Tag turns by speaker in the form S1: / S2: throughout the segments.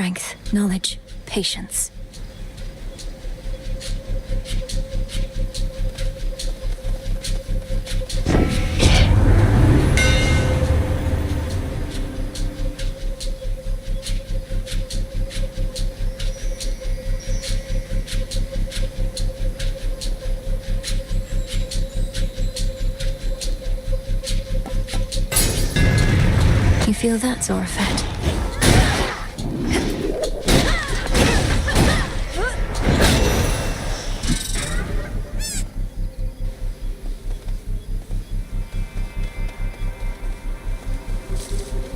S1: strength, knowledge, patience. You feel that, Zorafet?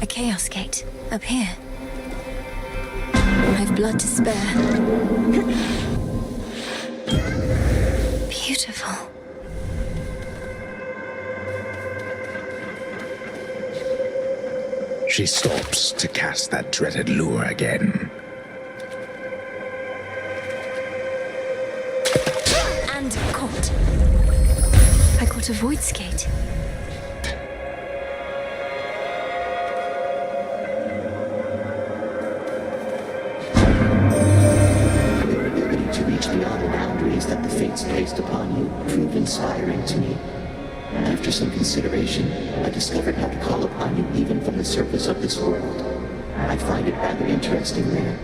S1: A Chaos Gate, up here. I've blood to spare. Beautiful.
S2: She stops to cast that dreaded lure again.
S1: And caught. I caught a void skate.
S3: Your ability to reach beyond the boundaries that the fates placed upon you proved inspiring to me. After some consideration, I discovered how to call upon you even from the surface of this world. I find it rather interesting there.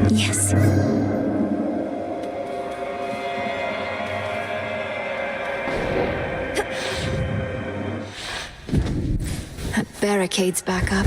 S1: Yes. That barricade's back up.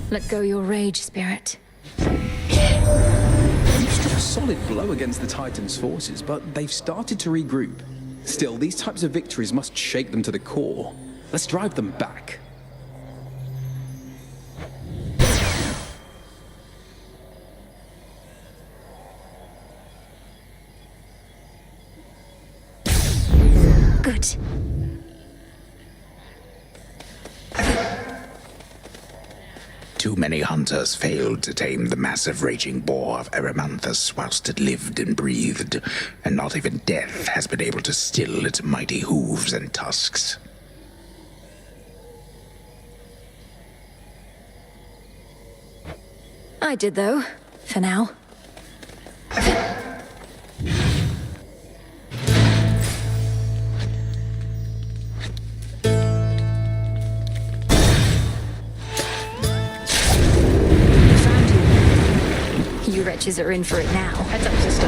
S1: Let go your rage, spirit.
S4: You struck a solid blow against the Titan's forces, but they've started to regroup. Still, these types of victories must shake them to the core. Let's drive them back.
S1: Good.
S2: Too many hunters failed to tame the massive raging boar of Erymanthus whilst it lived and breathed, and not even death has been able to still its mighty hooves and tusks.
S1: I did, though, for now. wretches are in for it now.
S5: Heads up, sister.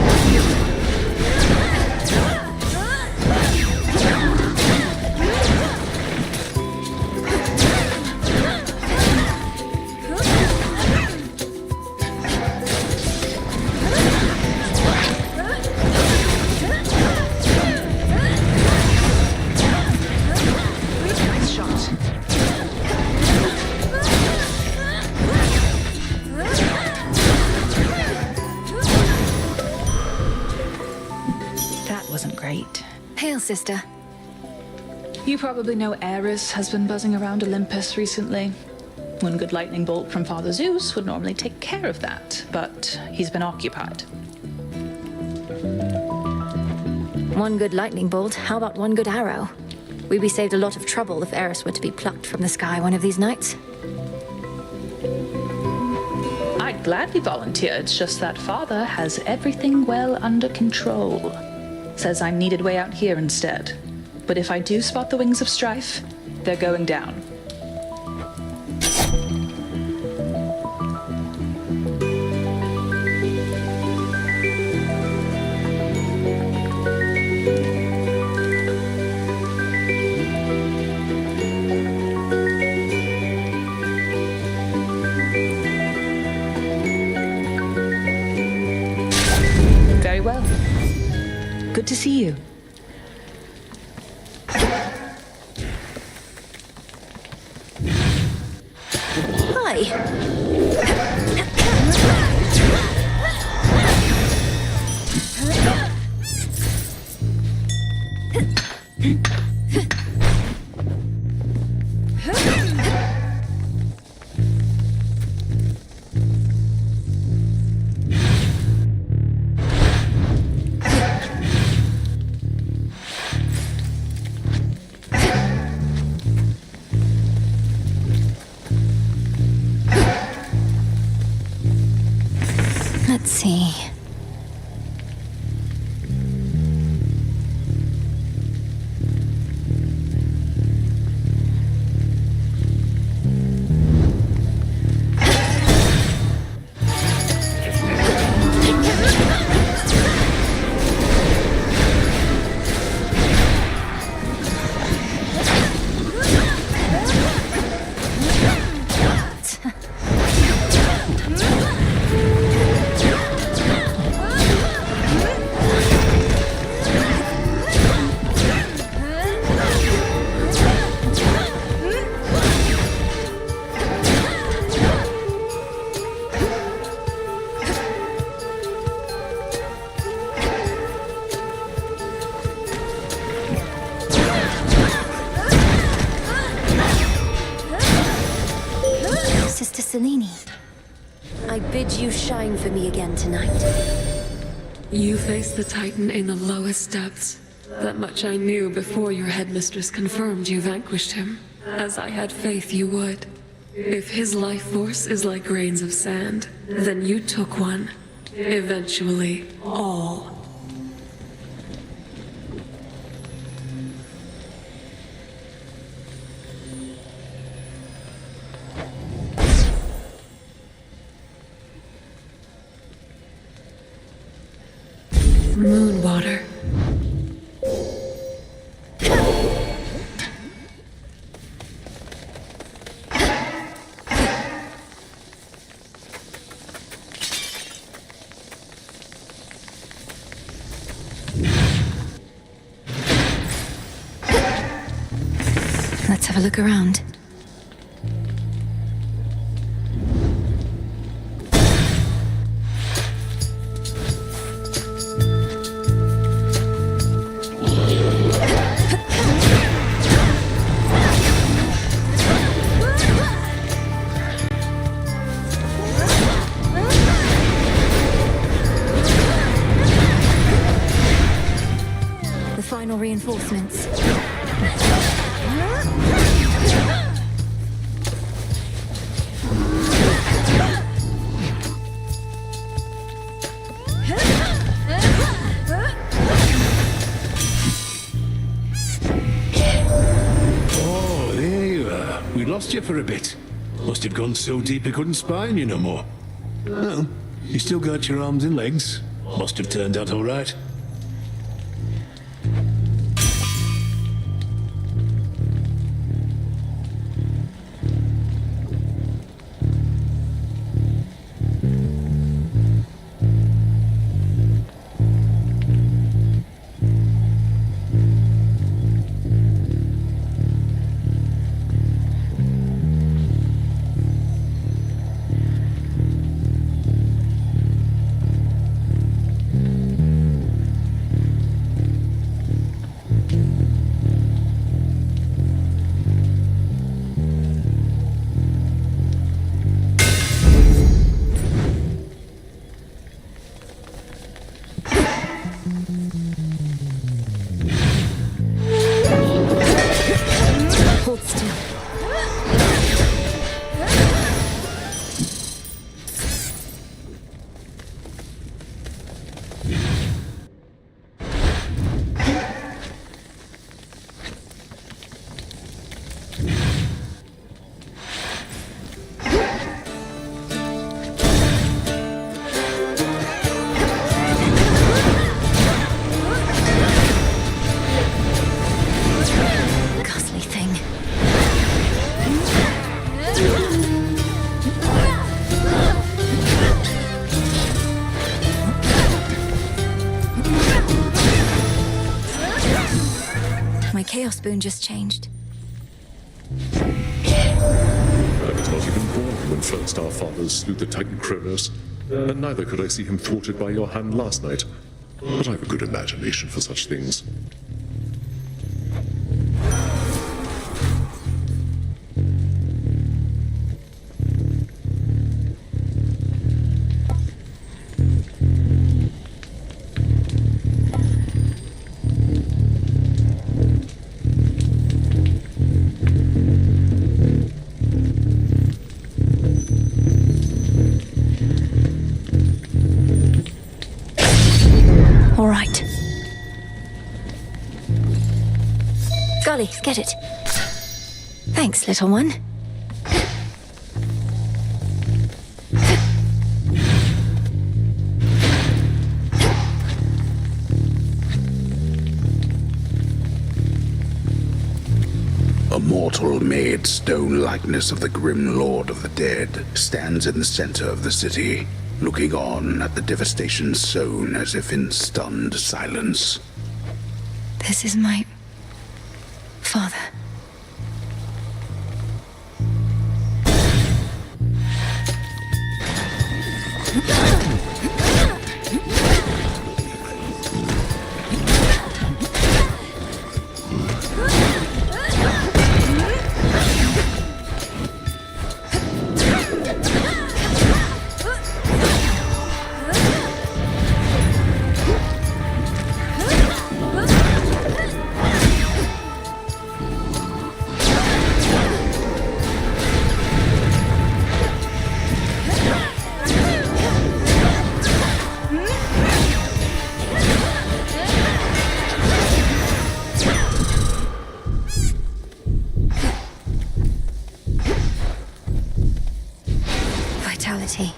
S5: Nice shot. That wasn't great.
S1: Hail, sister.
S5: You probably know Ares has been buzzing around Olympus recently. One good lightning bolt from Father Zeus would normally take care of that, but he's been occupied.
S1: One good lightning bolt, how about one good arrow? We'd be saved a lot of trouble if Eris were to be plucked from the sky one of these nights.
S5: I'd gladly volunteer, it's just that Father has everything well under control. Says I'm needed way out here instead. But if I do spot the wings of strife, they're going down. Very well. Good to see you.
S1: Hi. Let's see. Sister Selene, I bid you shine for me again tonight.
S6: You faced the Titan in the lowest depths. That much I knew before your headmistress confirmed you vanquished him, as I had faith you would. If his life force is like grains of sand, then you took one. Eventually, all. Moonwater.
S1: Let's have a look around. The final reinforcements.
S7: Oh, there you are. We lost you for a bit. Must have gone so deep we couldn't spy on you no more. Well, You still got your arms and legs? Must have turned out all right.
S1: Hold still. Ghastly thing. My chaos boon just changed.
S8: I was not even born when first our fathers slew the Titan Kronos, and neither could I see him thwarted by your hand last night. But I have a good imagination for such things.
S1: All right. Golly, get it. Thanks, little one.
S2: A mortal-made stone likeness of the grim lord of the dead stands in the center of the city, looking on at the devastation sown as if in stunned silence.
S1: This is my father. Vitality.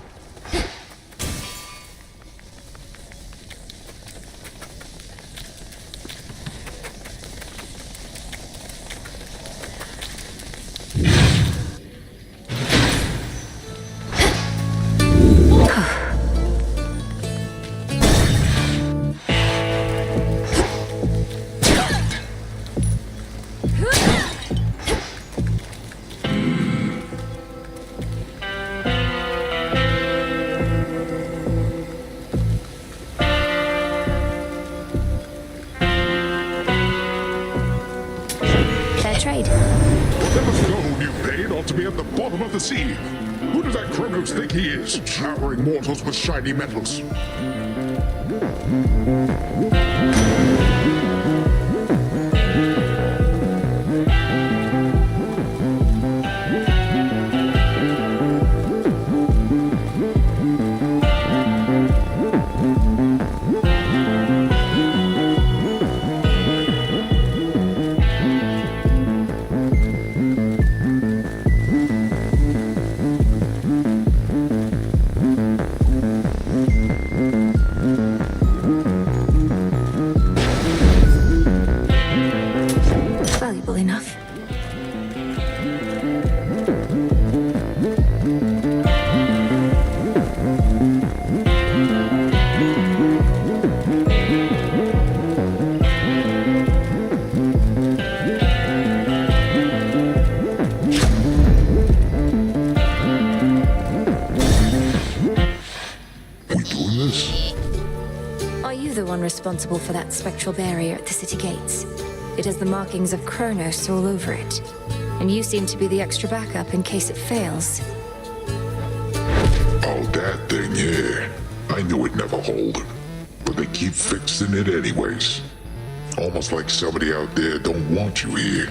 S1: Trade.
S9: There must go, you paid ought to be at the bottom of the sea. Who does that Kronos think he is, showering mortals with shiny metals?
S1: the one responsible for that spectral barrier at the city gates. It has the markings of Kronos all over it. And you seem to be the extra backup in case it fails.
S9: Oh, that thing, yeah. I knew it'd never hold. But they keep fixing it anyways. Almost like somebody out there don't want you here.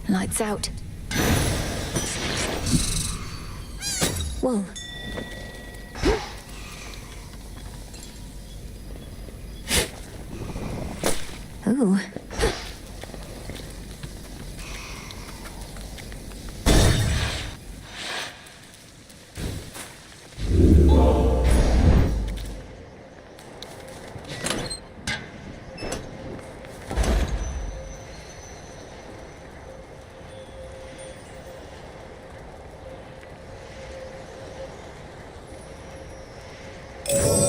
S1: Lights out. Whoa. Ooh.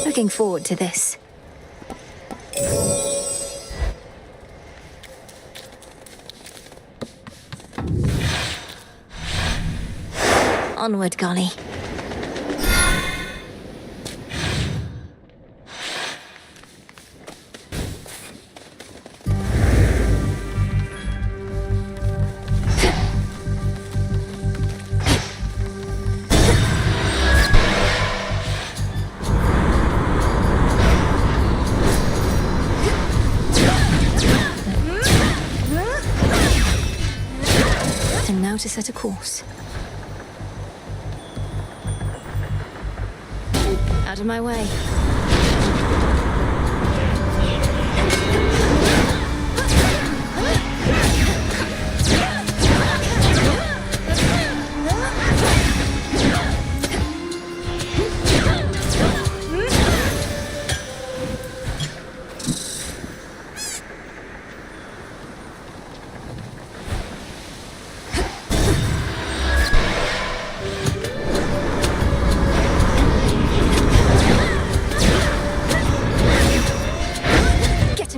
S1: Looking forward to this. Onward, golly. And now to set a course. Out of my way.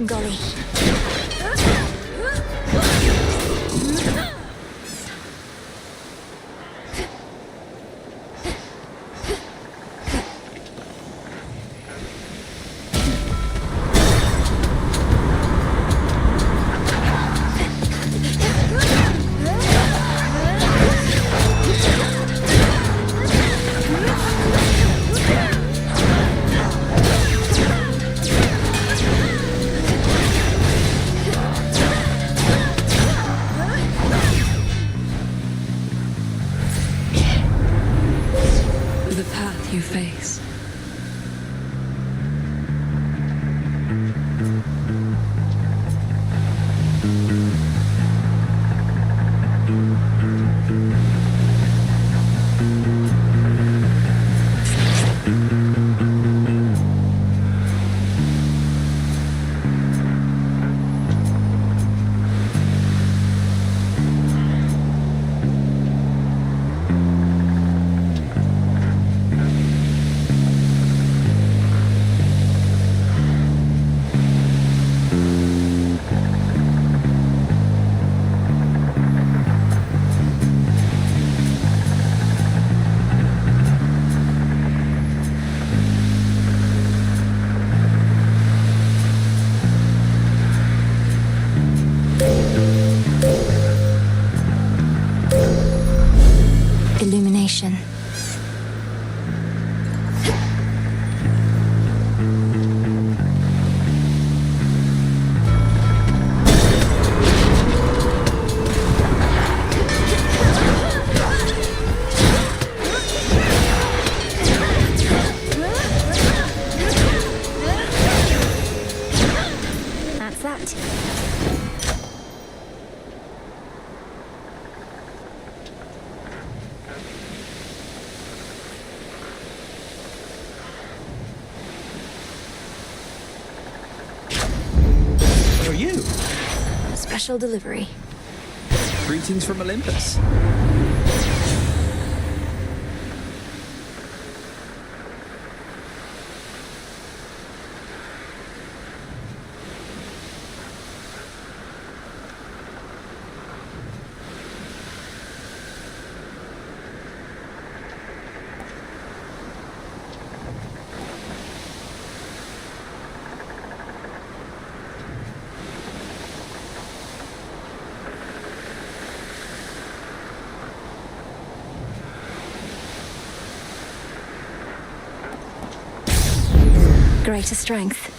S1: Golly.
S6: The path you face.
S1: mission. That's that.
S4: For you.
S1: Special delivery.
S4: Greetings from Olympus.
S1: Greater strength.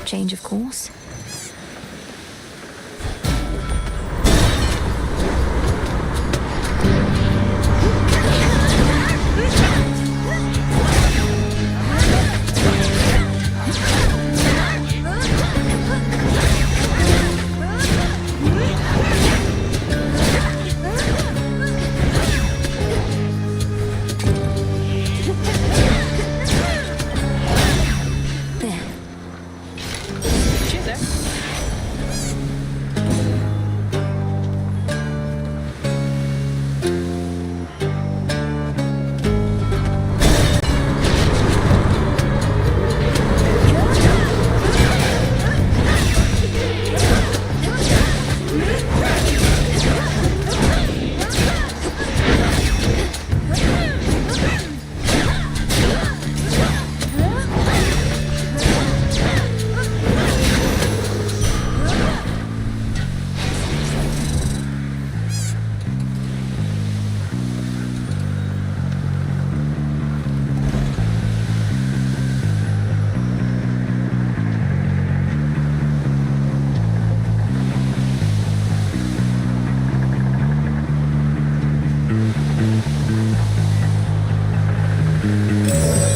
S1: Change of course.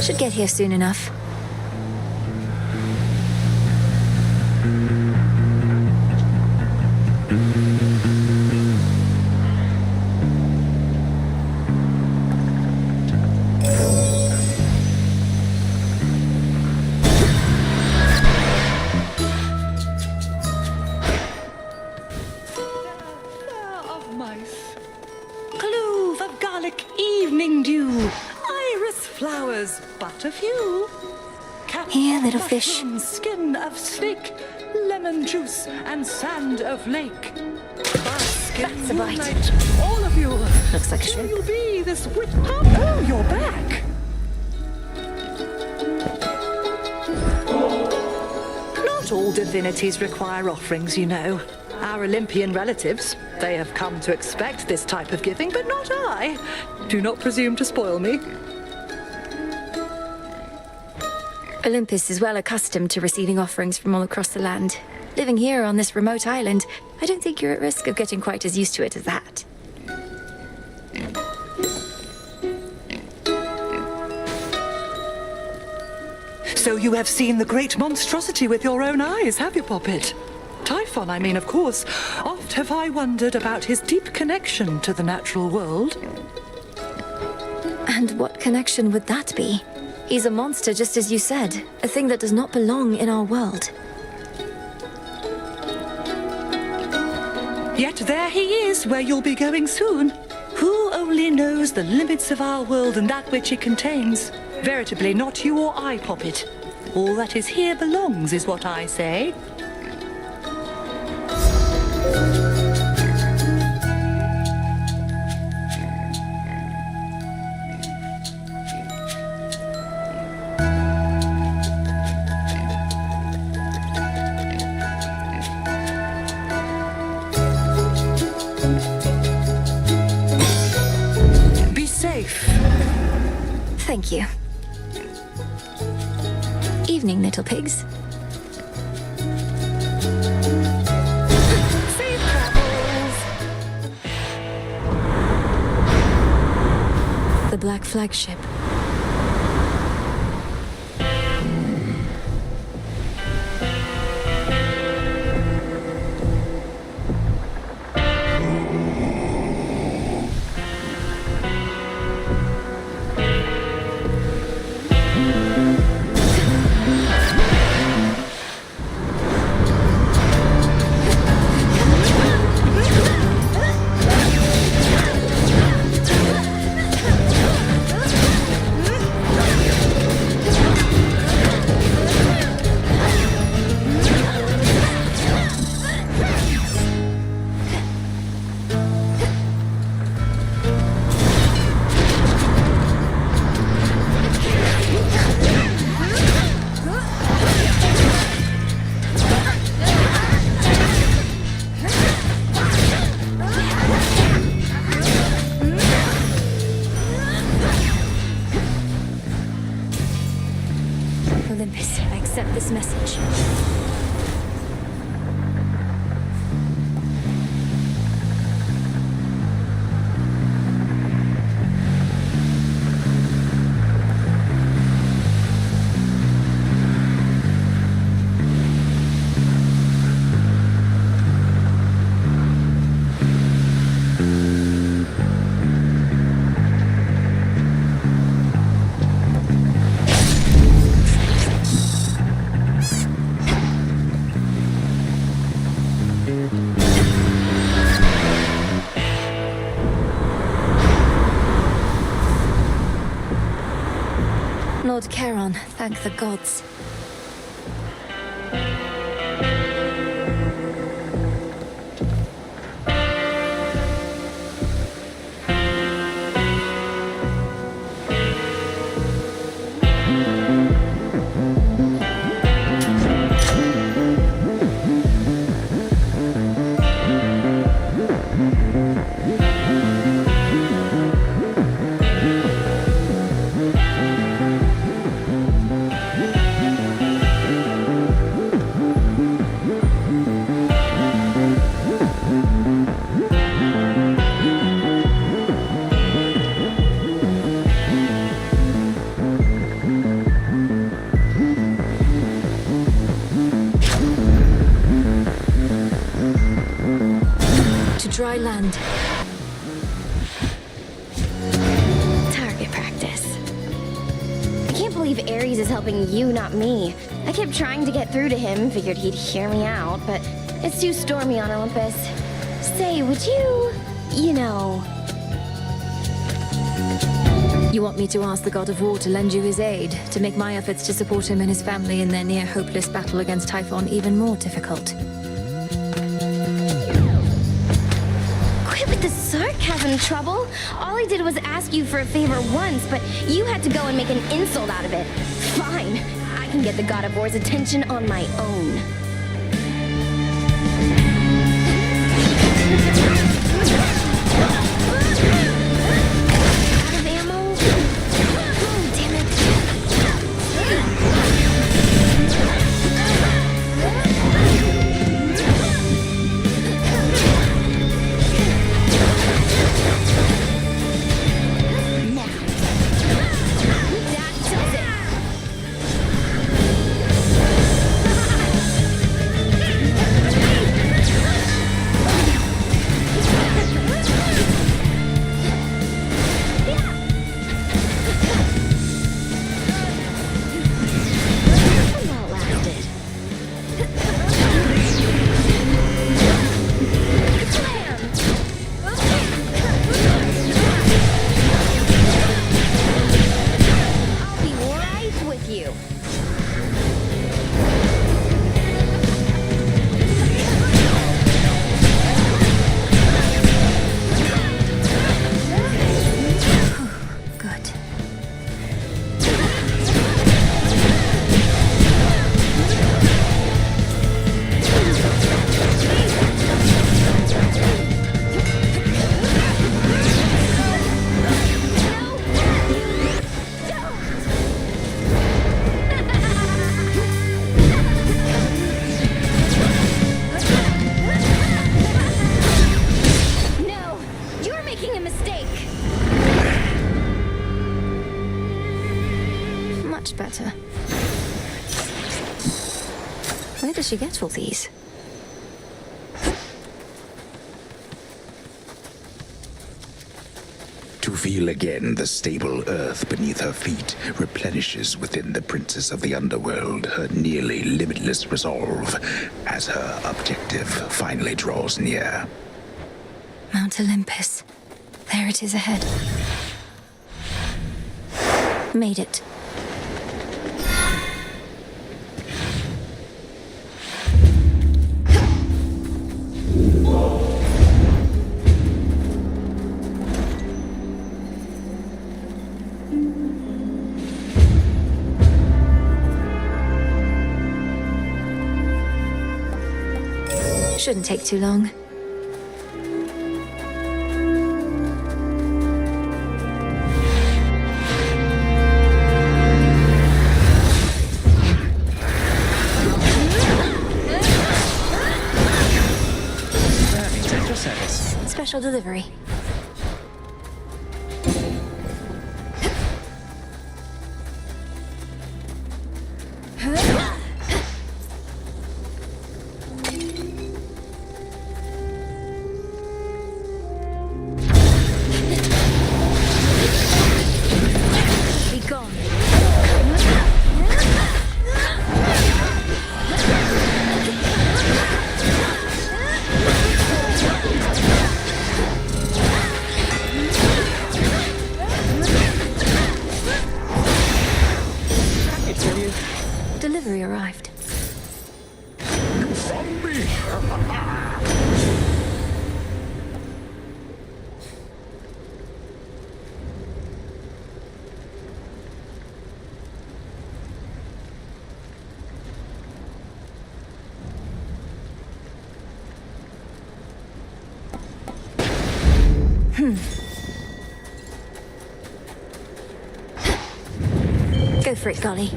S1: Should get here soon enough.
S10: Of mice, clove of garlic, evening dew, iris flowers, but a few.
S1: Here, little fish.
S10: Mushroom, skin of snake, lemon juice, and sand of lake. Bask in
S1: That's a bite.
S10: moonlight, all of you.
S1: Looks like a
S10: Here
S1: shrimp.
S10: you'll be this wit. Oh, you're back. Not all divinities require offerings, you know. Our Olympian relatives, they have come to expect this type of giving, but not I. Do not presume to spoil me.
S1: Olympus is well accustomed to receiving offerings from all across the land. Living here on this remote island, I don't think you're at risk of getting quite as used to it as that.
S10: So you have seen the great monstrosity with your own eyes, have you, Poppet? Typhon, I mean, of course. Oft have I wondered about his deep connection to the natural world.
S1: And what connection would that be? He's a monster, just as you said. A thing that does not belong in our world.
S10: Yet there he is, where you'll be going soon. Who only knows the limits of our world and that which it contains? Veritably, not you or I, Poppet. All that is here belongs, is what I say.
S1: Thank you. Evening, little pigs.
S10: Safe travels!
S1: The Black Flagship. Olympus, I accept this message. Lord Charon, thank the gods. Dry land.
S11: Target practice. I can't believe Ares is helping you, not me. I kept trying to get through to him, figured he'd hear me out, but it's too stormy on Olympus. Say, would you...
S1: You want me to ask the god of war to lend you his aid, to make my efforts to support him and his family in their near-hopeless battle against Typhon even more difficult?
S11: With the sarcasm, Trouble. All I did was ask you for a favor once, but you had to go and make an insult out of it. Fine. I can get the God of War's attention on my own. Out of ammo? Oh, damn it.
S1: Where does she get all these?
S2: To feel again the stable earth beneath her feet replenishes within the princess of the underworld her nearly limitless resolve as her objective finally draws near.
S1: Mount Olympus. There it is ahead. Made it. Shouldn't take too long. Special delivery. Be gone. Delivery arrived.
S9: You found me!
S1: Go for it, Golly.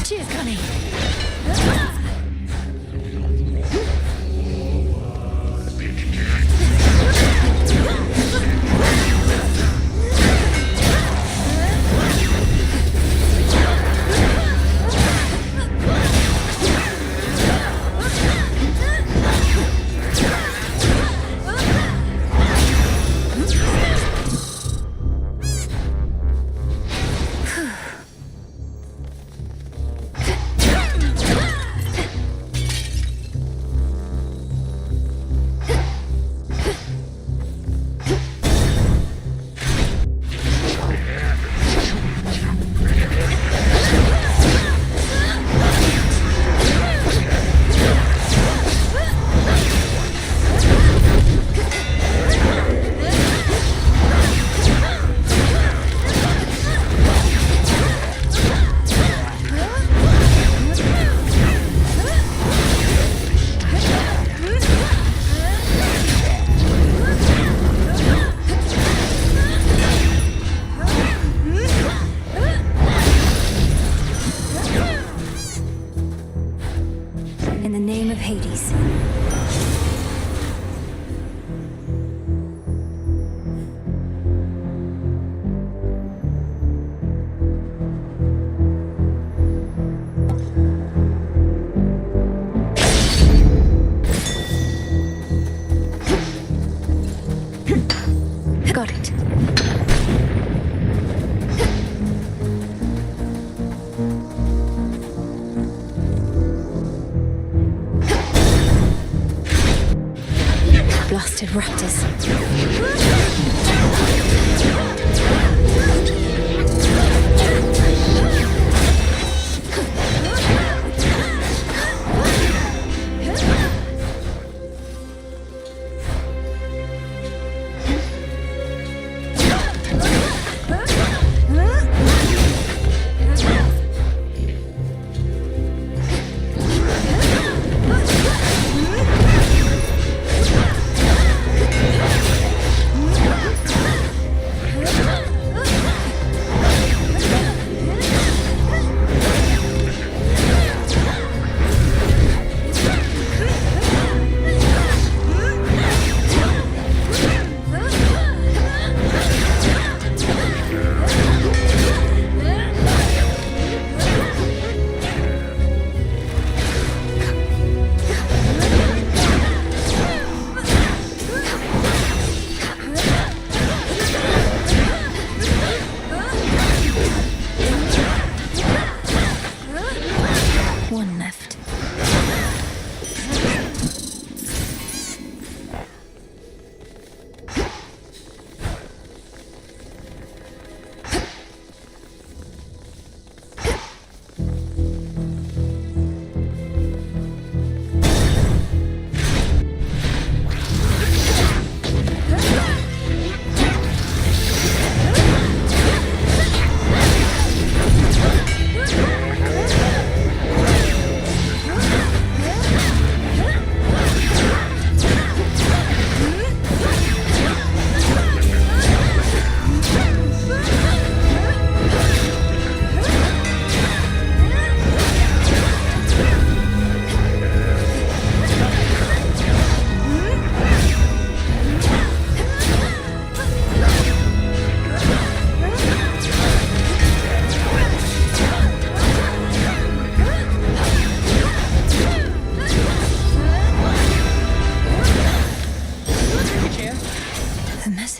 S1: Cheers, Connie. In the name of Hades. Got it. Blasted raptors.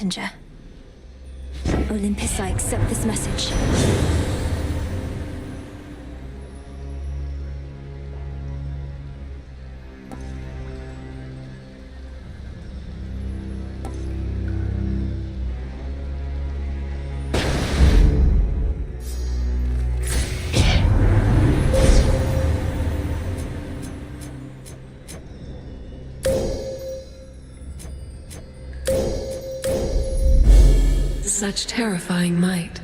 S1: messenger. Olympus, I accept this message.
S6: Such terrifying might.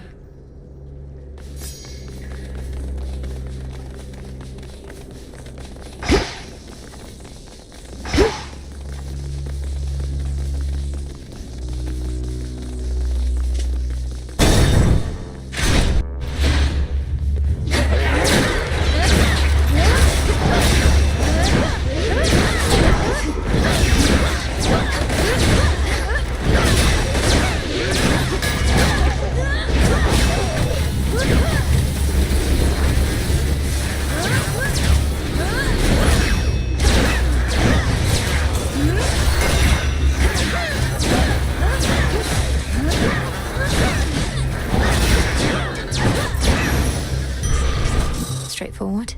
S1: Straightforward.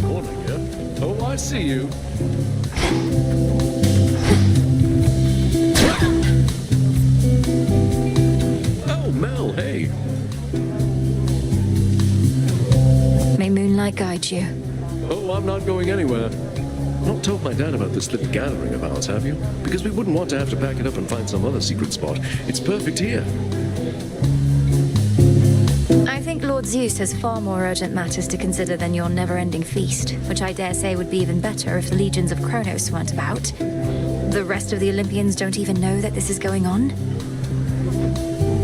S8: Morning, yeah? Oh, I see you. Oh, Mel, hey.
S1: May moonlight guide you.
S8: Oh, I'm not going anywhere. Not told my dad about this little gathering of ours, have you? Because we wouldn't want to have to pack it up and find some other secret spot. It's perfect here.
S1: I think Lord Zeus has far more urgent matters to consider than your never-ending feast, which I dare say would be even better if the legions of Kronos weren't about. The rest of the Olympians don't even know that this is going on.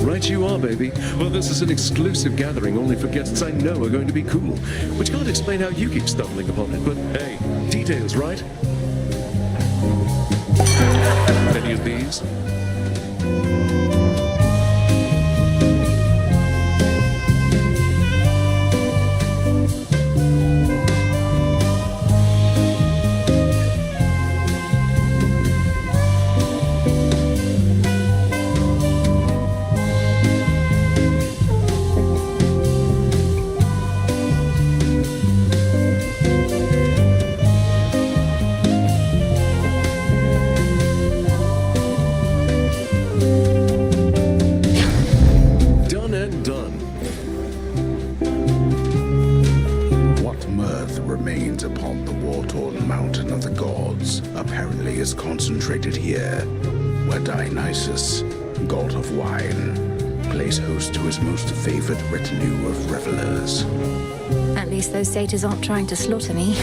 S8: Right you are, baby. Well, this is an exclusive gathering only for guests I know are going to be cool. Which can't explain how you keep stumbling upon it, but hey, details, right? Any of these?
S2: Is concentrated here, where Dionysus, god of wine, plays host to his most favored retinue of revelers.
S1: At least those satyrs aren't trying to slaughter me.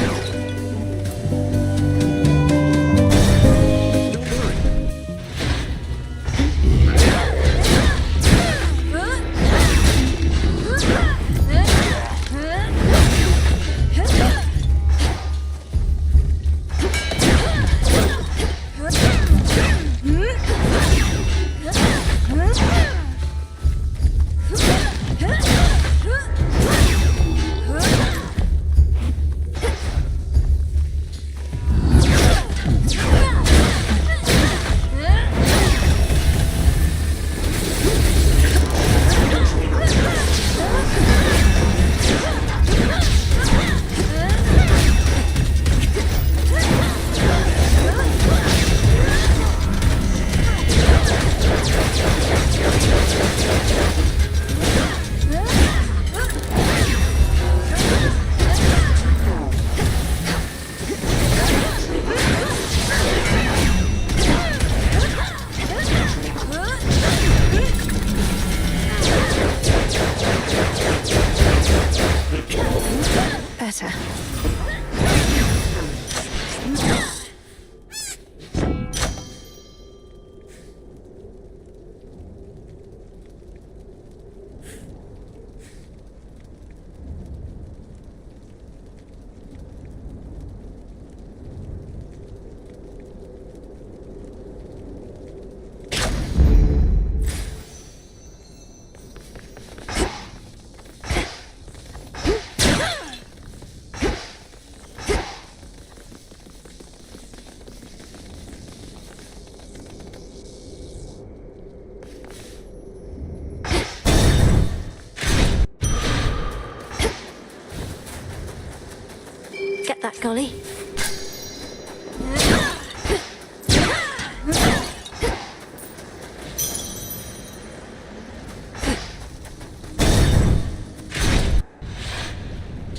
S1: that, Golly?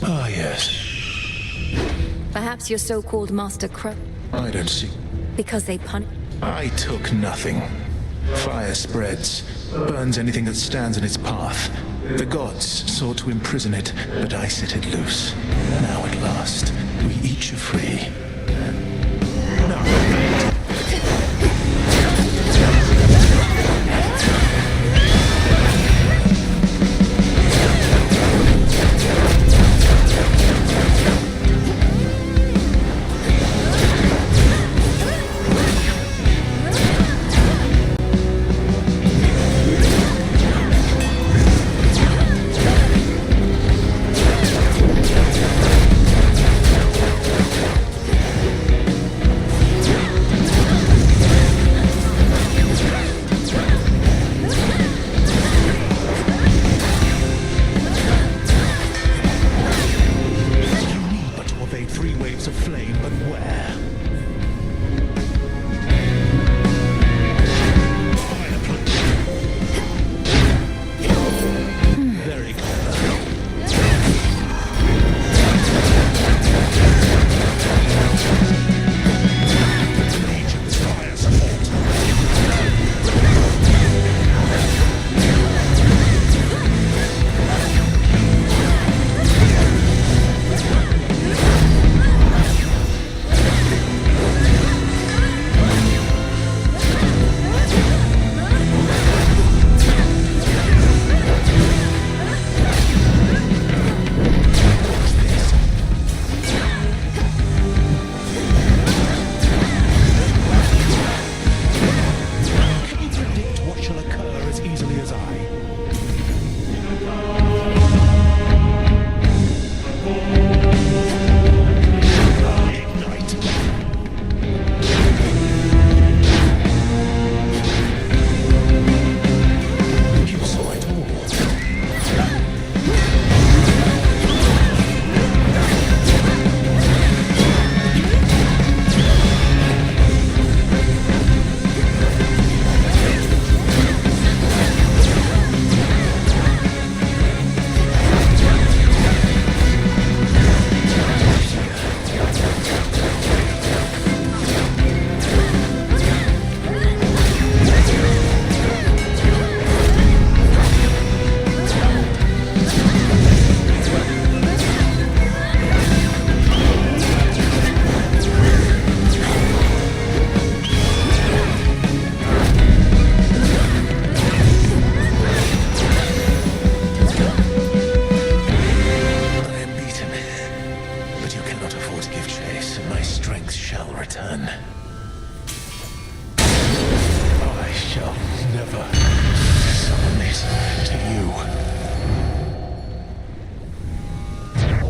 S12: Ah, yes.
S1: Perhaps your so-called Master Crow.
S12: I don't see.
S1: Because they punish.
S12: I took nothing. Fire spreads, burns anything that stands in its path. The gods sought to imprison it, but I set it loose. Now at last, we each are free. No.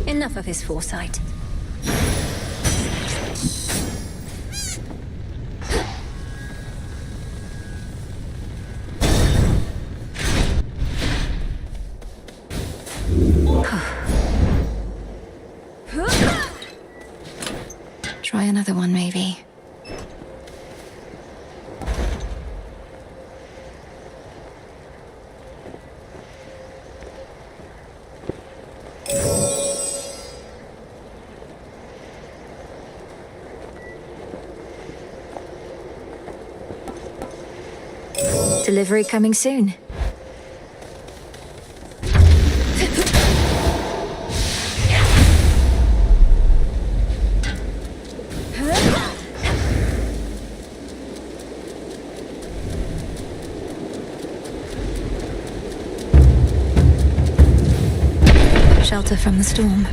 S1: Enough of his foresight. Try another one, maybe. Delivery coming soon. Shelter from the storm.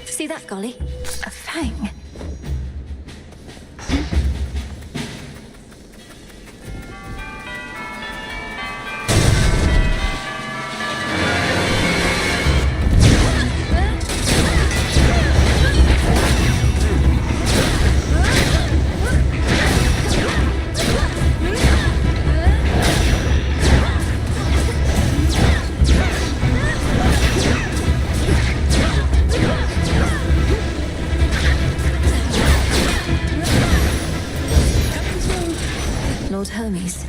S1: See that, Golly? A pang. Lord Hermes.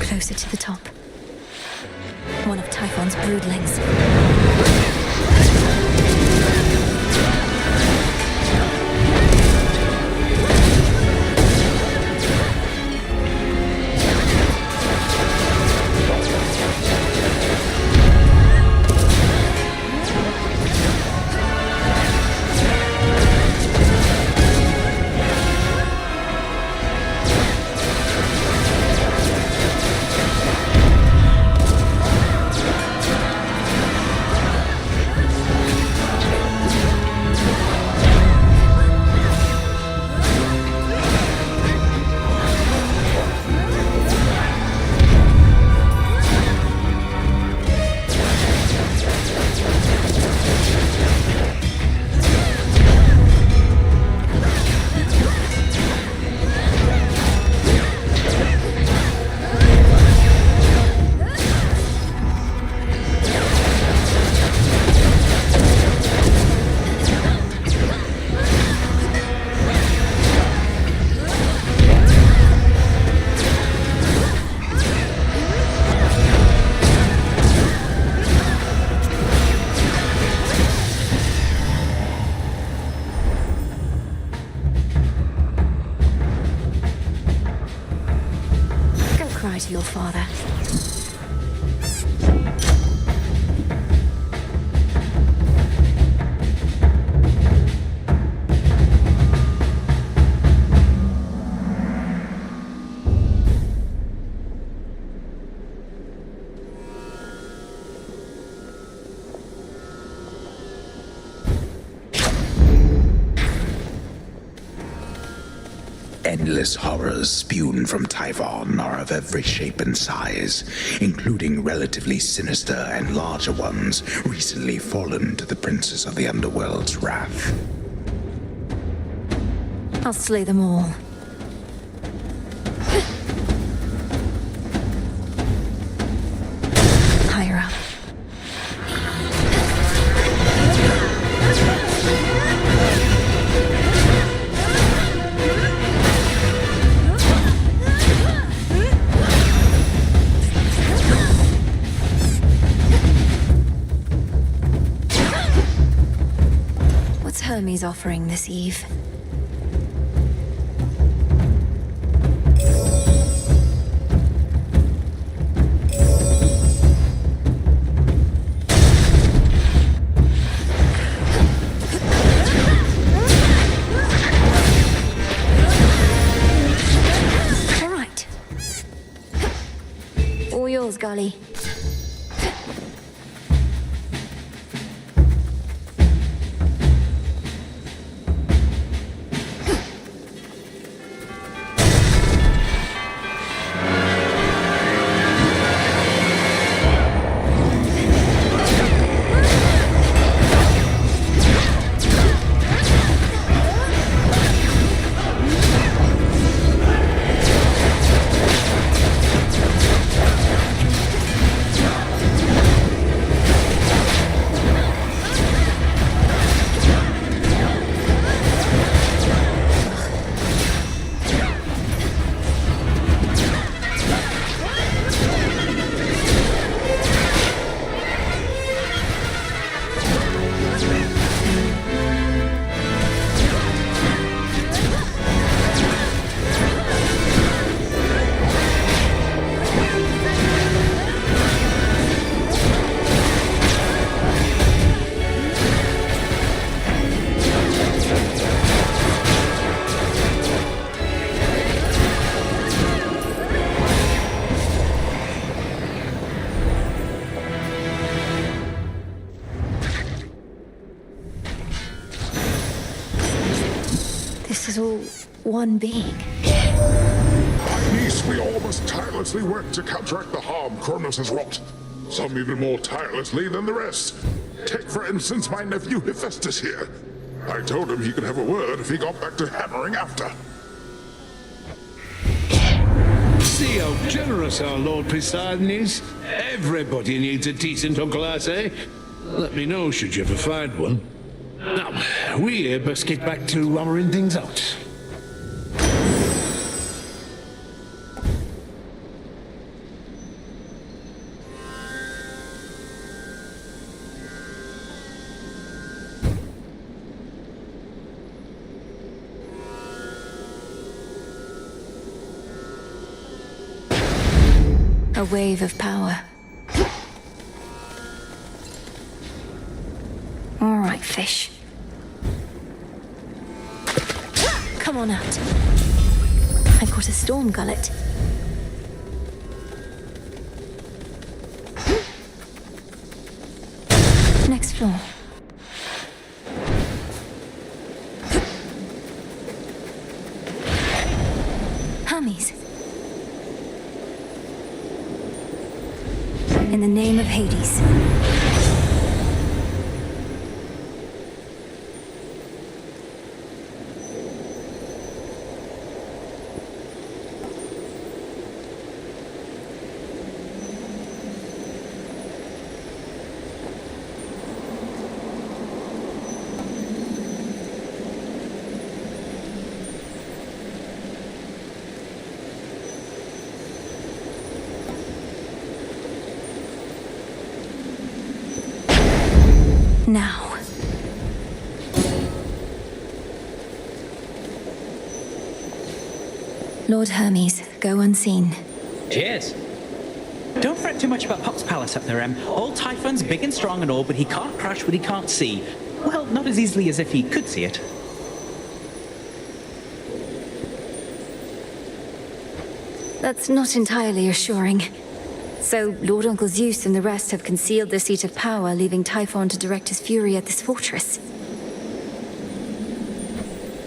S1: Closer to the top. One of Typhon's broodlings. To your father.
S2: Endless horrors spewed from Typhon are of every shape and size, including relatively sinister and larger ones recently fallen to the princes of the underworld's wrath.
S1: I'll slay them all. Higher up. Hermes offering this eve. All right. All yours, Gully. this is all one being.
S9: By niece, we all must tirelessly work to counteract the harm Kronos has wrought. Some even more tirelessly than the rest. Take, for instance, my nephew Hephaestus here. I told him he could have a word if he got back to hammering after.
S7: See how generous our Lord Poseidon is? Everybody needs a decent Uncle Ass, eh? Let me know should you ever find one. Now, we best get back to hammering things out.
S1: A wave of power. All right, fish. Come on out. I've got a storm gullet. Next floor. Hermes. In the name of Hades. Now. Lord Hermes, go unseen.
S13: Cheers. Don't fret too much about Pop's palace up there, Em. Old Typhon's big and strong and all, but he can't crush what he can't see. Well, not as easily as if he could see it.
S1: That's not entirely assuring. So, Lord Uncle Zeus and the rest have concealed their seat of power, leaving Typhon to direct his fury at this fortress.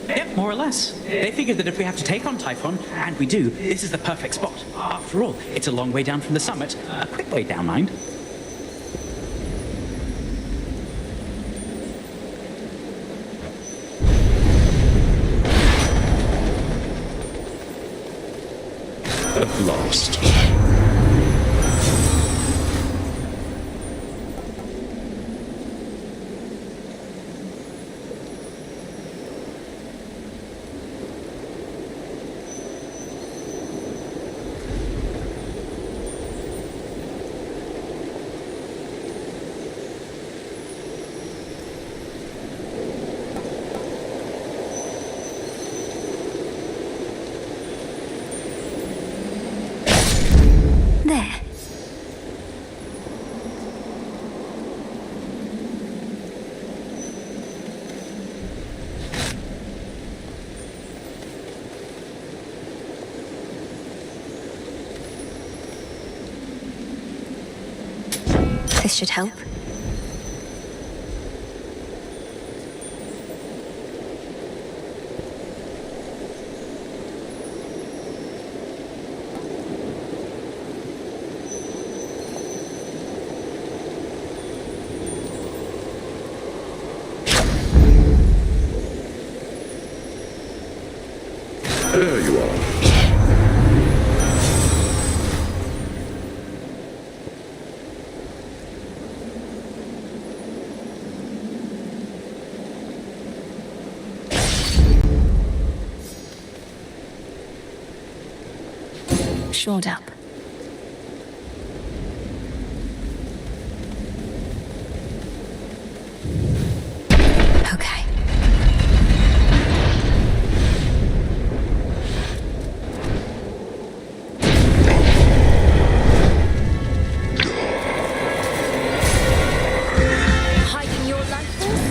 S13: Yep, more or less. They figured that if we have to take on Typhon, and we do, this is the perfect spot. After all, it's a long way down from the summit. A quick way down, mind.
S8: At last.
S1: There. This should help.
S8: There you are.
S1: Shored up. Okay. Hiding your life force?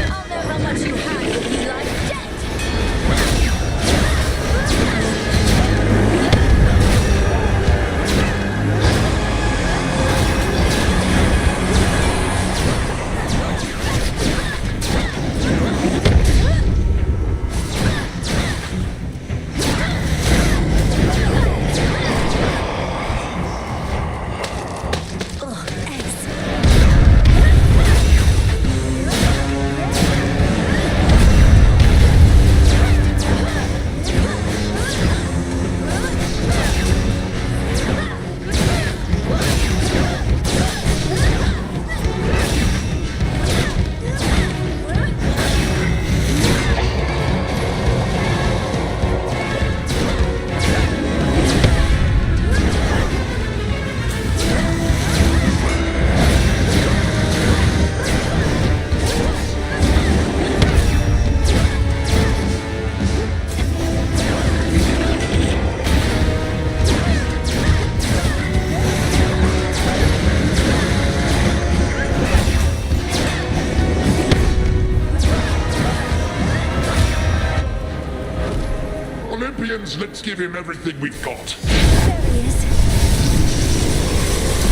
S1: I'll know how much you have if you lie dead.
S9: let's give him everything we've got.
S1: There he is.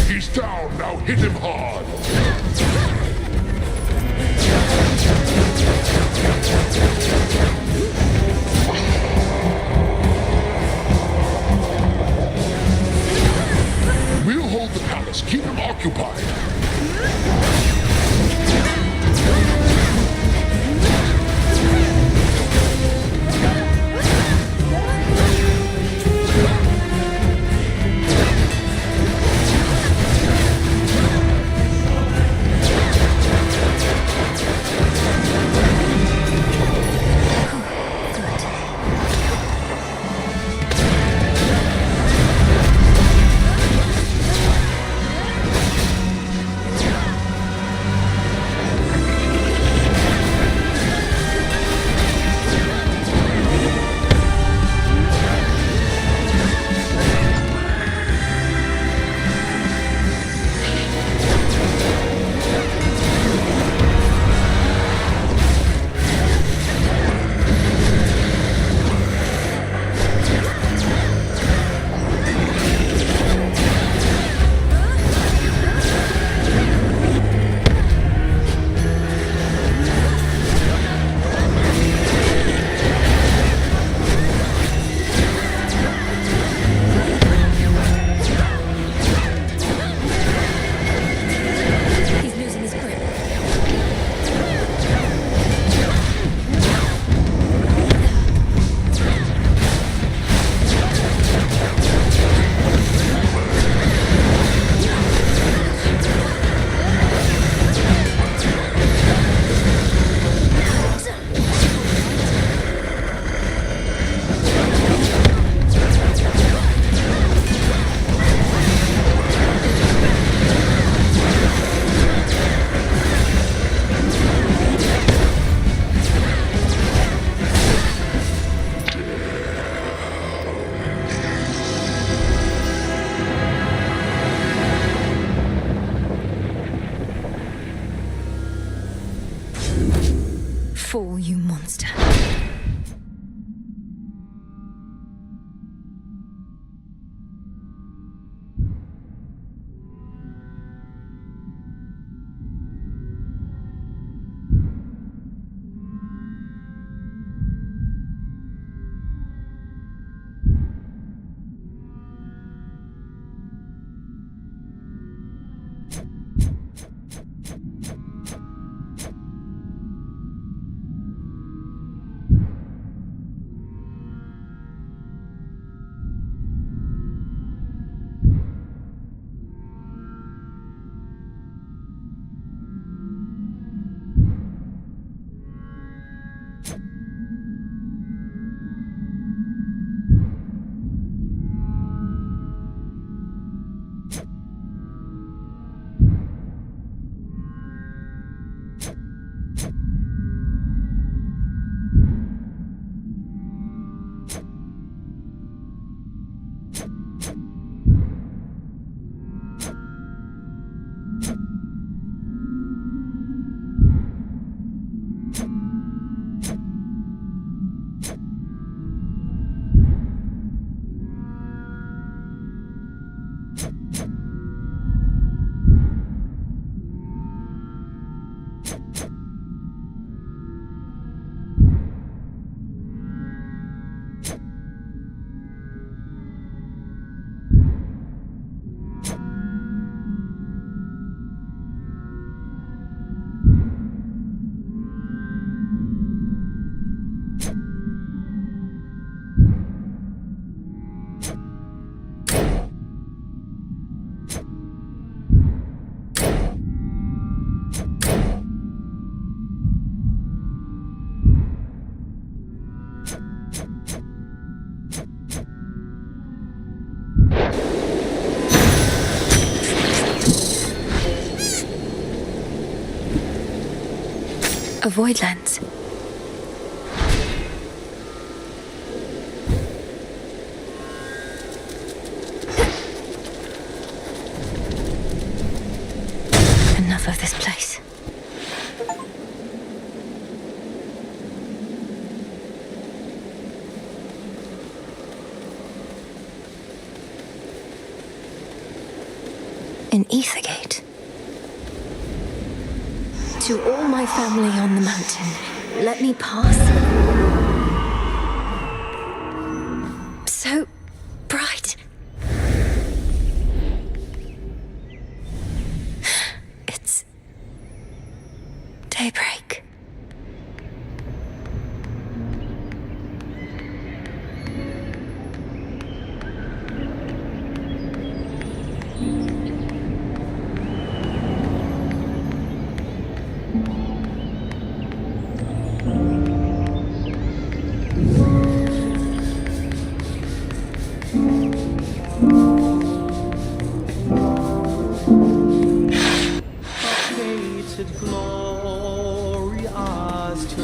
S9: He's down, now hit him hard. We'll hold the palace, keep him occupied.
S1: Fall, you monster. A void lens. Enough of this place. Ethergate. To all my family on the mountain, let me pass. So bright. It's daybreak.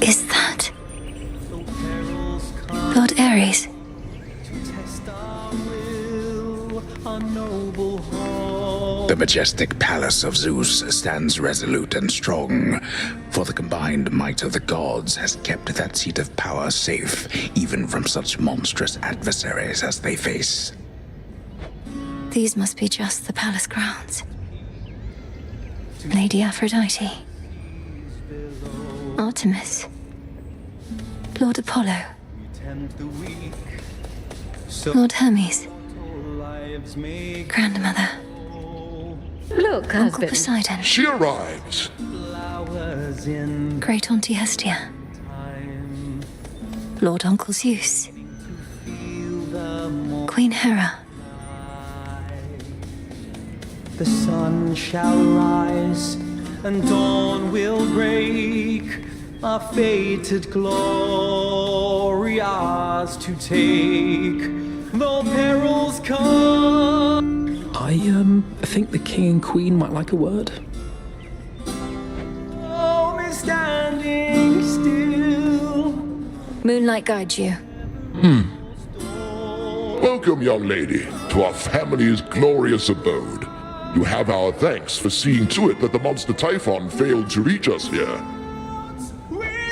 S1: Is that Lord Ares?
S2: The majestic palace of Zeus stands resolute and strong, for the combined might of the gods has kept that seat of power safe, even from such monstrous adversaries as they face.
S1: These must be just the palace grounds. Lady Aphrodite, Artemis, Lord Apollo, Lord Hermes, Grandmother,
S5: Look,
S1: Uncle
S5: husband.
S1: Poseidon,
S9: She arrives.
S1: Great Auntie Hestia, Lord Uncle Zeus, Queen Hera,
S14: The sun shall rise and dawn will break, our fated glory ours to take, though perils come.
S4: I think the king and queen might like a word.
S14: Oh, me standing still.
S1: Moonlight guides you.
S9: Welcome, young lady, to our family's glorious abode. You have our thanks for seeing to it that the monster Typhon failed to reach us here.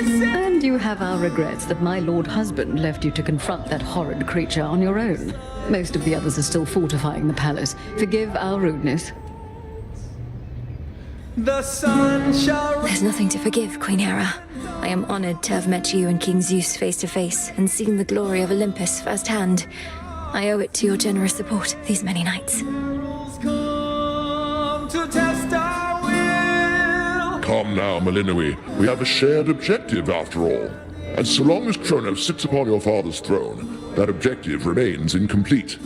S15: And you have our regrets that my lord husband left you to confront that horrid creature on your own. Most of the others are still fortifying the palace. Forgive our rudeness.
S14: The sun shall
S1: There's nothing to forgive, Queen Hera. I am honored to have met you and King Zeus face to face and seen the glory of Olympus firsthand. I owe it to your generous support these many nights.
S14: come to test our will.
S9: Come now, Melinoe. We have a shared objective after all. And so long as Kronos sits upon your father's throne, that objective remains incomplete.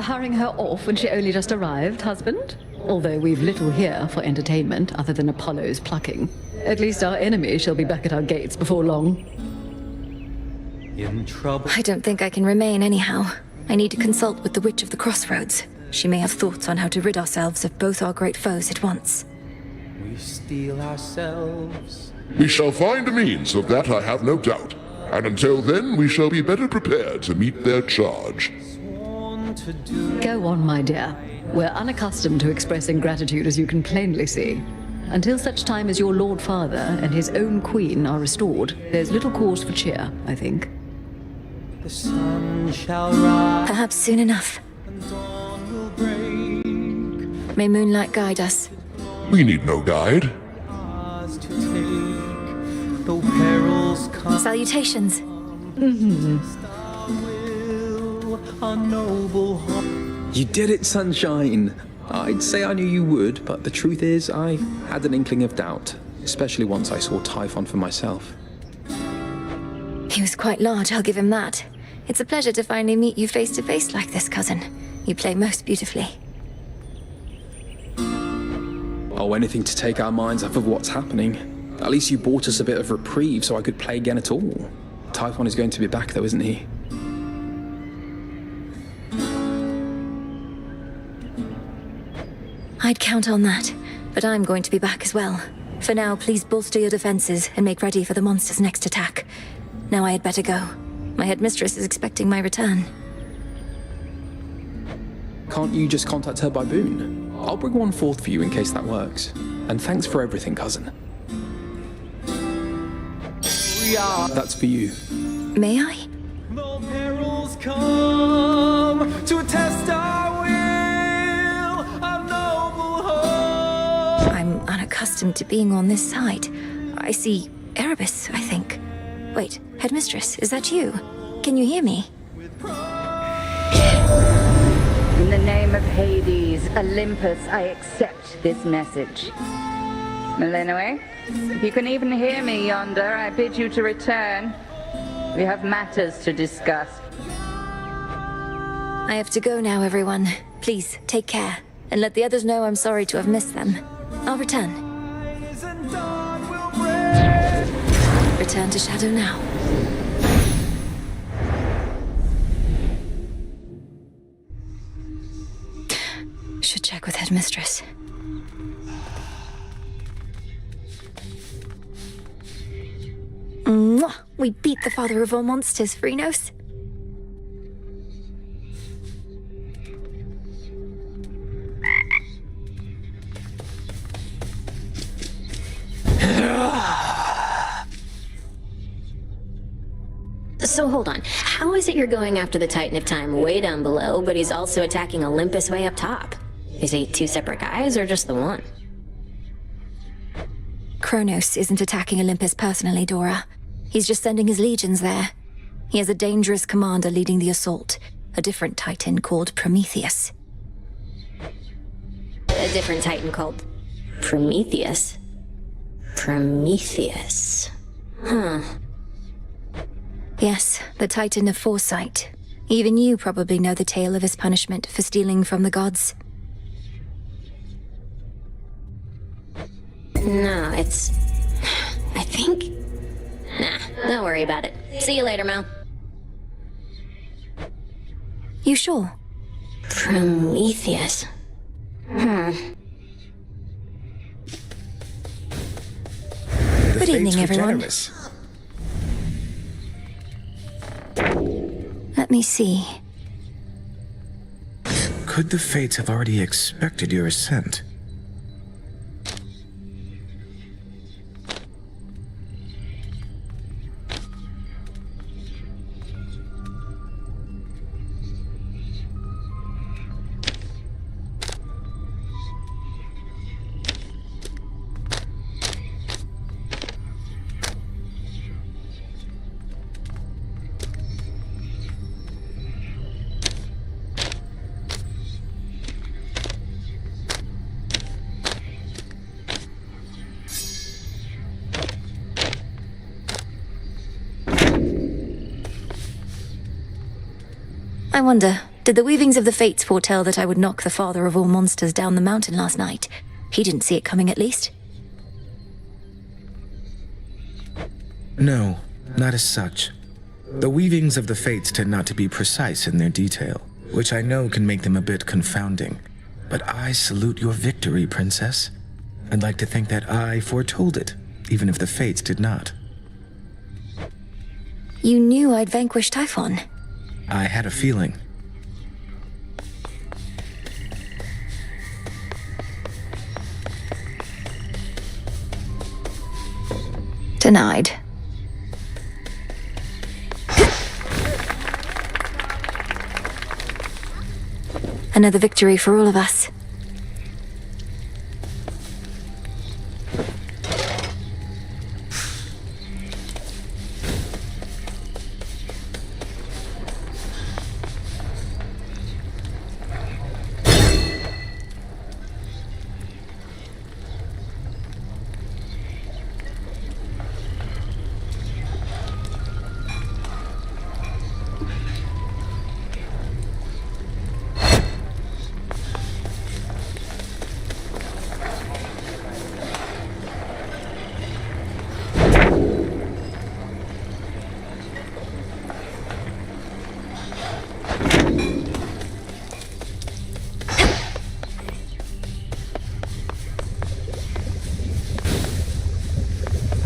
S15: Hurrying her off when she only just arrived, husband? Although we've little here for entertainment other than Apollo's plucking. At least our enemy shall be back at our gates before long.
S14: In trouble.
S1: I don't think I can remain anyhow. I need to consult with the Witch of the Crossroads. She may have thoughts on how to rid ourselves of both our great foes at once.
S14: We steel ourselves.
S9: We shall find a means of that, I have no doubt. And until then, we shall be better prepared to meet their charge.
S14: To do.
S15: Go on, my dear. We're unaccustomed to expressing gratitude, as you can plainly see. Until such time as your Lord Father and his own queen are restored, there's little cause for cheer, I think.
S14: The sun shall rise.
S1: Perhaps soon enough.
S14: And dawn will break.
S1: May moonlight guide us.
S9: We need no guide.
S14: Ours to take, though perils come.
S1: Salutations.
S14: Our noble heart.
S4: You did it, Sunshine! I'd say I knew you would, but the truth is, I had an inkling of doubt, especially once I saw Typhon for myself.
S1: He was quite large, I'll give him that. It's a pleasure to finally meet you face to face like this, cousin. You play most beautifully.
S4: Oh, anything to take our minds off of what's happening. At least you bought us a bit of reprieve so I could play again at all. Typhon is going to be back though, isn't he?
S1: I'd count on that, but I'm going to be back as well. For now, please bolster your defenses and make ready for the monster's next attack. Now I had better go. My headmistress is expecting my return.
S4: Can't you just contact her by boon? I'll bring one forth for you in case that works. And thanks for everything, cousin. That's for you.
S1: May I?
S14: Though perils come to test our will.
S1: accustomed to being on this side. I see Erebus, I think. Wait, Headmistress, is that you? Can you hear me?
S16: In the name of Hades, Olympus, I accept this message. Melinoe, if you can even hear me yonder, I bid you to return. We have matters to discuss.
S1: I have to go now, everyone. Please, take care. And let the others know I'm sorry to have missed them. I'll return. Return to Shadow now. Should check with Headmistress. Mwah! We beat the father of all monsters, Phrynos.
S17: So hold on, how is it you're going after the Titan of Time way down below, but he's also attacking Olympus way up top? Is he two separate guys, or just the one?
S1: Kronos isn't attacking Olympus personally, Dora. He's just sending his legions there. He has a dangerous commander leading the assault, a different Titan called Prometheus.
S17: A different Titan called Prometheus? Prometheus. Huh.
S1: Yes, the Titan of Foresight. Even you probably know the tale of his punishment for stealing from the gods.
S17: No, it's... I think... Nah, don't worry about it. See you later, Mel.
S1: You sure?
S17: Prometheus.
S1: Good evening, everyone. Let me see.
S2: Could the Fates have already expected your ascent?
S1: I wonder, did the weavings of the Fates foretell that I would knock the father of all monsters down the mountain last night? He didn't see it coming, at least.
S2: No, not as such. The weavings of the Fates tend not to be precise in their detail, which I know can make them a bit confounding. But I salute your victory, Princess. I'd like to think that I foretold it, even if the Fates did not.
S1: You knew I'd vanquish Typhon.
S2: I had a feeling.
S1: Denied. Another victory for all of us.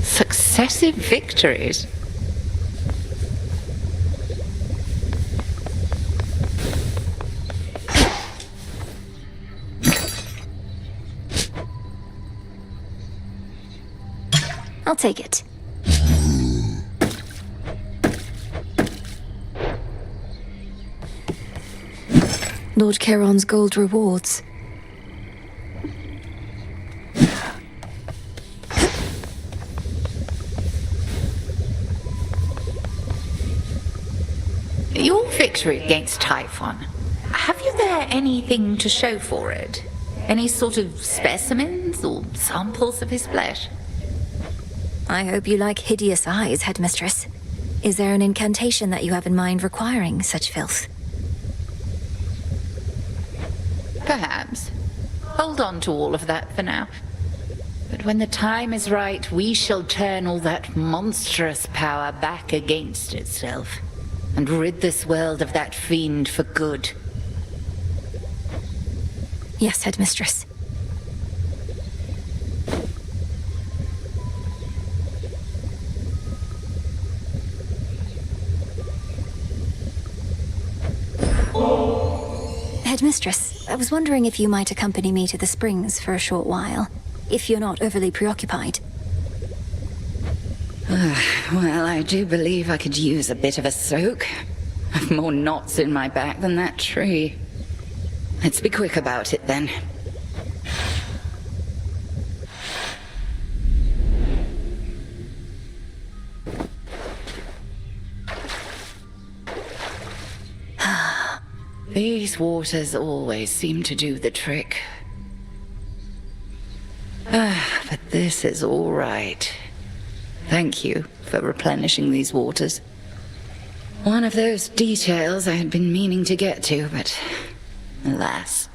S18: Successive victories?
S1: I'll take it. Lord Charon's gold rewards.
S18: victory against Typhon. Have you there anything to show for it? Any sort of specimens or samples of his flesh?
S1: I hope you like hideous eyes, Headmistress. Is there an incantation that you have in mind requiring such filth?
S18: Perhaps. Hold on to all of that for now. But when the time is right, we shall turn all that monstrous power back against itself, and rid this world of that fiend for good.
S1: Yes, Headmistress. Headmistress, I was wondering if you might accompany me to the springs for a short while, if you're not overly preoccupied.
S16: Well, I do believe I could use a bit of a soak. I've more knots in my back than that tree. Let's be quick about it then. These waters always seem to do the trick. But this is all right. Thank you for replenishing these waters. One of those details I had been meaning to get to, but alas.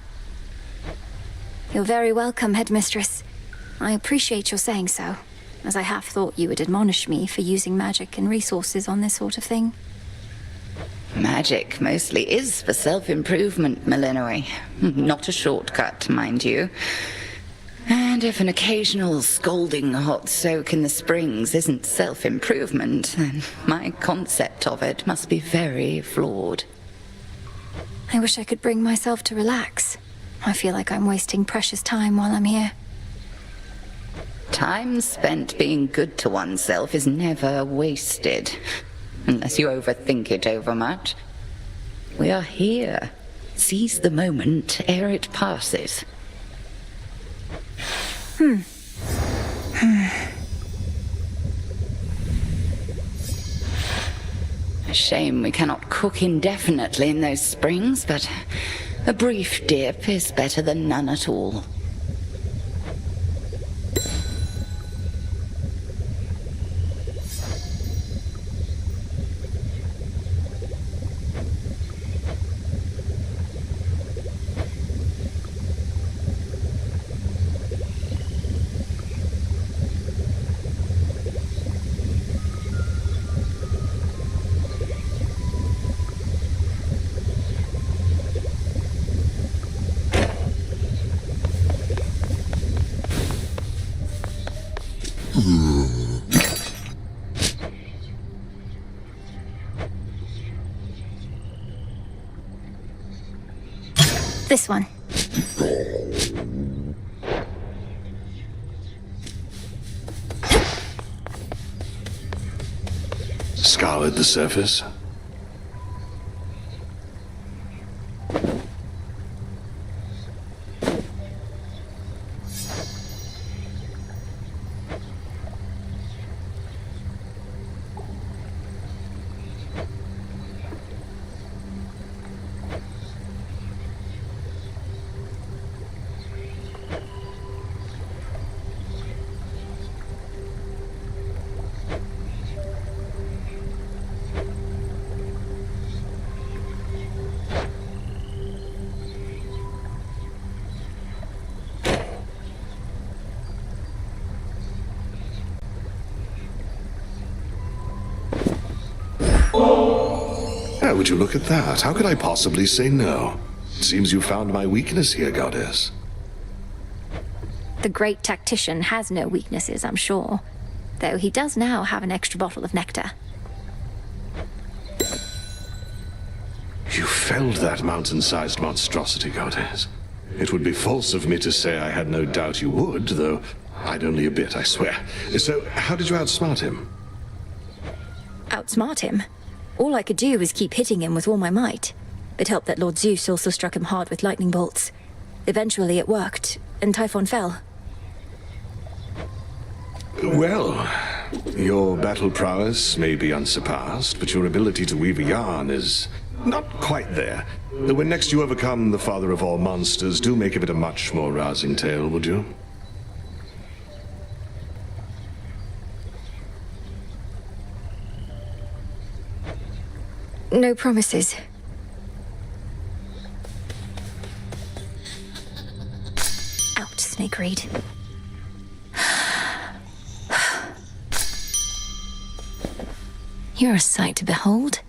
S1: You're very welcome, Headmistress. I appreciate your saying so, as I half thought you would admonish me for using magic and resources on this sort of thing.
S16: Magic mostly is for self-improvement, Malinois. Not a shortcut, mind you. And if an occasional scalding hot soak in the springs isn't self-improvement, then my concept of it must be very flawed.
S1: I wish I could bring myself to relax. I feel like I'm wasting precious time while I'm here.
S16: Time spent being good to oneself is never wasted. Unless you overthink it overmuch. We are here. Seize the moment ere it passes. A shame we cannot cook indefinitely in those springs, but a brief dip is better than none at all.
S1: This one.
S8: Scoured the surface? Would you look at that? How could I possibly say no? It seems you found my weakness here, Goddess.
S1: The great tactician has no weaknesses, I'm sure. Though he does now have an extra bottle of nectar.
S8: You felled that mountain-sized monstrosity, Goddess. It would be false of me to say I had no doubt you would, though I'd only a bit, I swear. So, how did you outsmart him?
S1: Outsmart him? All I could do was keep hitting him with all my might. It helped that Lord Zeus also struck him hard with lightning bolts. Eventually it worked, and Typhon fell.
S8: Well, your battle prowess may be unsurpassed, but your ability to weave a yarn is Not quite there. When next you overcome the father of all monsters, do make of it a much more rousing tale, would you?
S1: No promises. Out, Snake Reed. You're a sight to behold.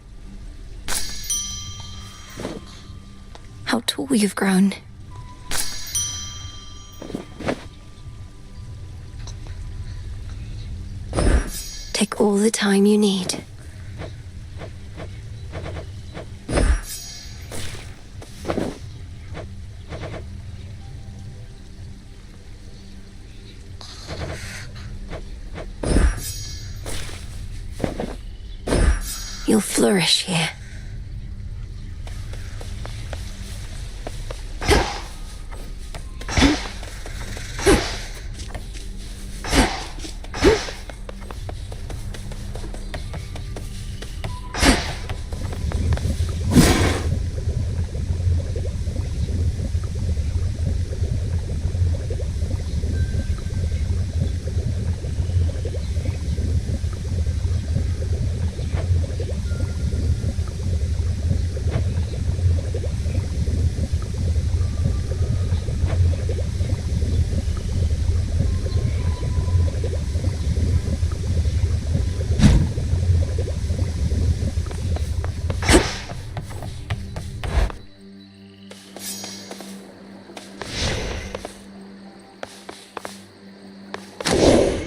S1: How tall you've grown. Take all the time you need. You'll flourish here.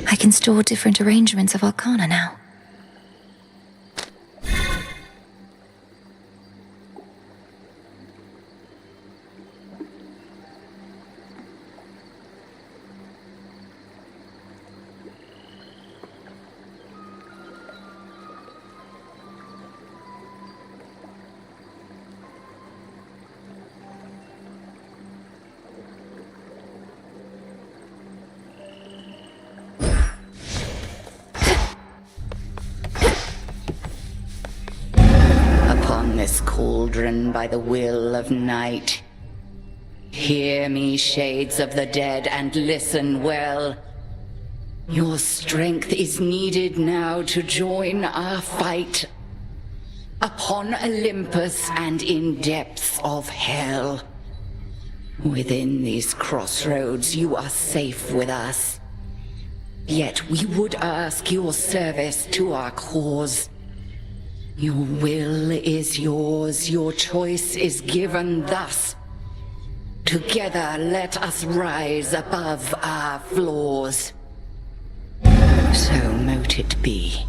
S1: I can store different arrangements of arcana now.
S18: This cauldron by the will of night. Hear me, shades of the dead, and listen well. Your strength is needed now to join our fight. Upon Olympus and in depths of hell. Within these crossroads you are safe with us. Yet we would ask your service to our cause. Your will is yours, your choice is given thus. Together let us rise above our flaws. So mote it be.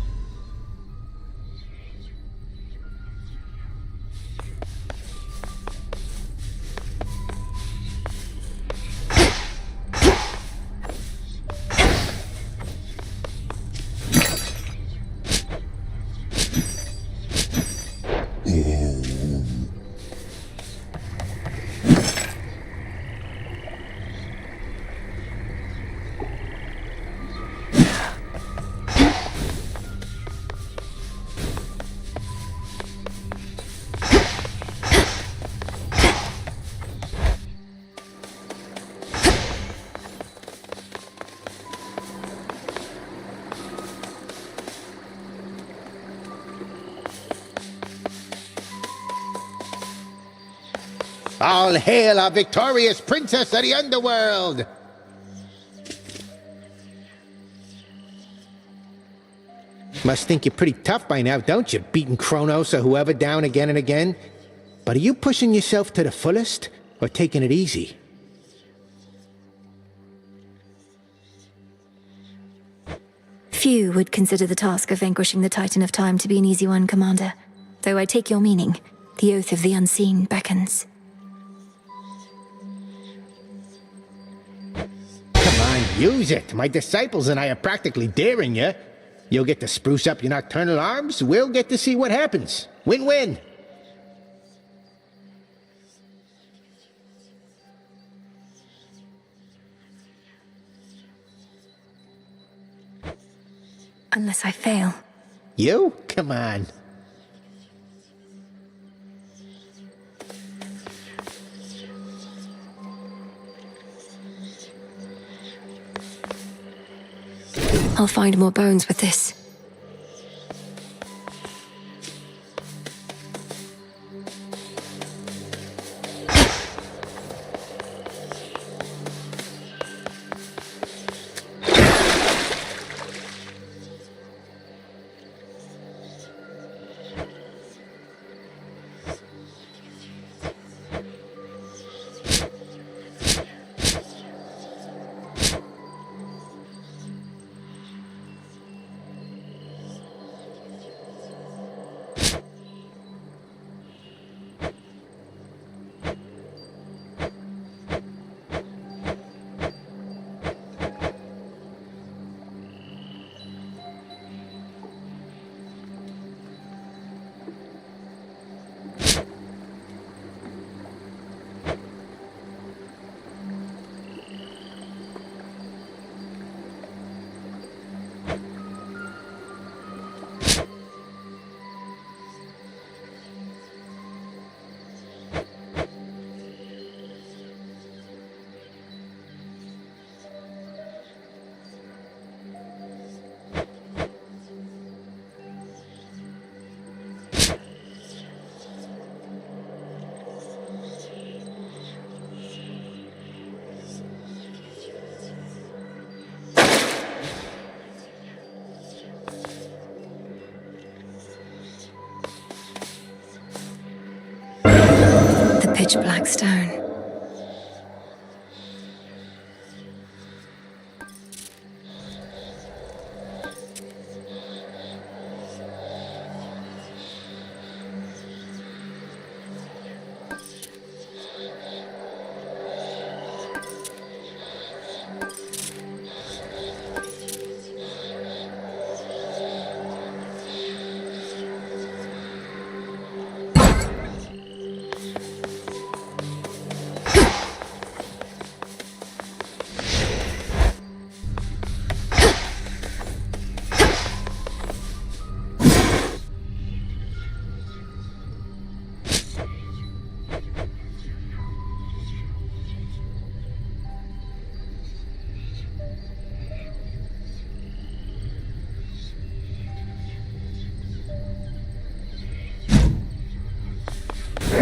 S19: All hail our victorious princess of the underworld! Must think you're pretty tough by now, don't you? Beating Kronos or whoever down again and again. But are you pushing yourself to the fullest, or taking it easy?
S1: Few would consider the task of vanquishing the Titan of Time to be an easy one, Commander. Though I take your meaning. The oath of the unseen beckons.
S19: Come on, use it. My disciples and I are practically daring you. You'll get to spruce up your nocturnal arms. We'll get to see what happens. Win-win.
S1: Unless I fail.
S19: You? Come on.
S1: I'll find more bones with this. Pitch black stone.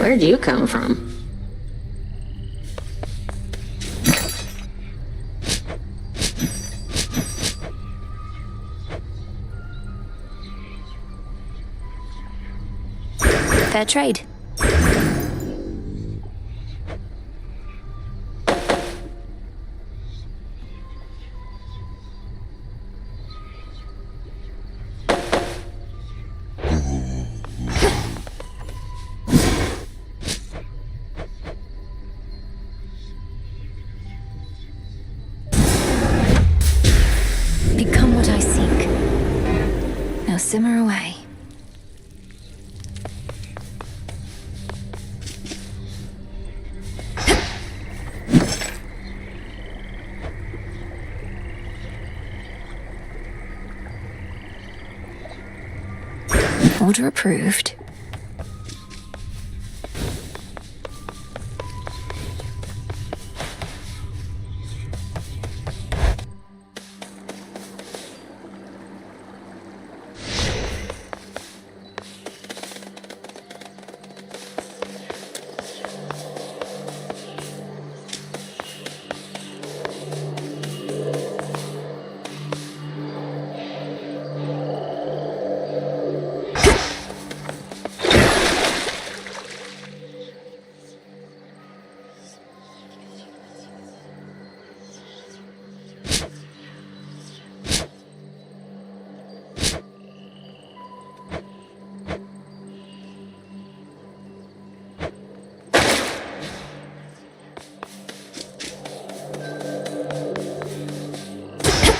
S17: Where'd you come from?
S1: Fair trade. Become what I seek. Now simmer away. Order approved.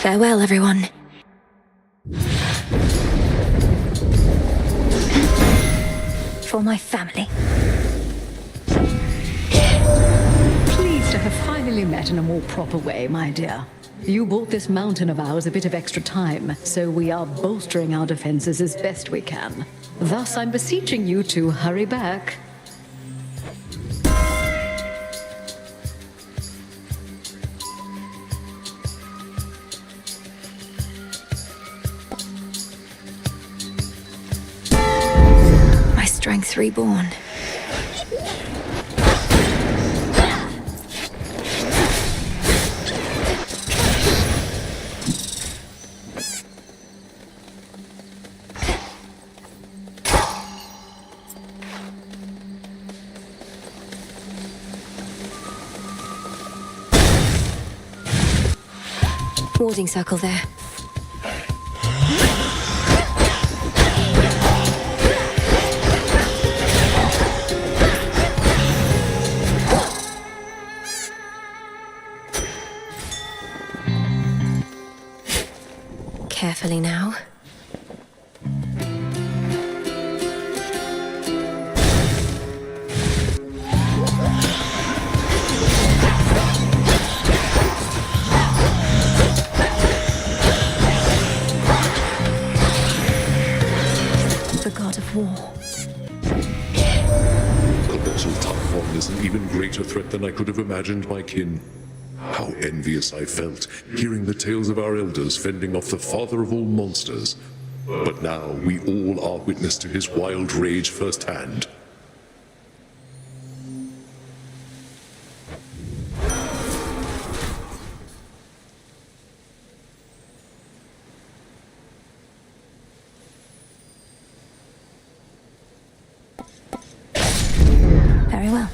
S1: Farewell, everyone. For my family.
S15: Pleased to have finally met in a more proper way, my dear. You bought this mountain of ours a bit of extra time, so we are bolstering our defenses as best we can. Thus, I'm beseeching you to hurry back.
S1: Strength reborn. Warding circle there. Carefully now. The god of war.
S20: Colossal Typhon is an even greater threat than I could have imagined, my kin. How envious I felt, hearing the tales of our elders fending off the father of all monsters. But now we all are witness to his wild rage firsthand.
S1: Very well.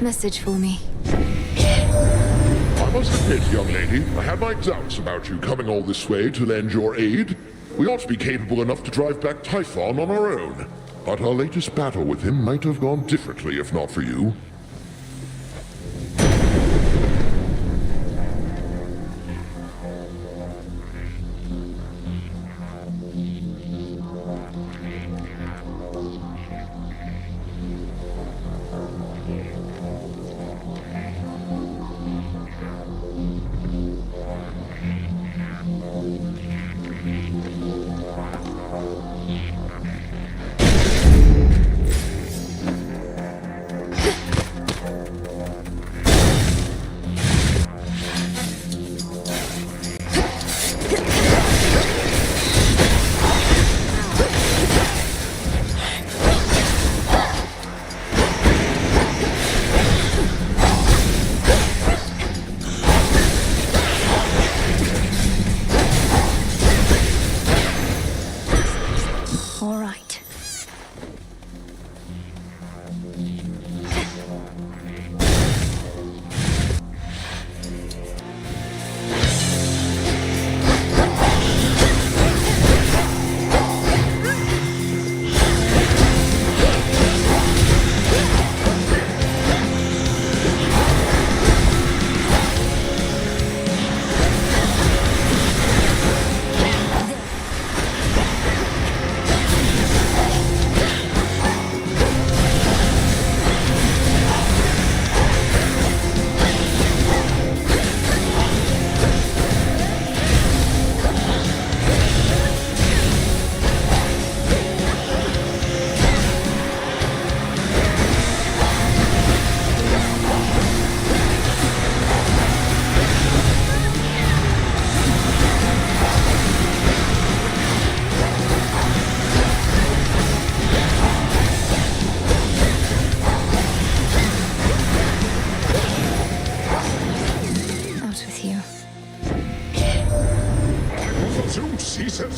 S1: Message for me.
S9: I must admit, young lady, I had my doubts about you coming all this way to lend your aid. We ought to be capable enough to drive back Typhon on our own. But our latest battle with him might have gone differently if not for you.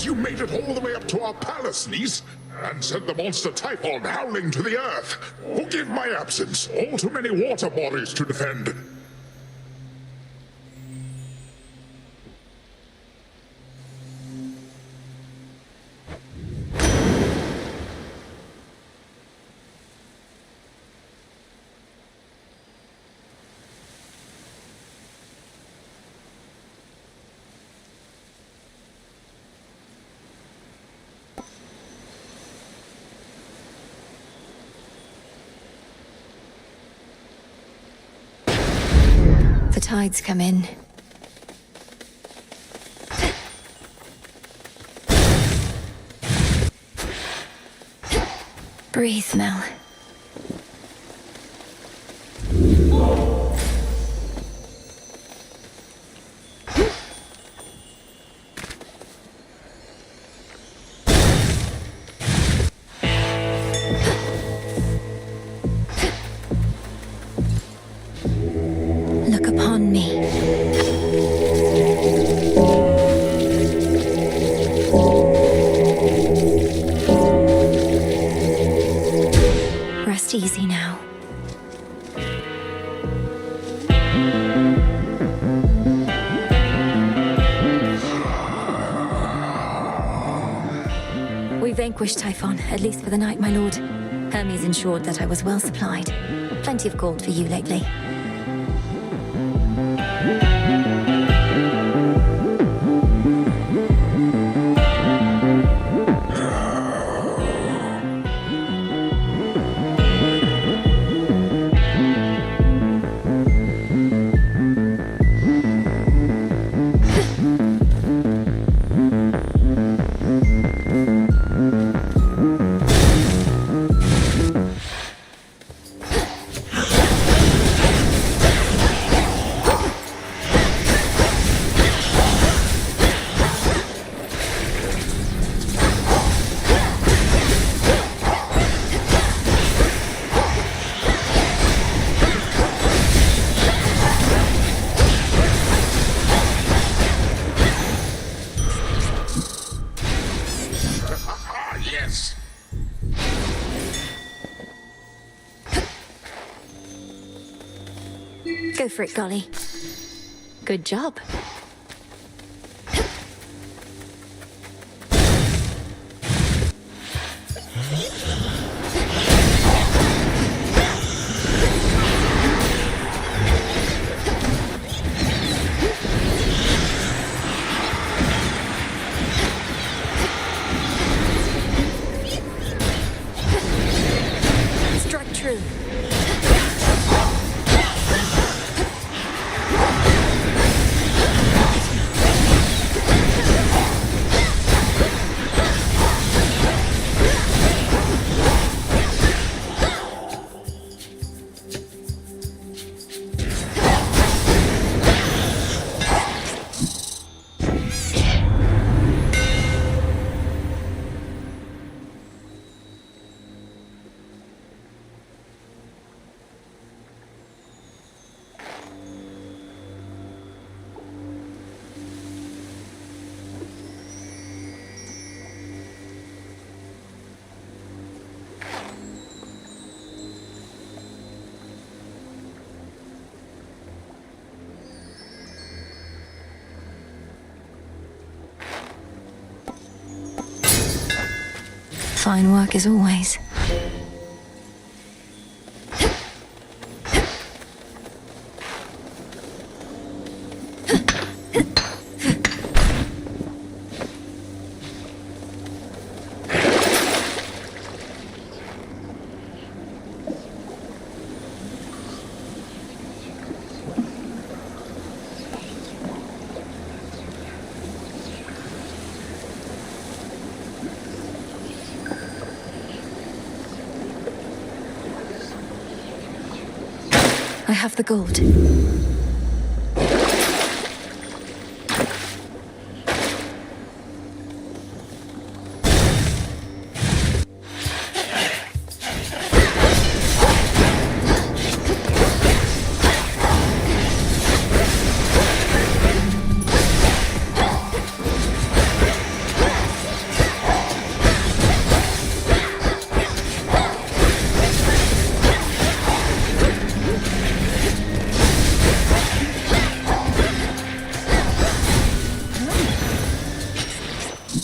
S9: You made it all the way up to our palace, niece, and sent the monster Typhon howling to the earth. Forgive my absence. All too many water bodies to defend.
S1: The tides come in. Breathe, Mel. Look upon me. Rest easy now. We vanquished Typhon, at least for the night, my lord. Hermes ensured that I was well supplied. Plenty of gold for you lately.
S9: Yes!
S1: Go for it, Golly. Good job. Strike true. Fine work as always. I have the gold.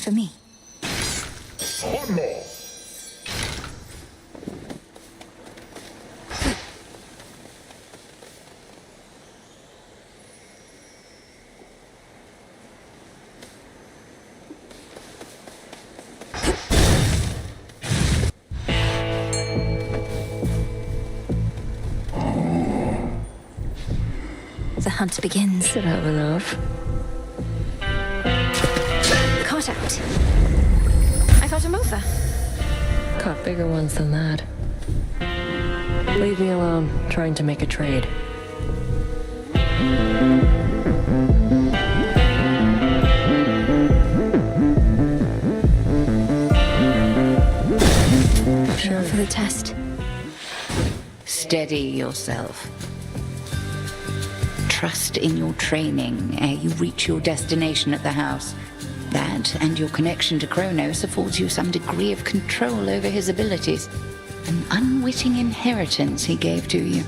S1: For me.
S9: One more.
S1: The hunt begins.
S6: Should have enough.
S1: Caught out. I got him over.
S21: Caught bigger ones than that. Leave me alone, trying to make a trade.
S1: Sure for the test.
S18: Steady yourself. Trust in your training ere you reach your destination at the house. That and your connection to Kronos affords you some degree of control over his abilities. An unwitting inheritance he gave to you.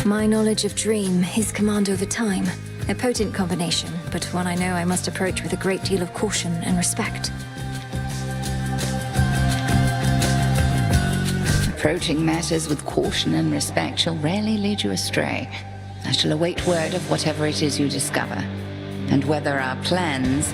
S1: My knowledge of Dream, his command over time. A potent combination, but one I know I must approach with a great deal of caution and respect.
S18: Approaching matters with caution and respect shall rarely lead you astray. I shall await word of whatever it is you discover, and whether our plans...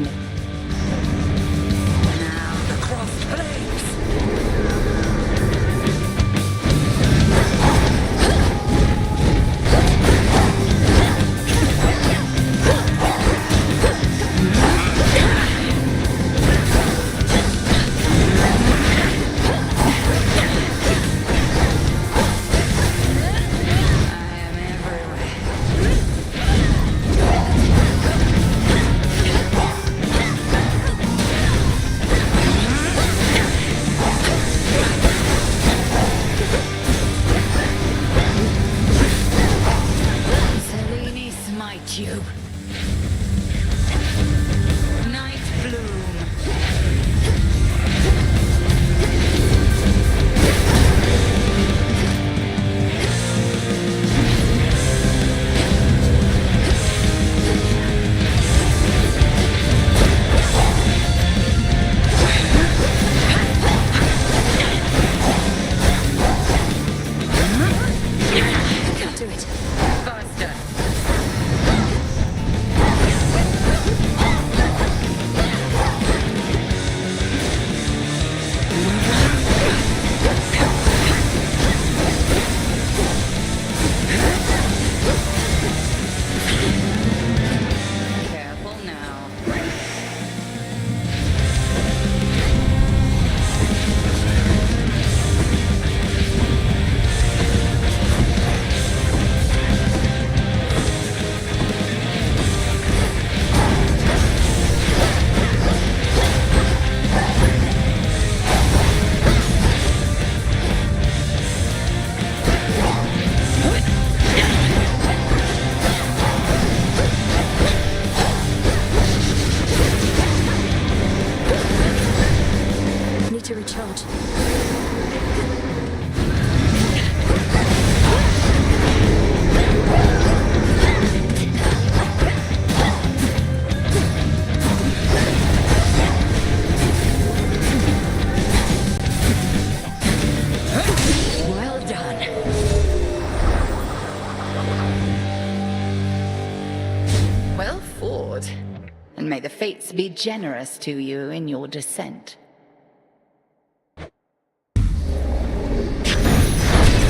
S18: And may the fates be generous to you in your descent.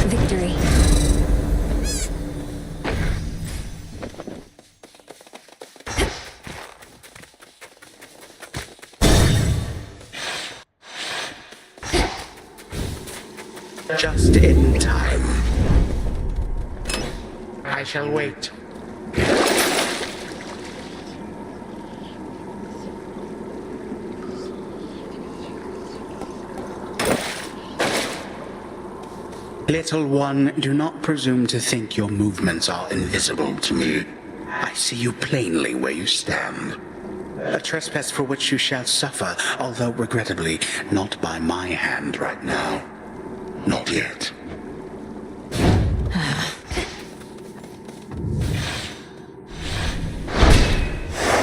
S1: Victory.
S2: Just in time. I shall wait. Little one, do not presume to think your movements are invisible to me. I see you plainly where you stand. A trespass for which you shall suffer, although regrettably not by my hand right now. Not yet.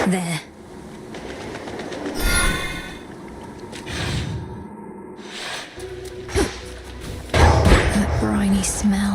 S1: There. That briny smell.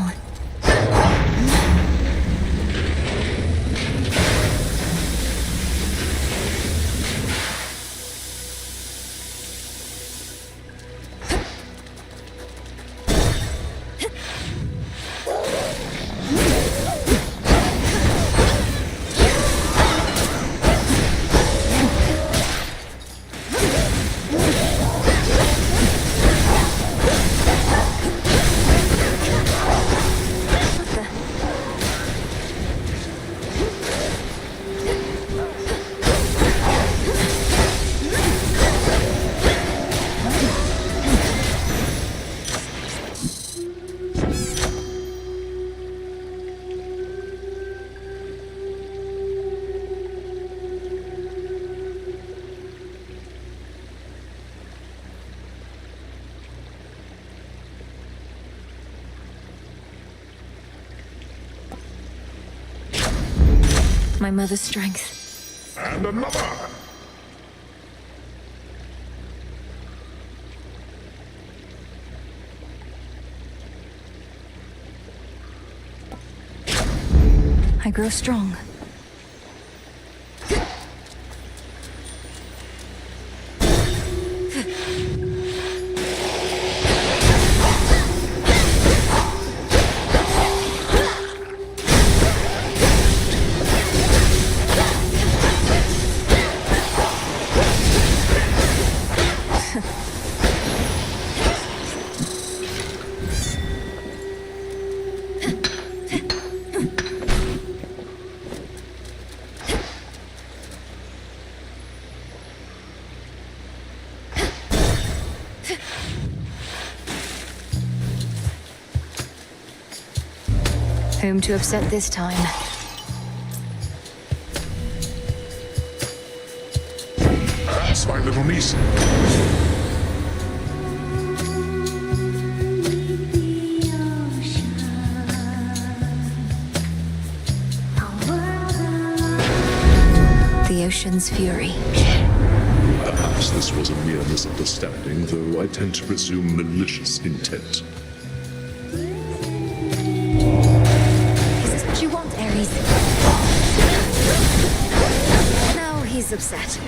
S1: My mother's strength.
S9: And another!
S1: I grow strong. Whom to upset this time?
S9: That's my little niece.
S1: The ocean's fury.
S20: Perhaps this was a mere misunderstanding, though I tend to presume malicious intent.
S1: What you want, Ares? Now he's upset.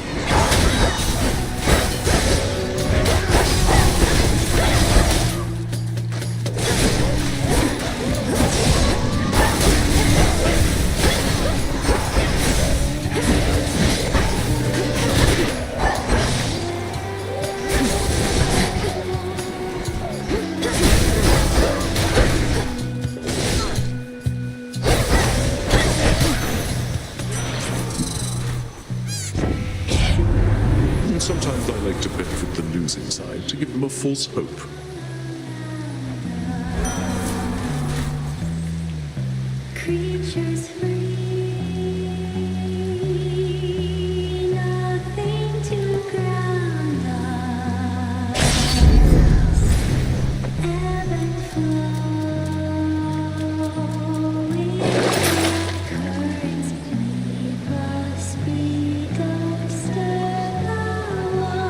S20: Sometimes I like to benefit the losing side to give them a false hope.
S3: Creatures free, nothing to ground us. Ebb and flowing currents keep us speed of stir the waters.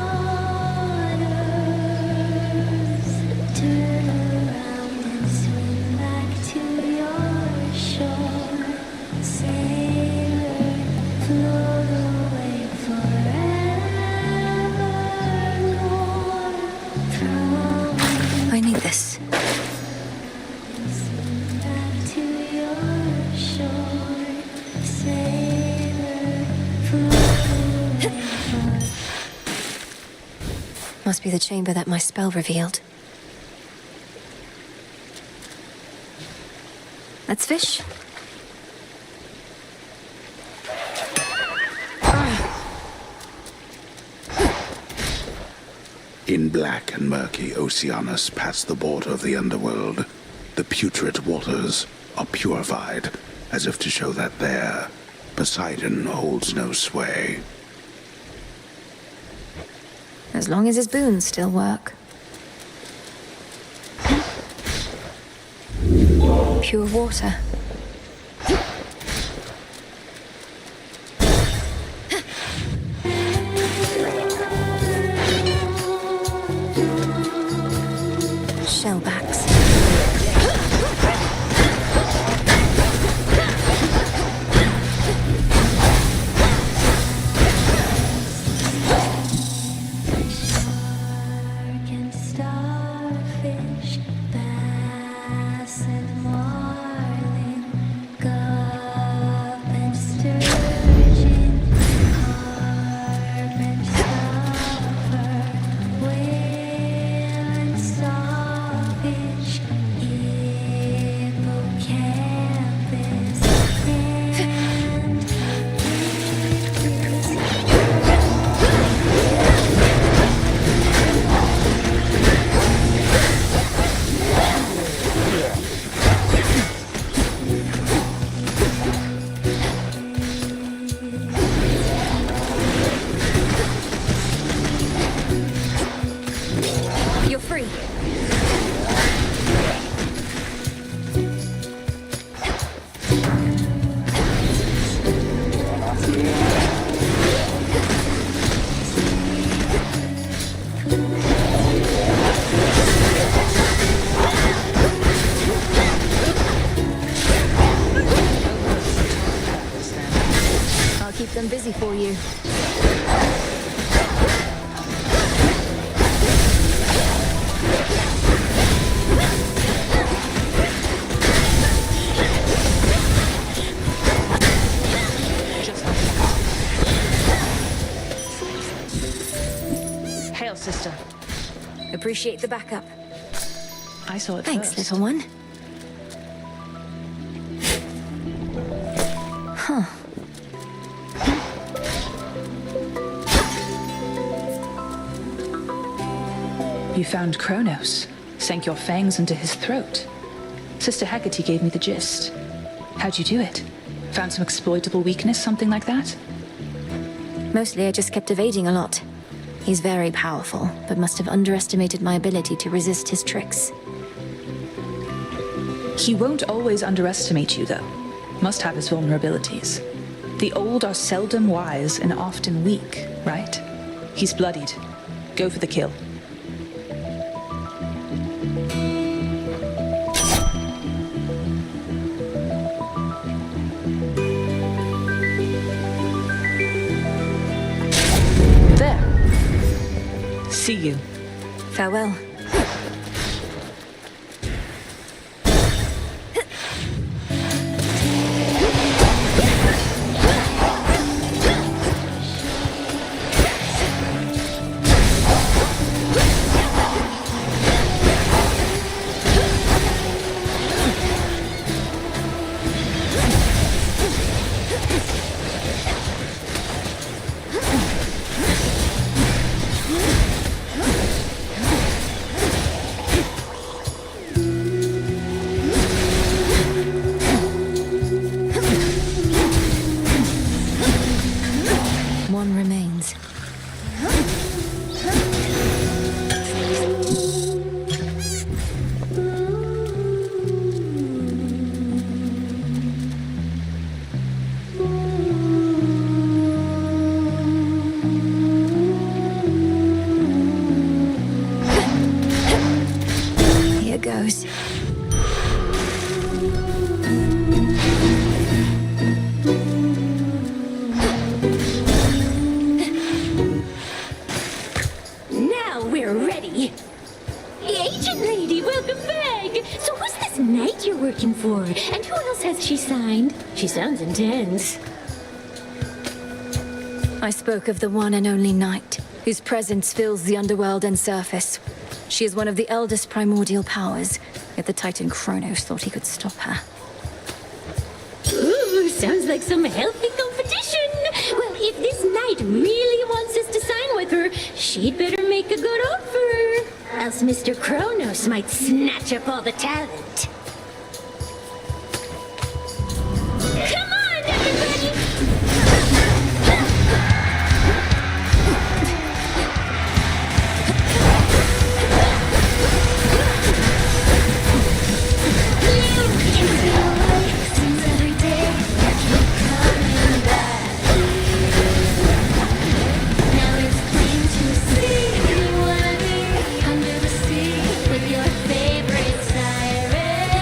S3: Turn around and swim back to your shore. Sailor, float away forevermore.
S1: I need this.
S3: Swim back to your shore. Sailor, float away forever.
S1: Must be the chamber that my spell revealed. Let's fish.
S2: In black and murky Oceanus past the border of the underworld, the putrid waters are purified, as if to show that there, Poseidon holds no sway.
S1: As long as his boons still work. Pure water. Shellbacks.
S3: Can starfish, bass and marlin.
S1: them busy for you.
S5: Hail, sister.
S1: Appreciate the backup.
S5: I saw it
S1: Thanks,
S5: first.
S1: little one. Huh.
S5: You found Kronos, sank your fangs into his throat. Sister Hecate gave me the gist. How'd you do it? Found some exploitable weakness, something like that?
S1: Mostly I just kept evading a lot. He's very powerful, but must have underestimated my ability to resist his tricks.
S5: He won't always underestimate you, though. Must have his vulnerabilities. The old are seldom wise and often weak, right? He's bloodied. Go for the kill. There. See you.
S1: Farewell. One remains. Here goes.
S10: Now we're ready. Agent lady, welcome back. So who's this knight you're working for? And who else has she signed? She sounds intense.
S1: I spoke of the one and only night, whose presence fills the underworld and surface. She is one of the eldest primordial powers, yet the Titan Kronos thought he could stop her.
S10: Ooh, sounds like some healthy competition. Well, if this knight really wants us to sign with her, she'd better make a good offer. Else Mr. Kronos might snatch up all the talent. Come on, everybody!
S3: With your favorite siren.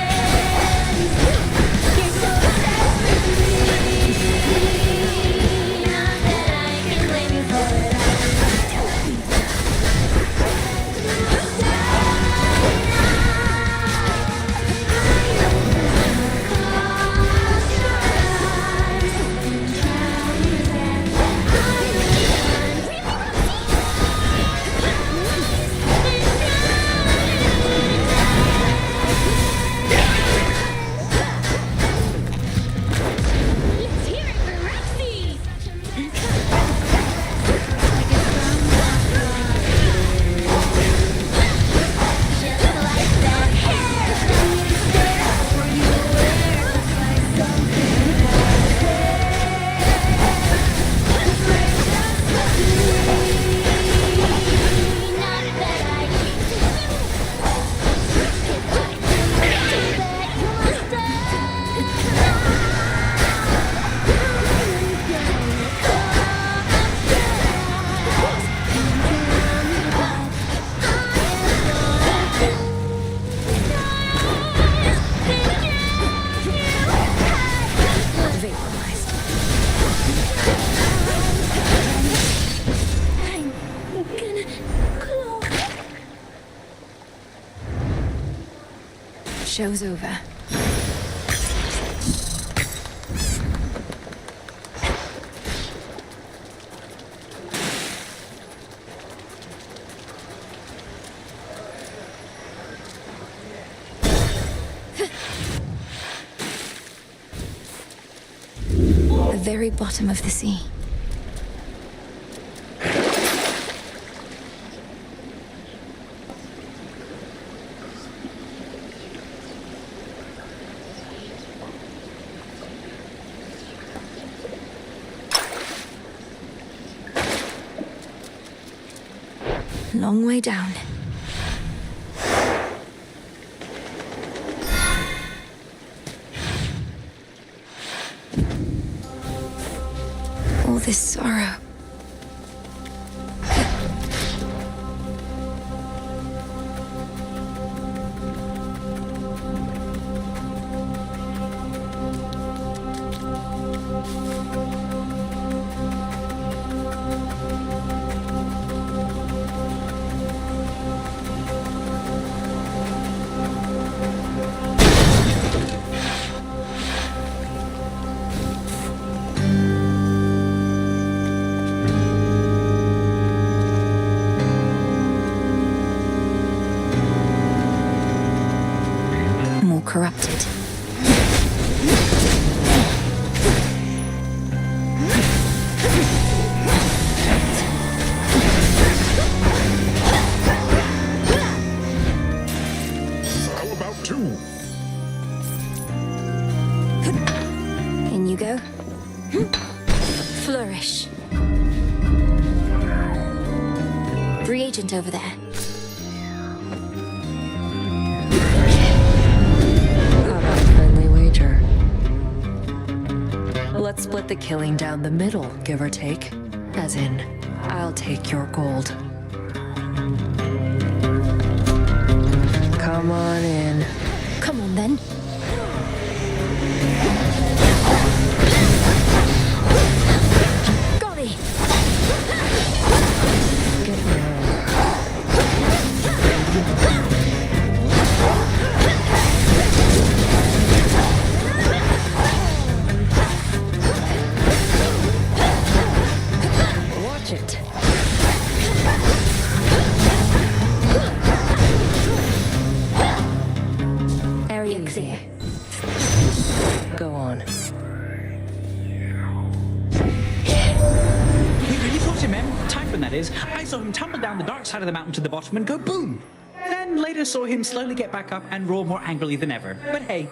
S1: Show's over. The very bottom of the sea. Long way down. All this sorrow. More corrupted.
S9: How about two?
S1: In you go. Flourish. Reagent over there.
S21: How about a friendly wager? Let's split the killing down the middle, give or take. As in, I'll take your gold. Come on in.
S1: Come on then. Golly!
S21: Watch it.
S1: Area clear.
S21: Go on.
S13: He really fought him, Em. Typhon, that is. I saw him tumble down the dark side of the mountain to the bottom and go boom. Then later saw him slowly get back up and roar more angrily than ever. But hey.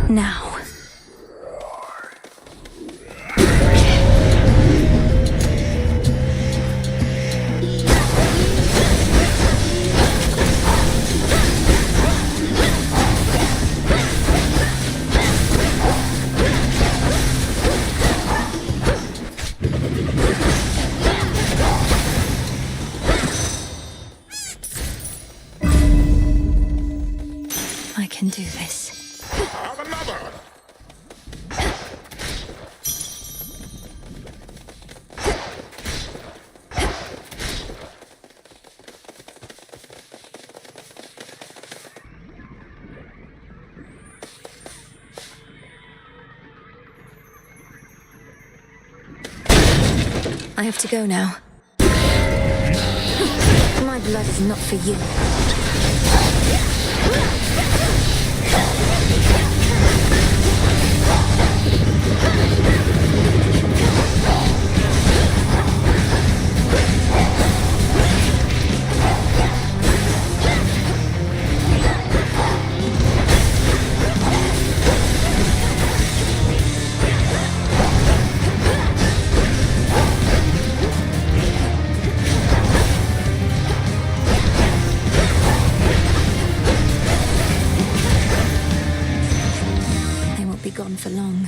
S1: Now. I can do this.
S9: Have another!
S1: I have to go now. My blood is not for you. on for long.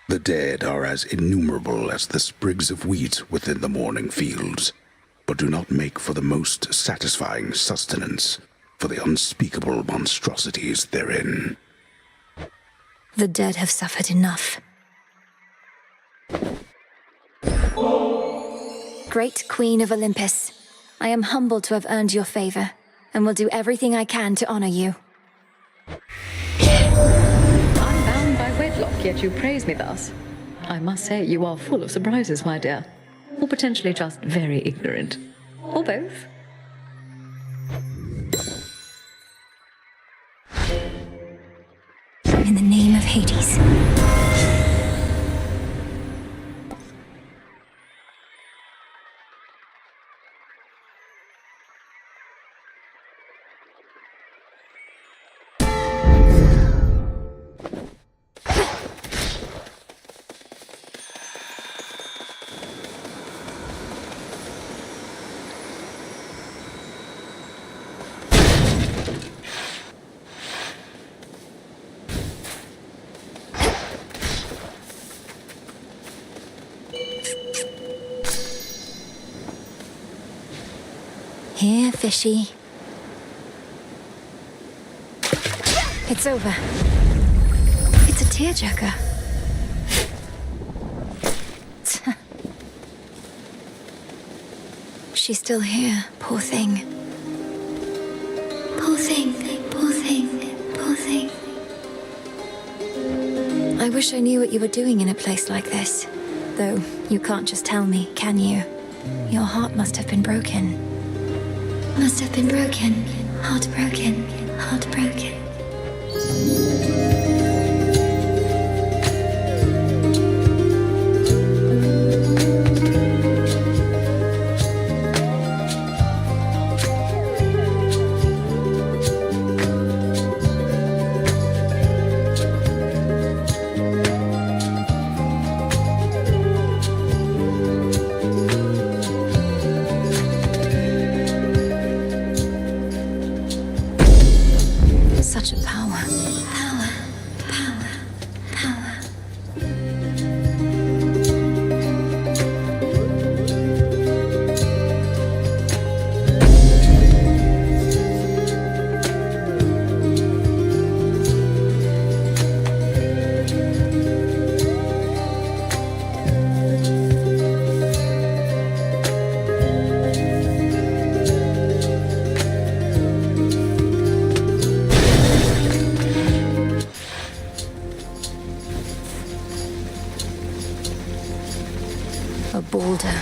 S2: The dead are as innumerable as the sprigs of wheat within the morning fields, but do not make for the most satisfying sustenance for the unspeakable monstrosities therein.
S1: The dead have suffered enough. Great Queen of Olympus, I am humbled to have earned your favor, and will do everything I can to honor you.
S15: I'm bound by wedlock, yet you praise me thus. I must say you are full of surprises, my dear. Or potentially just very ignorant. Or both.
S1: In the name of Hades. Here, fishy. It's over. It's a tearjerker. She's still here, poor thing. Poor thing, poor thing, poor thing. I wish I knew what you were doing in a place like this. Though, you can't just tell me, can you? Your heart must have been broken. Must have been broken. Heartbroken. Heartbroken. Such a power. Power. Power. Power. A boulder.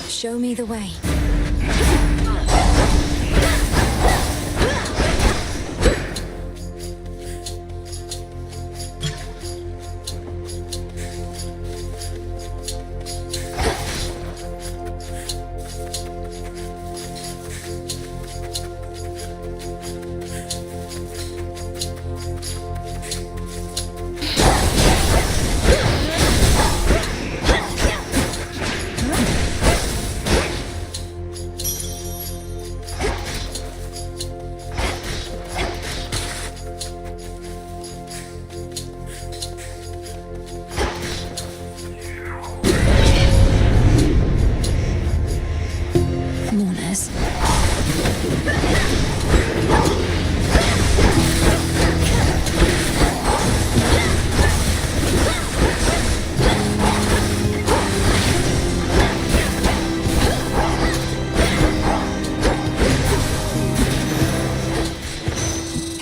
S1: Show me the way. Mourners.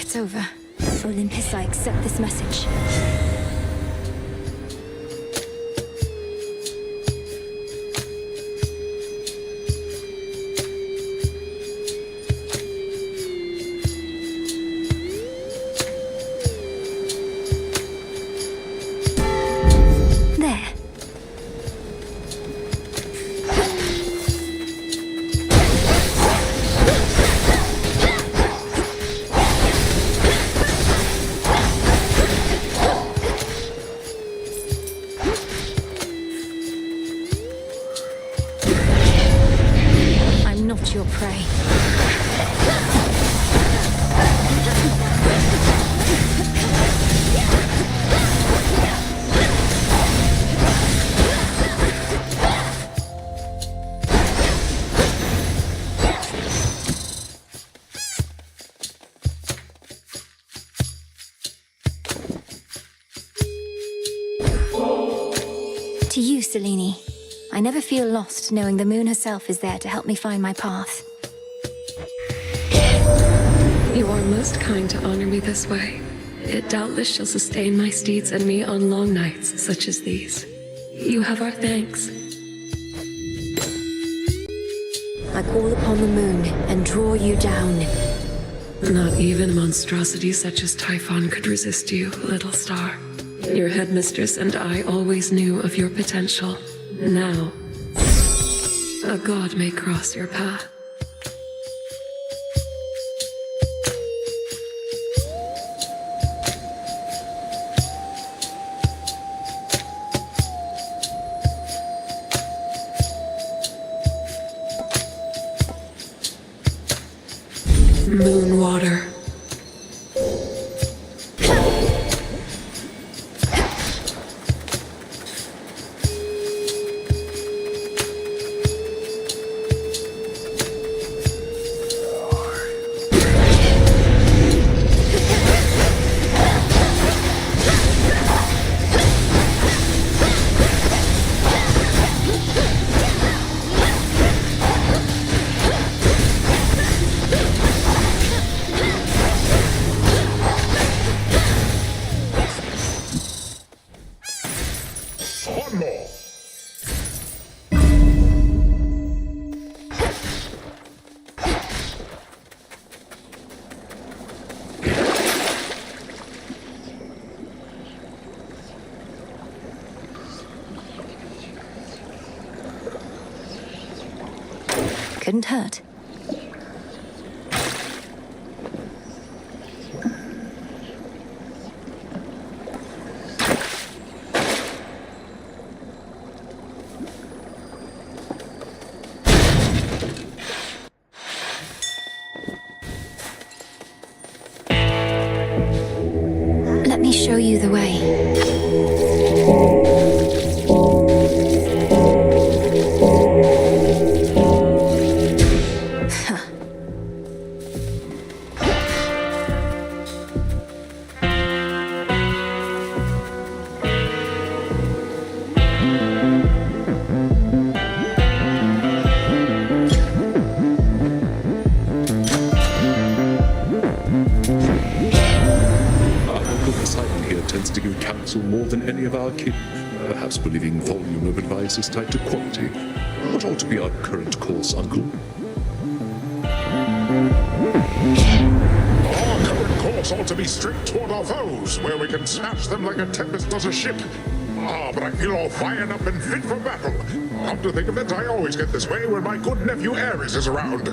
S1: It's over. Olympus, I accept this message. To you, Selene. I never feel lost knowing the moon herself is there to help me find my path.
S6: You are most kind to honor me this way. It doubtless shall sustain my steeds and me on long nights such as these. You have our thanks.
S15: I call upon the moon and draw you down.
S6: Not even monstrosity such as Typhon could resist you, little star. Your headmistress and I always knew of your potential. Now, a god may cross your path. Moon water.
S9: One more.
S1: Couldn't hurt. Let me show you the way.
S20: Tends to give counsel more than any of our kin. Perhaps believing volume of advice is tied to quality. What ought to be our current course, Uncle?
S9: Our current course ought to be straight toward our foes, where we can smash them like a tempest does a ship. But I feel all fired up and fit for battle. Come to think of it, I always get this way when my good nephew Ares is around.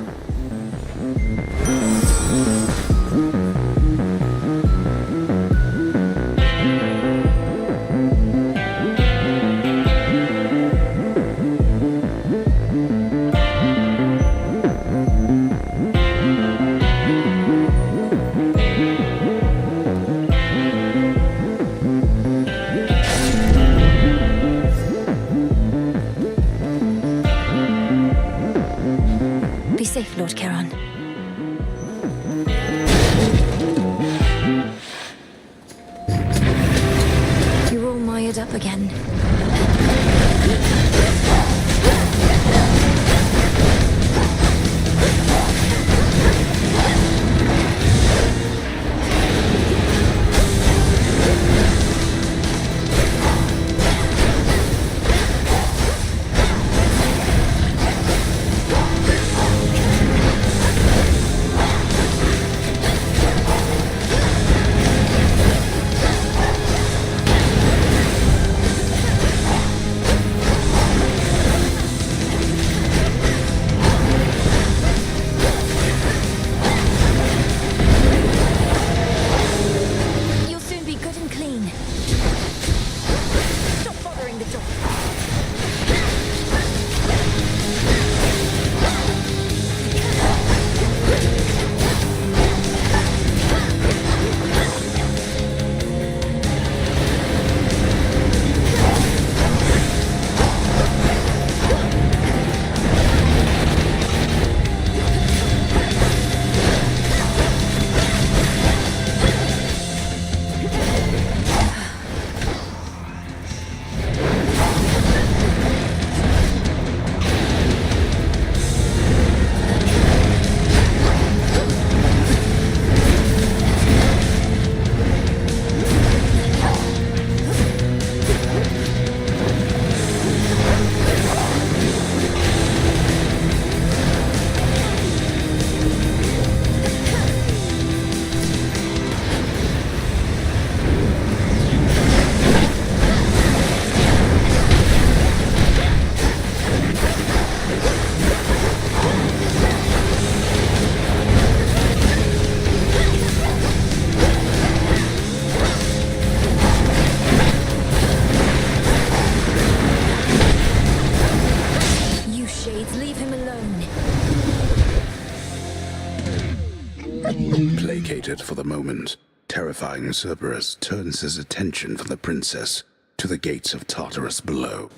S1: Be safe, Lord
S2: Placated for the moment, terrifying Cerberus turns his attention from the princess to the gates of Tartarus below.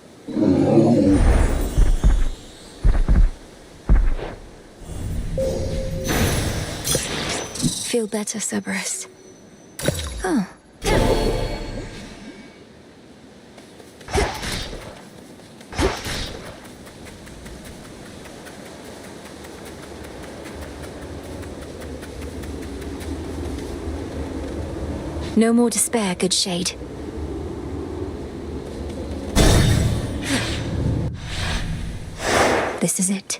S1: Feel better, Cerberus. Oh. No more despair, good shade. This is it.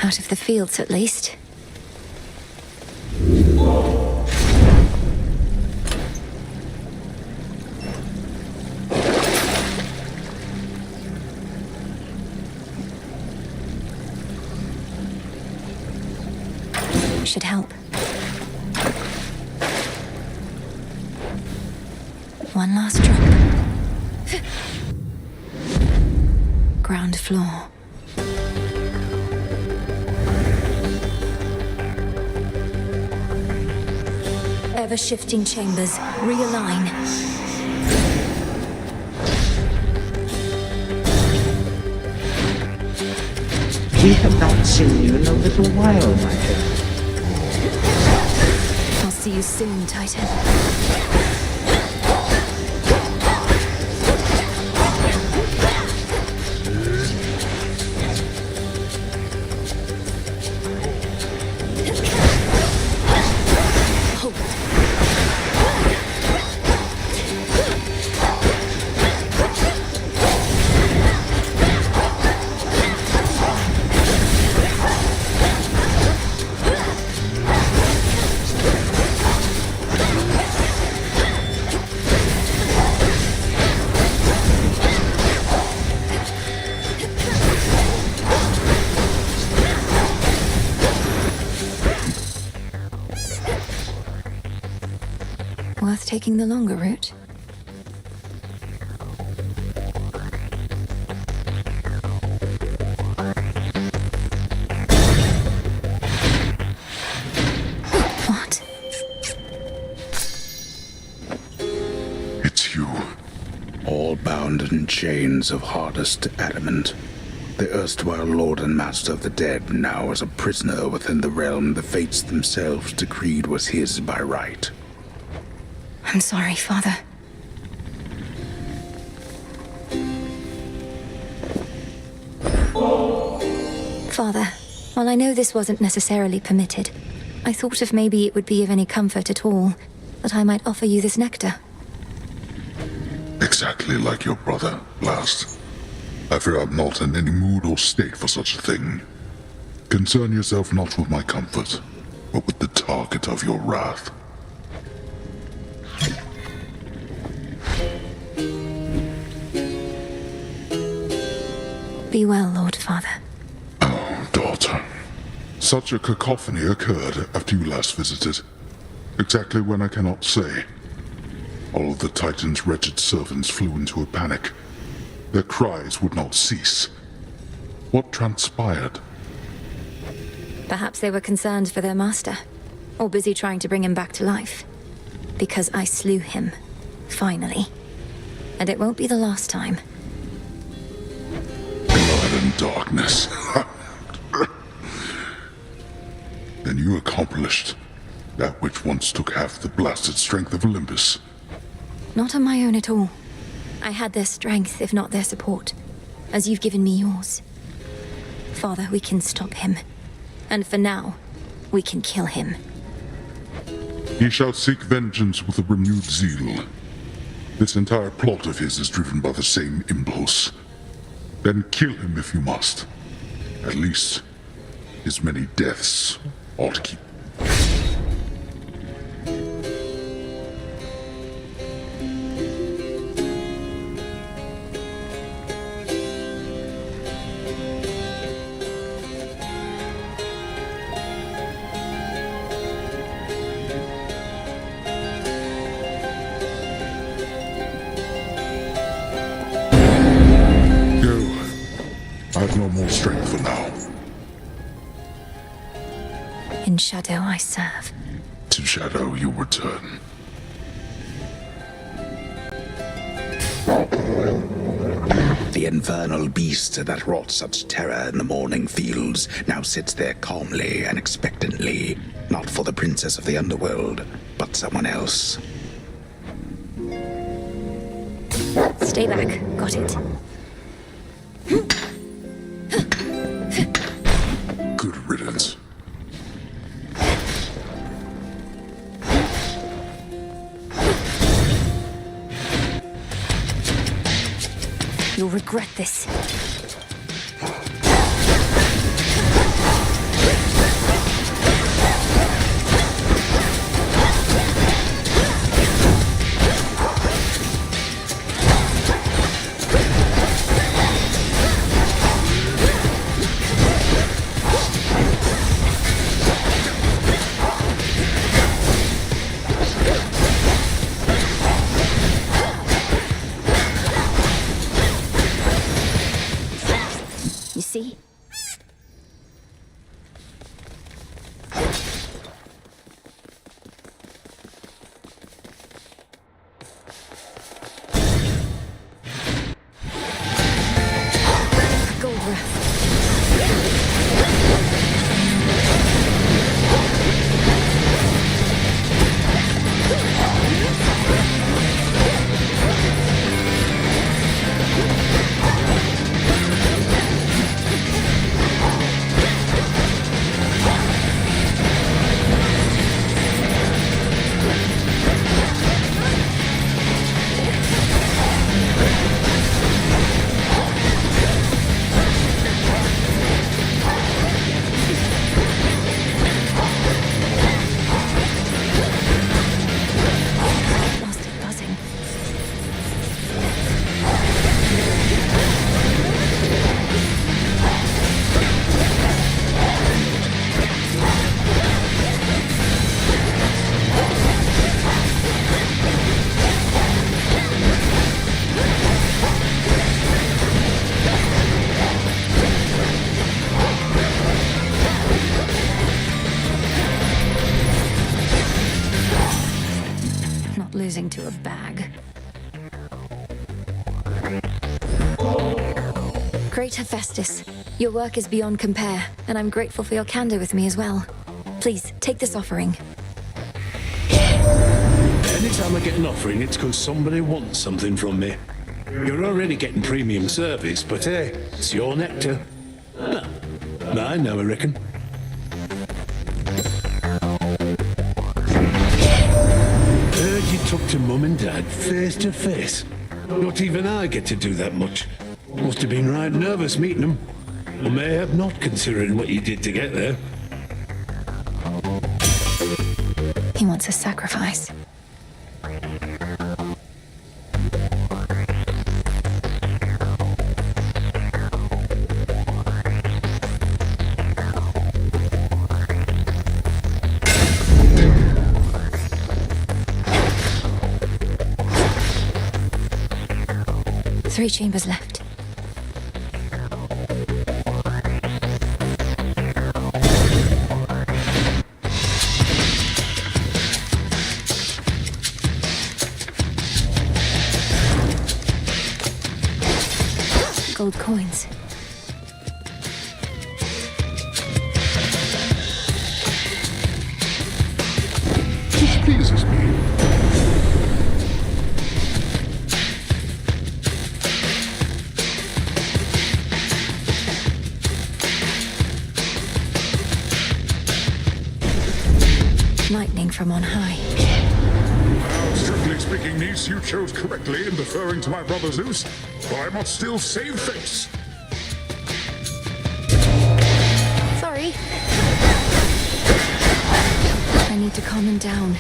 S1: Out of the fields, at least. Should help. One last drop. Ground floor. Ever-shifting chambers. Realign.
S11: We have not seen you in a little while, my dear.
S1: I'll see you soon, Titan. Worth taking the longer route? What?
S2: It's you. All bound in chains of hardest adamant. The erstwhile lord and master of the dead, now as a prisoner within the realm the fates themselves decreed was his by right.
S1: I'm sorry, Father. Father, while I know this wasn't necessarily permitted, I thought if maybe it would be of any comfort at all, that I might offer you this nectar.
S9: Exactly like your brother, last. I fear I'm not in any mood or state for such a thing. Concern yourself not with my comfort, but with the target of your wrath.
S1: Be well, Lord Father.
S9: Oh, daughter. Such a cacophony occurred after you last visited. Exactly when I cannot say. All of the Titan's wretched servants flew into a panic. Their cries would not cease. What transpired?
S1: Perhaps they were concerned for their master, or busy trying to bring him back to life. Because I slew him, finally. And it won't be the last time.
S9: Blood and darkness. Then you accomplished that which once took half the blasted strength of Olympus.
S1: Not on my own at all. I had their strength, if not their support, as you've given me yours. Father, we can stop him. And for now, we can kill him.
S9: He shall seek vengeance with a renewed zeal. This entire plot of his is driven by the same impulse. Then kill him if you must. At least, his many deaths ought to keep. I've no more strength for now.
S1: In shadow I serve.
S9: To shadow you return.
S2: The infernal beast that wrought such terror in the morning fields now sits there calmly and expectantly, not for the princess of the underworld, but someone else.
S1: Stay back. Got it.
S9: Good riddance.
S1: You'll regret this. You see? Losing to a bag. Great Hephaestus, your work is beyond compare, and I'm grateful for your candor with me as well. Please, take this offering.
S7: Anytime I get an offering, it's because somebody wants something from me. You're already getting premium service, but hey, it's your nectar. Mine now, I reckon. Heard you talk to Mum and Dad face to face. Not even I get to do that much. Must have been right nervous meeting them. Or may have not, considering what you did to get there.
S1: He wants a sacrifice. Three chambers left. Gold coins.
S9: This pleases me.
S1: Lightning from on high.
S9: Well, strictly speaking, niece, you chose correctly in deferring to my brother Zeus, but I must still save face.
S1: Sorry. I need to calm him down.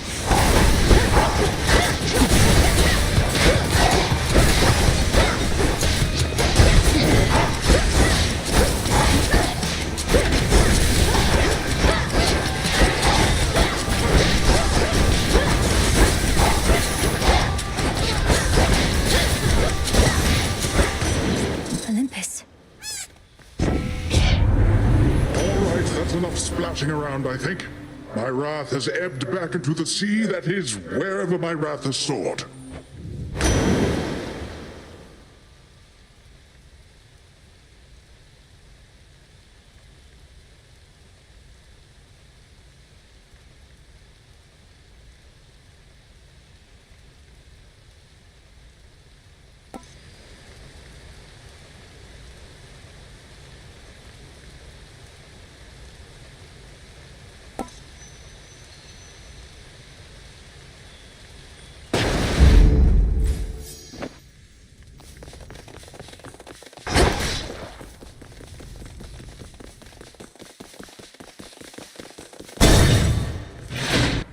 S9: That's enough splashing around, I think. My wrath has ebbed back into the sea that is wherever my wrath has soared.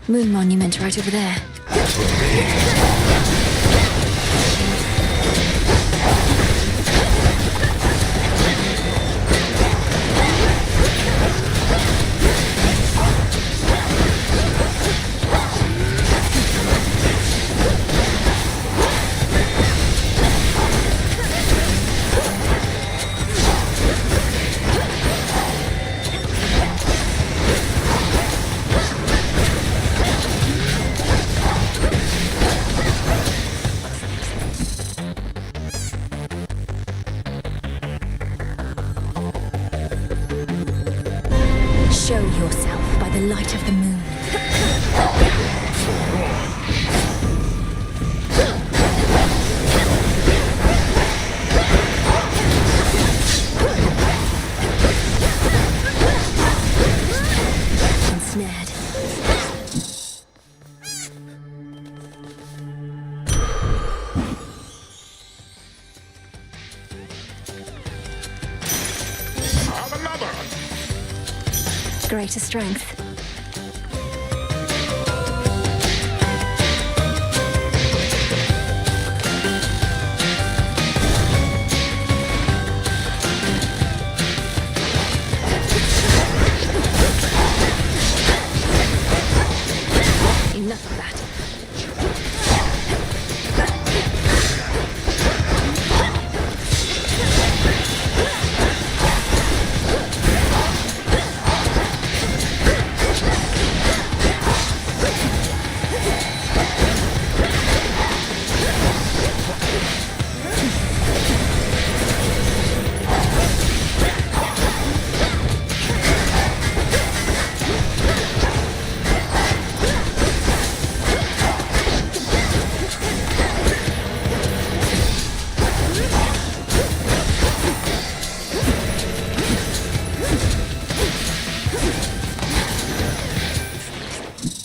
S1: Moon monument right over there. Show yourself by the light of the moon. Ensnared. Greater strength. Enough of that.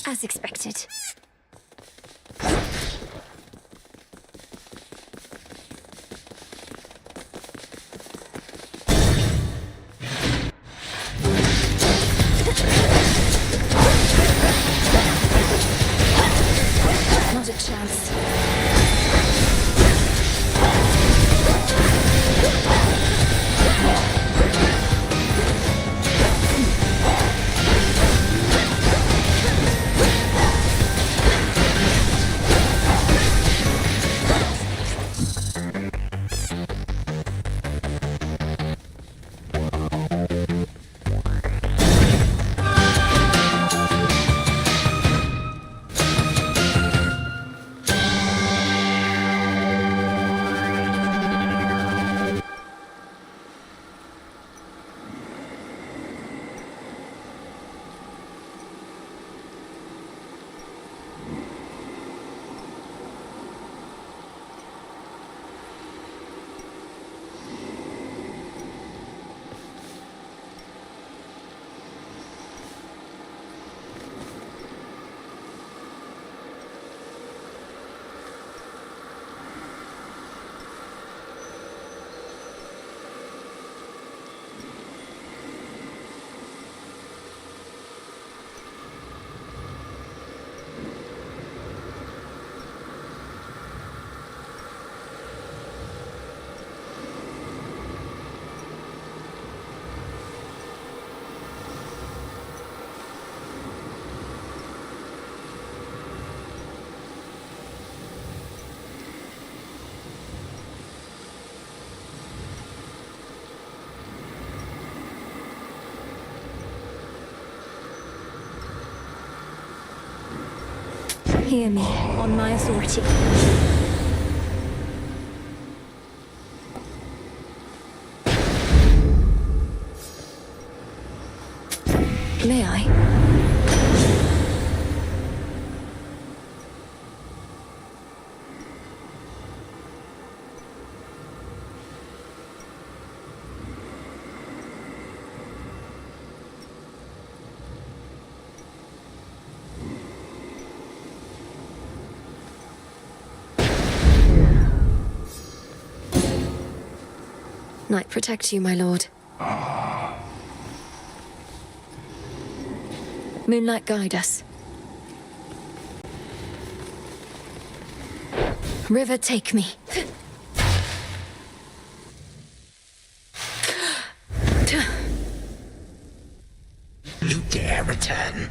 S1: As expected. Not a chance. Hear me, on my authority. May I? Night protect you, my lord. Moonlight guide us. River take me.
S2: You dare return?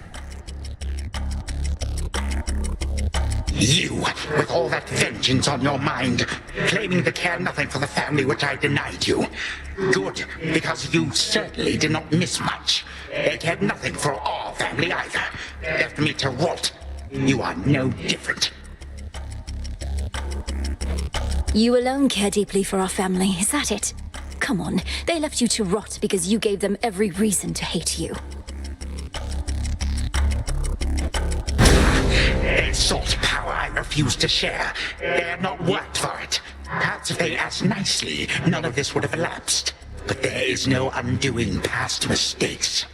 S2: You, with all that vengeance on your mind, claiming to care nothing for the family which I denied you. Good, because you certainly did not miss much. They cared nothing for our family either. Left me to rot. You are no different.
S1: You alone care deeply for our family, is that it? Come on, they left you to rot because you gave them every reason to hate you.
S2: They sought power I refused to share. They had not worked for it. Perhaps if they asked nicely, none of this would have elapsed. But there is no undoing past mistakes.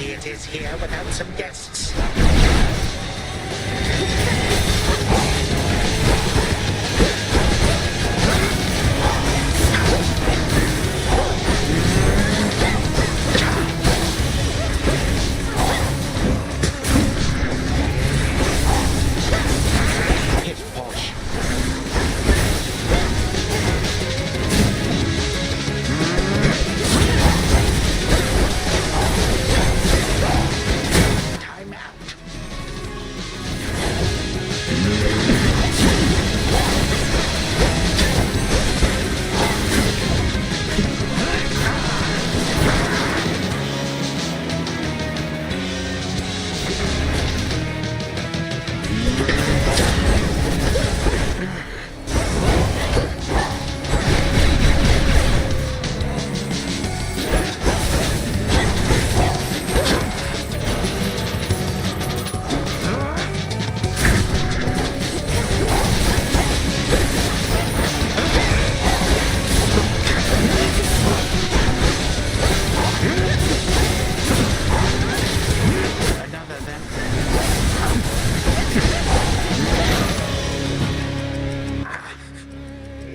S2: It is here without some guests.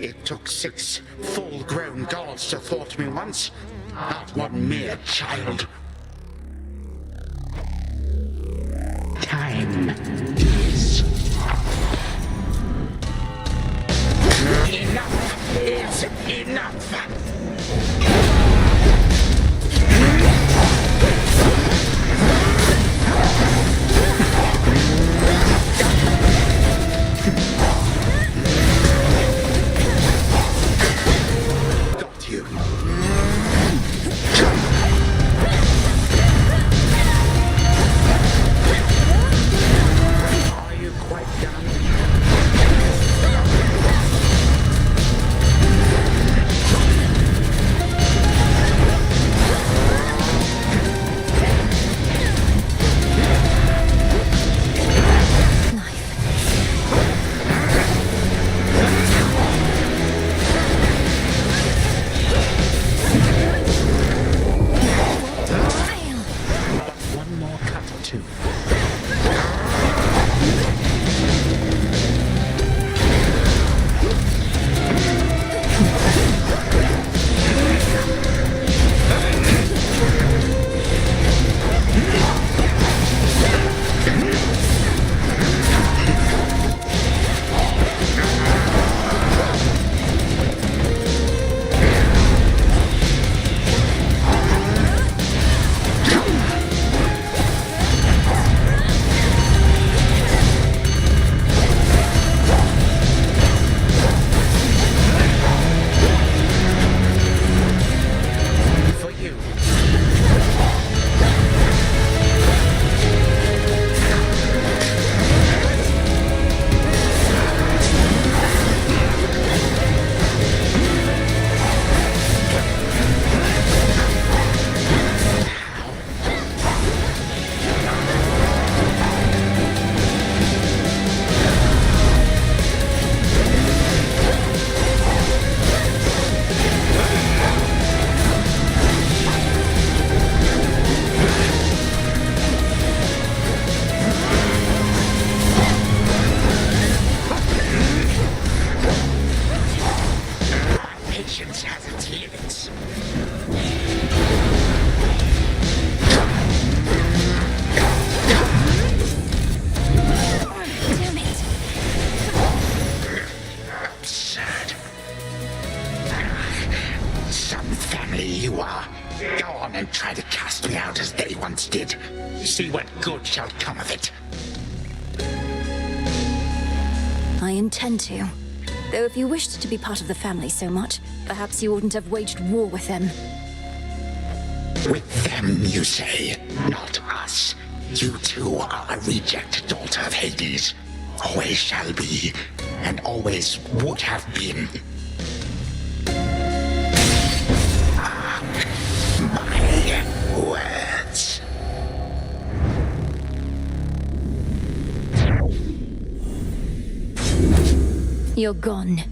S2: It took 6 full-grown gods to thwart me once, not one mere child. Time is... Enough is enough! see what good shall come of it.
S1: I intend to. Though if you wished to be part of the family so much, perhaps you wouldn't have waged war with them.
S2: With them, you say? Not us. You too are a reject daughter of Hades. Always shall be, and always would have been. My words.
S1: You're gone.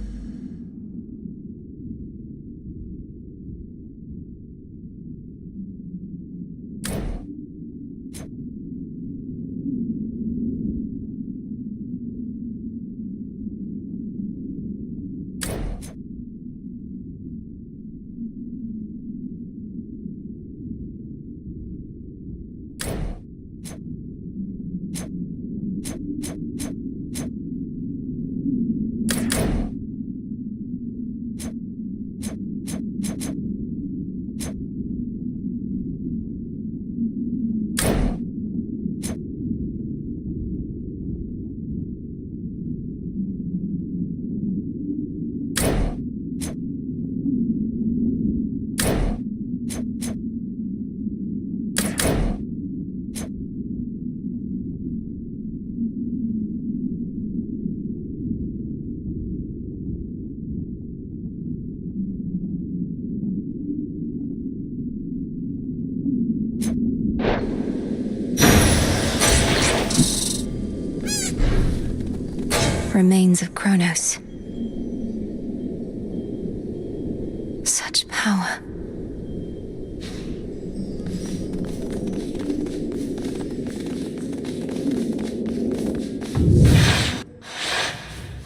S1: Remains of Kronos. Such power.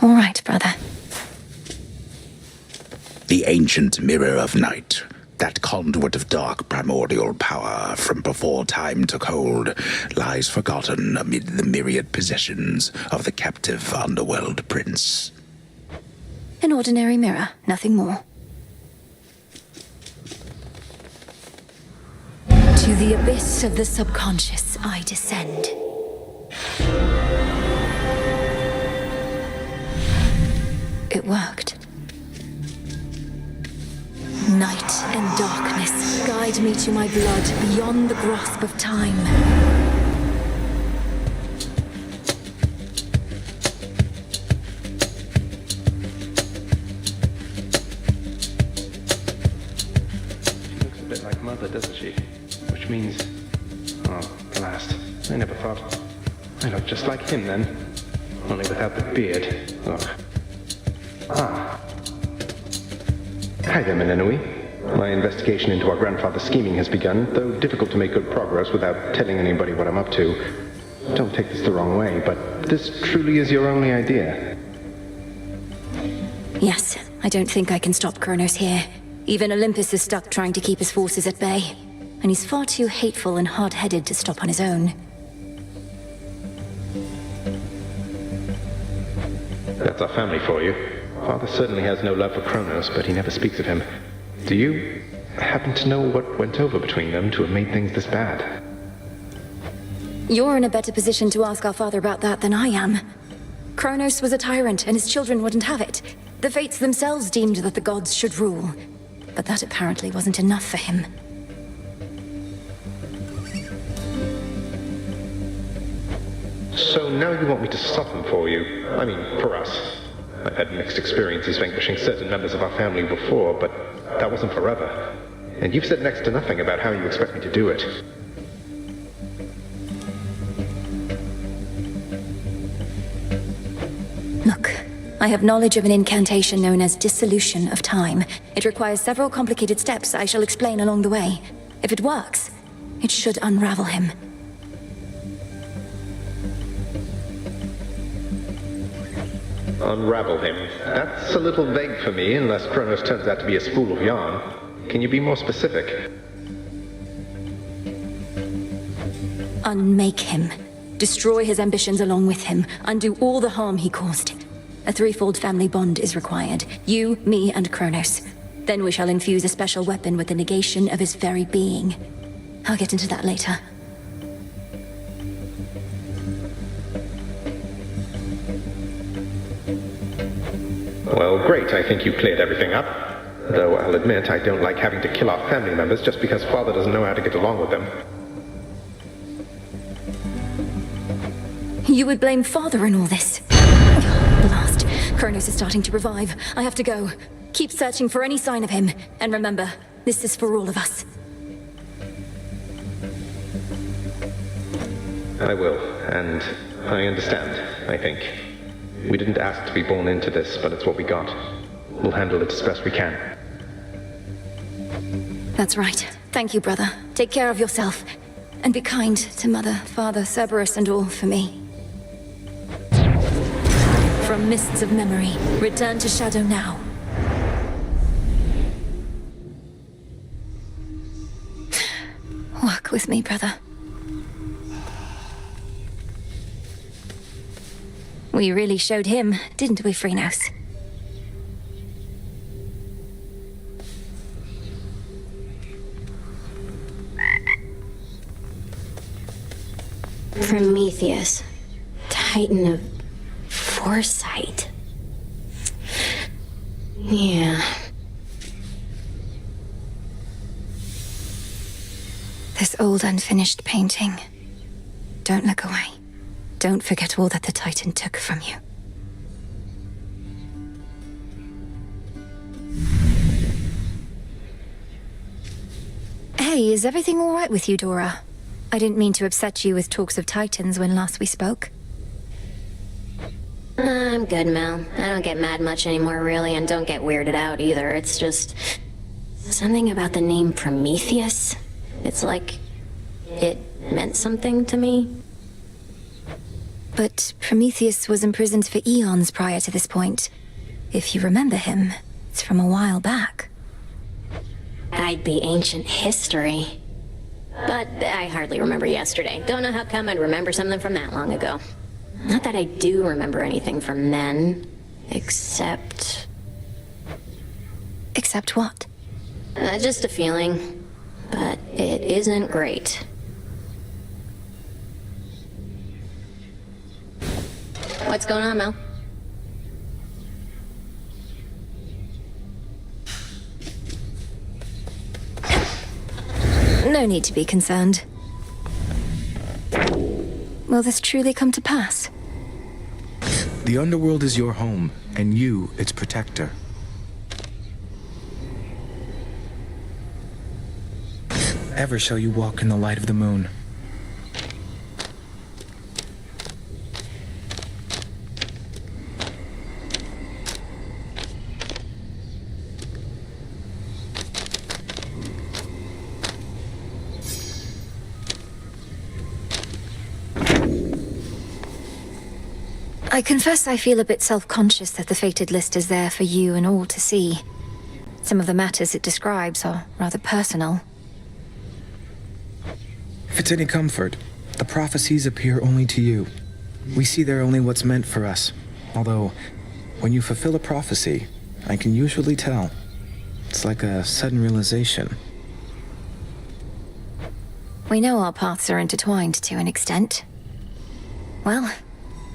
S1: All right, brother.
S2: The ancient mirror of night, that conduit of dark primordial power from before time took hold, lies forgotten amid the myriad possessions of the captive underworld prince.
S1: An ordinary mirror, nothing more. To the abyss of the subconscious I descend. It worked. Night and darkness guide me to my blood beyond the grasp of time.
S12: She looks a bit like Mother, doesn't she? Which means... oh, blast. I never thought... I look just like him then. Only without the beard. Ugh. Ah. Hi there, Melenui. My investigation into our grandfather's scheming has begun, though difficult to make good progress without telling anybody what I'm up to. Don't take this the wrong way, but this truly is your only idea.
S1: Yes, I don't think I can stop Kronos here. Even Olympus is stuck trying to keep his forces at bay. And he's far too hateful and hard-headed to stop on his own.
S12: That's our family for you. Father certainly has no love for Kronos, but he never speaks of him. Do you happen to know what went over between them to have made things this bad?
S1: You're in a better position to ask our father about that than I am. Kronos was a tyrant, and his children wouldn't have it. The Fates themselves deemed that the gods should rule. But that apparently wasn't enough for him.
S12: So now you want me to stop them for you? I mean, for us. I've had mixed experiences vanquishing certain members of our family before, but that wasn't forever. And you've said next to nothing about how you expect me to do it.
S1: Look, I have knowledge of an incantation known as Dissolution of Time. It requires several complicated steps I shall explain along the way. If it works, it should unravel him.
S12: Unravel him. That's a little vague for me, unless Kronos turns out to be a spool of yarn. Can you be more specific?
S1: Unmake him. Destroy his ambitions along with him. Undo all the harm he caused. A threefold family bond is required. You, me, and Kronos. Then we shall infuse a special weapon with the negation of his very being. I'll get into that later.
S12: Well, great. I think you cleared everything up. Though I'll admit I don't like having to kill off family members just because Father doesn't know how to get along with them.
S1: You would blame Father in all this? Blast. Kronos is starting to revive. I have to go. Keep searching for any sign of him. And remember, this is for all of us.
S12: I will, and I understand, I think. We didn't ask to be born into this, but it's what we got. We'll handle it as best we can.
S1: That's right. Thank you, brother. Take care of yourself. And be kind to Mother, Father, Cerberus, and all for me. From mists of memory, return to Shadow now. Walk with me, brother. We really showed him, didn't we, Phrynos?
S17: Prometheus, Titan of foresight. Yeah.
S1: This old unfinished painting. Don't look away. Don't forget all that the Titan took from you. Hey, is everything all right with you, Dora? I didn't mean to upset you with talks of Titans when last we spoke.
S17: I'm good, Mel. I don't get mad much anymore, really, and don't get weirded out either. It's just something about the name Prometheus. It's like it meant something to me.
S1: But Prometheus was imprisoned for eons prior to this point. If you remember him, it's from a while back.
S17: I'd be ancient history. But I hardly remember yesterday. Don't know how come I'd remember something from that long ago. Not that I do remember anything from then, except...
S1: Except what?
S17: Just a feeling. But it isn't great. What's going on, Mel?
S1: No need to be concerned. Will this truly come to pass?
S4: The underworld is your home, and you its protector. Ever shall you walk in the light of the moon.
S1: I confess I feel a bit self-conscious that the fated list is there for you and all to see. Some of the matters it describes are rather personal.
S4: If it's any comfort, the prophecies appear only to you. We see there only what's meant for us. Although, when you fulfill a prophecy, I can usually tell. It's like a sudden realization.
S1: We know our paths are intertwined to an extent. Well,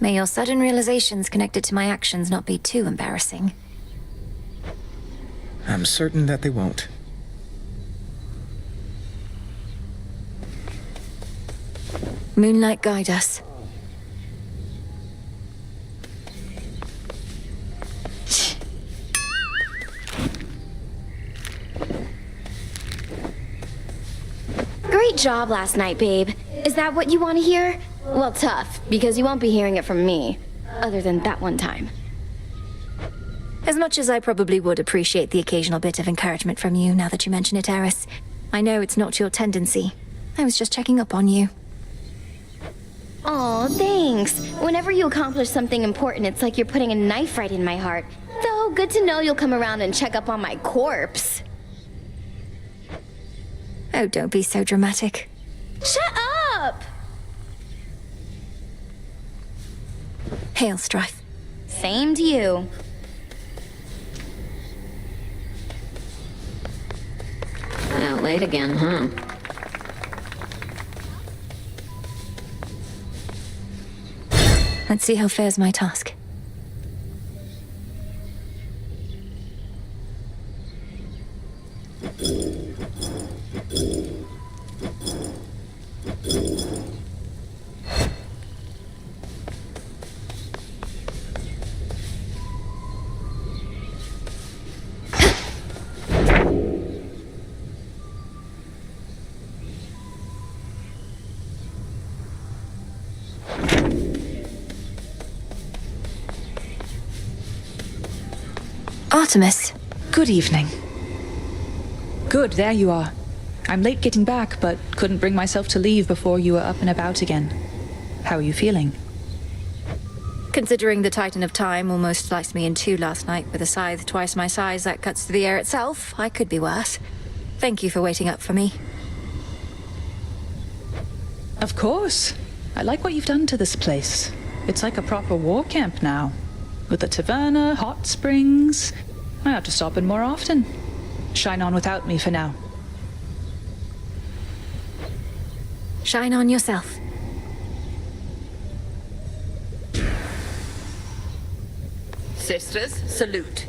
S1: may your sudden realizations connected to my actions not be too embarrassing.
S4: I'm certain that they won't.
S1: Moonlight, guide us.
S22: Great job last night, babe. Is that what you want to hear? Well, tough, because you won't be hearing it from me. Other than that one time.
S1: As much as I probably would appreciate the occasional bit of encouragement from you now that you mention it, Eris, I know it's not your tendency. I was just checking up on you.
S22: Aw, thanks. Whenever you accomplish something important, it's like you're putting a knife right in my heart. Though, good to know you'll come around and check up on my corpse.
S1: Oh, don't be so dramatic.
S22: Shut up!
S1: Hail, Strife.
S22: Same to you.
S17: Out late again, huh?
S1: Let's see how fares my task. Artemis.
S5: Good evening. Good, there you are. I'm late getting back, but couldn't bring myself to leave before you were up and about again. How are you feeling?
S1: Considering the Titan of Time almost sliced me in two last night with a scythe twice my size that cuts through the air itself, I could be worse. Thank you for waiting up for me.
S5: Of course. I like what you've done to this place. It's like a proper war camp now. With a taverna, hot springs. I ought to stop in more often. Shine on without me for now.
S1: Shine on yourself.
S18: Sisters, salute.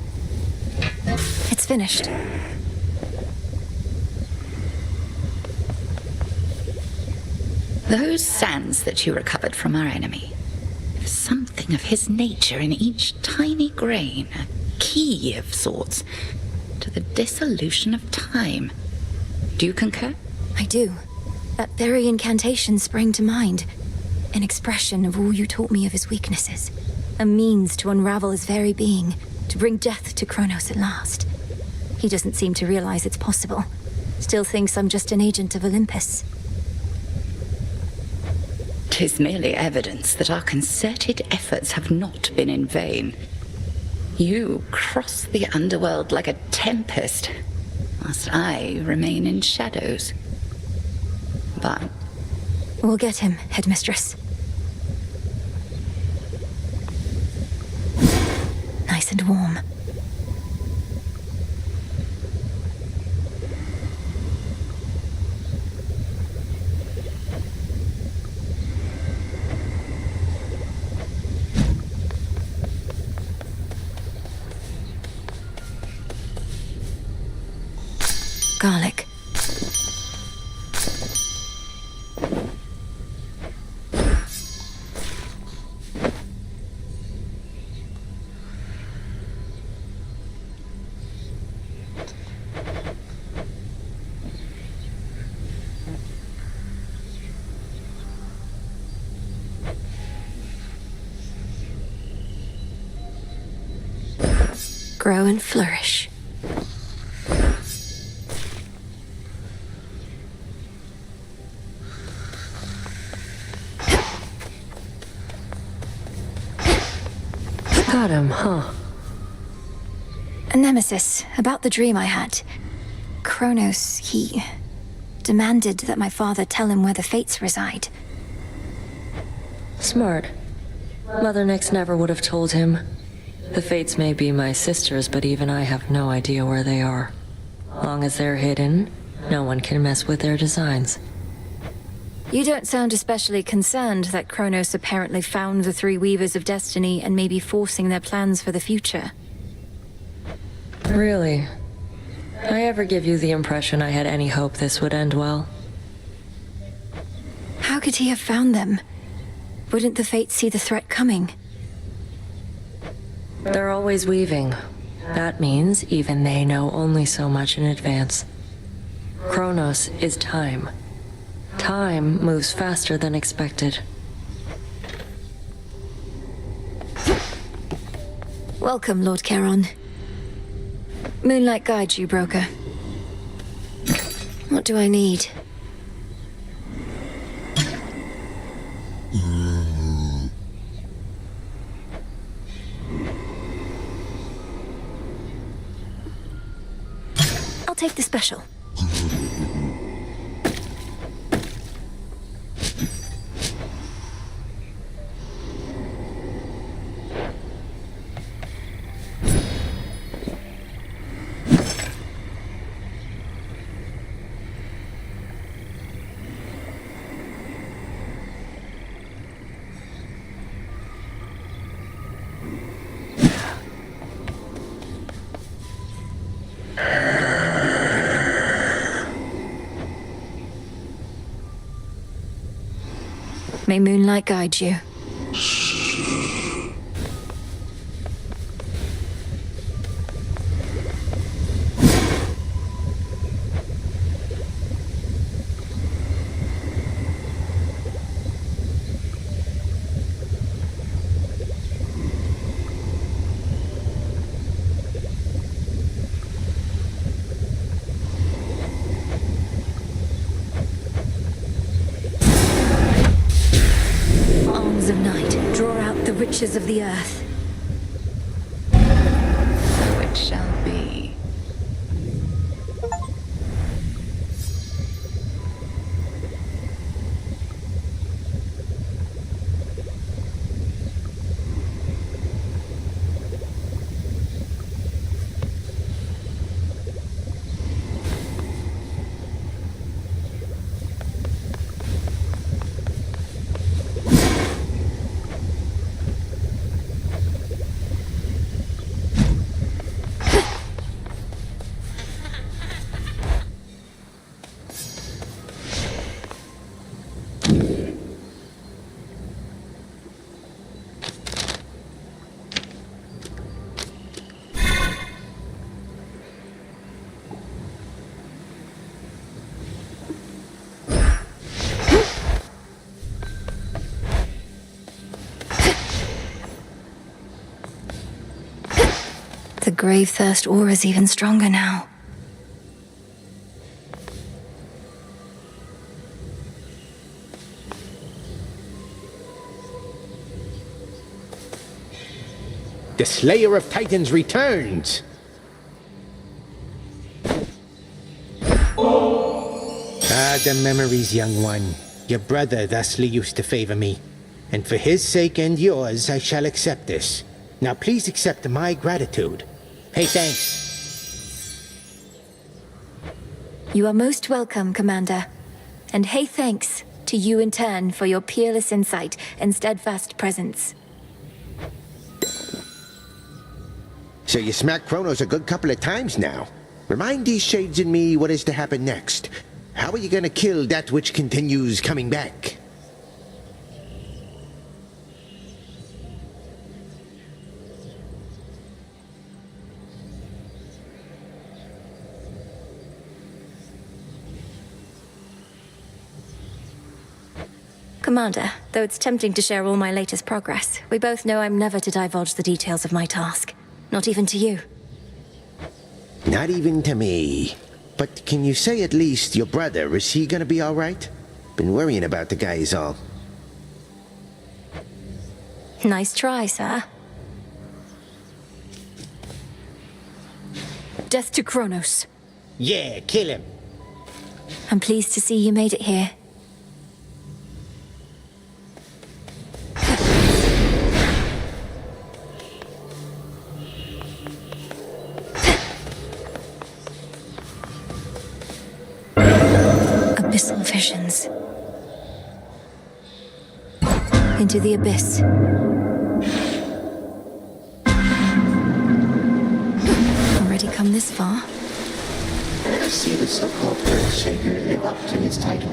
S1: It's finished.
S18: Those sands that you recovered from our enemy. There's something of his nature in each tiny grain, a key of sorts, to the dissolution of time. Do you concur?
S1: I do. That very incantation sprang to mind. An expression of all you taught me of his weaknesses. A means to unravel his very being, to bring death to Kronos at last. He doesn't seem to realize it's possible. Still thinks I'm just an agent of Olympus.
S18: 'Tis merely evidence that our concerted efforts have not been in vain. You cross the underworld like a tempest, whilst I remain in shadows. But
S1: we'll get him, Headmistress. Nice and warm. Garlic. Grow and flourish.
S21: Got him, huh?
S1: A nemesis, about the dream I had. Kronos, he demanded that my father tell him where the fates reside.
S21: Smart. Mother Nyx never would have told him. The fates may be my sisters, but even I have no idea where they are. Long as they're hidden, no one can mess with their designs.
S1: You don't sound especially concerned that Kronos apparently found the three Weavers of Destiny and may be forcing their plans for the future.
S21: Really? I ever give you the impression I had any hope this would end well?
S1: How could he have found them? Wouldn't the fates see the threat coming?
S21: They're always weaving. That means even they know only so much in advance. Kronos is time. Time moves faster than expected.
S1: Welcome, Lord Charon. Moonlight guides you, broker. What do I need? I'll take the special. May moonlight guide you. riches of the earth.
S18: So it shall be.
S1: The grave thirst aura's even stronger now.
S19: The Slayer of Titans returns! Ah, the memories, young one. Your brother thusly used to favor me. And for his sake and yours, I shall accept this. Now please accept my gratitude. Hey, thanks.
S1: You are most welcome, Commander. And hey, thanks to you in turn for your peerless insight and steadfast presence.
S19: So you smacked Kronos a good couple of times now. Remind these shades in me what is to happen next. How are you gonna kill that which continues coming back?
S1: Commander, though it's tempting to share all my latest progress, we both know I'm never to divulge the details of my task. Not even to you.
S19: Not even to me. But can you say at least your brother, is he gonna be alright? Been worrying about the guy is all.
S1: Nice try, sir. Death to Kronos.
S19: Yeah, kill him.
S1: I'm pleased to see you made it here. Abyssal visions. Into the abyss. Already come this far?
S11: Let's see the so-called Earthshaker live up to his title.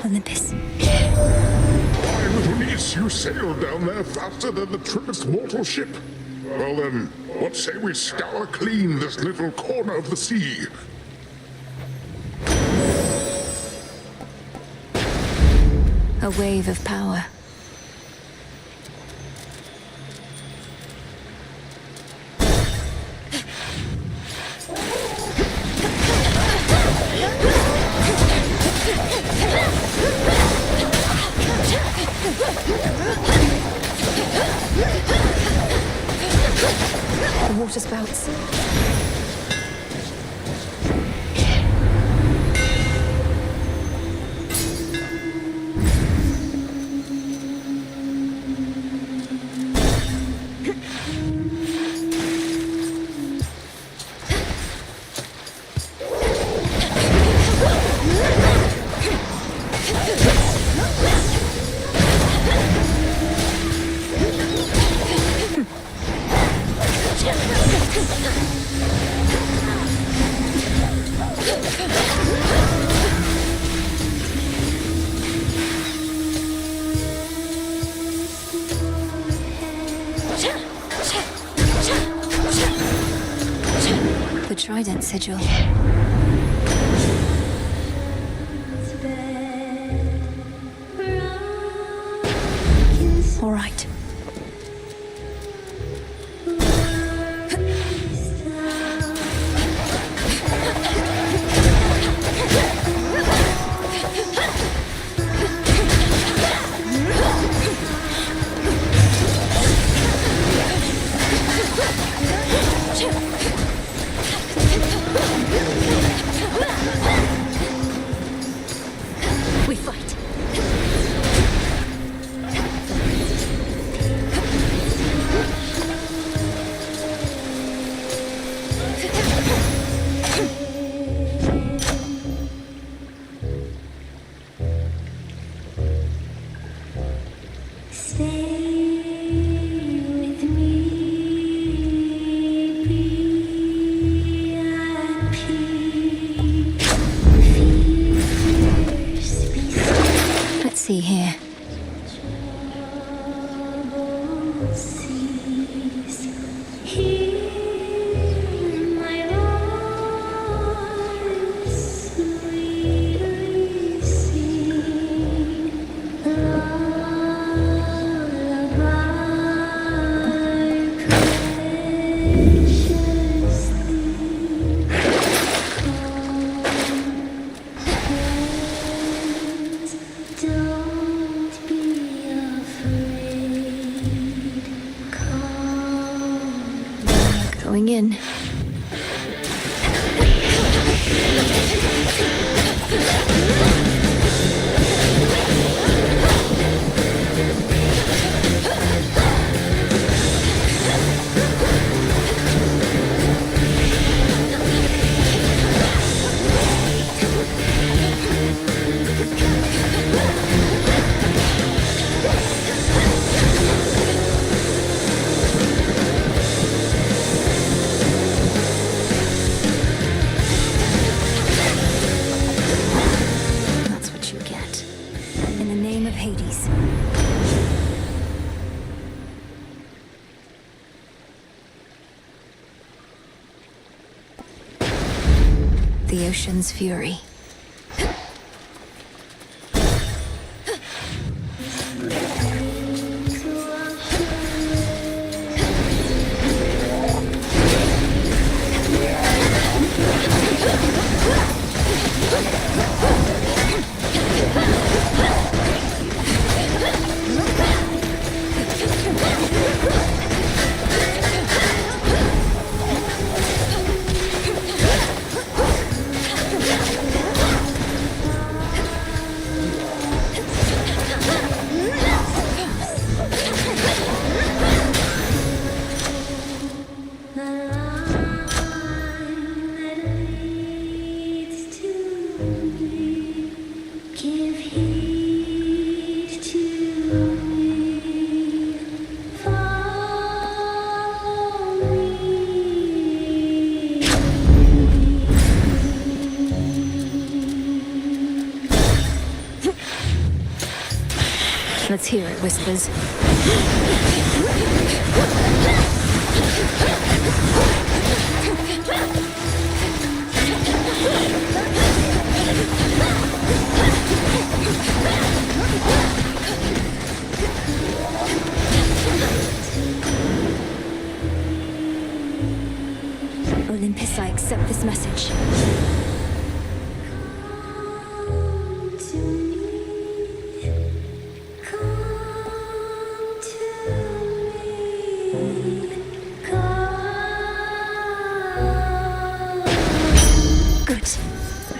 S1: Olympus.
S9: My little niece, you sailed down there faster than the trippest mortal ship. Well then, what say we scour clean this little corner of the sea?
S1: A wave of power. The water spouts. The Trident Sigil. all right.
S22: We fight.
S1: Let's see here. Going in. That's what you get. In the name of Hades. The ocean's fury. Let's hear it, Whispers. Olympus, I accept this message.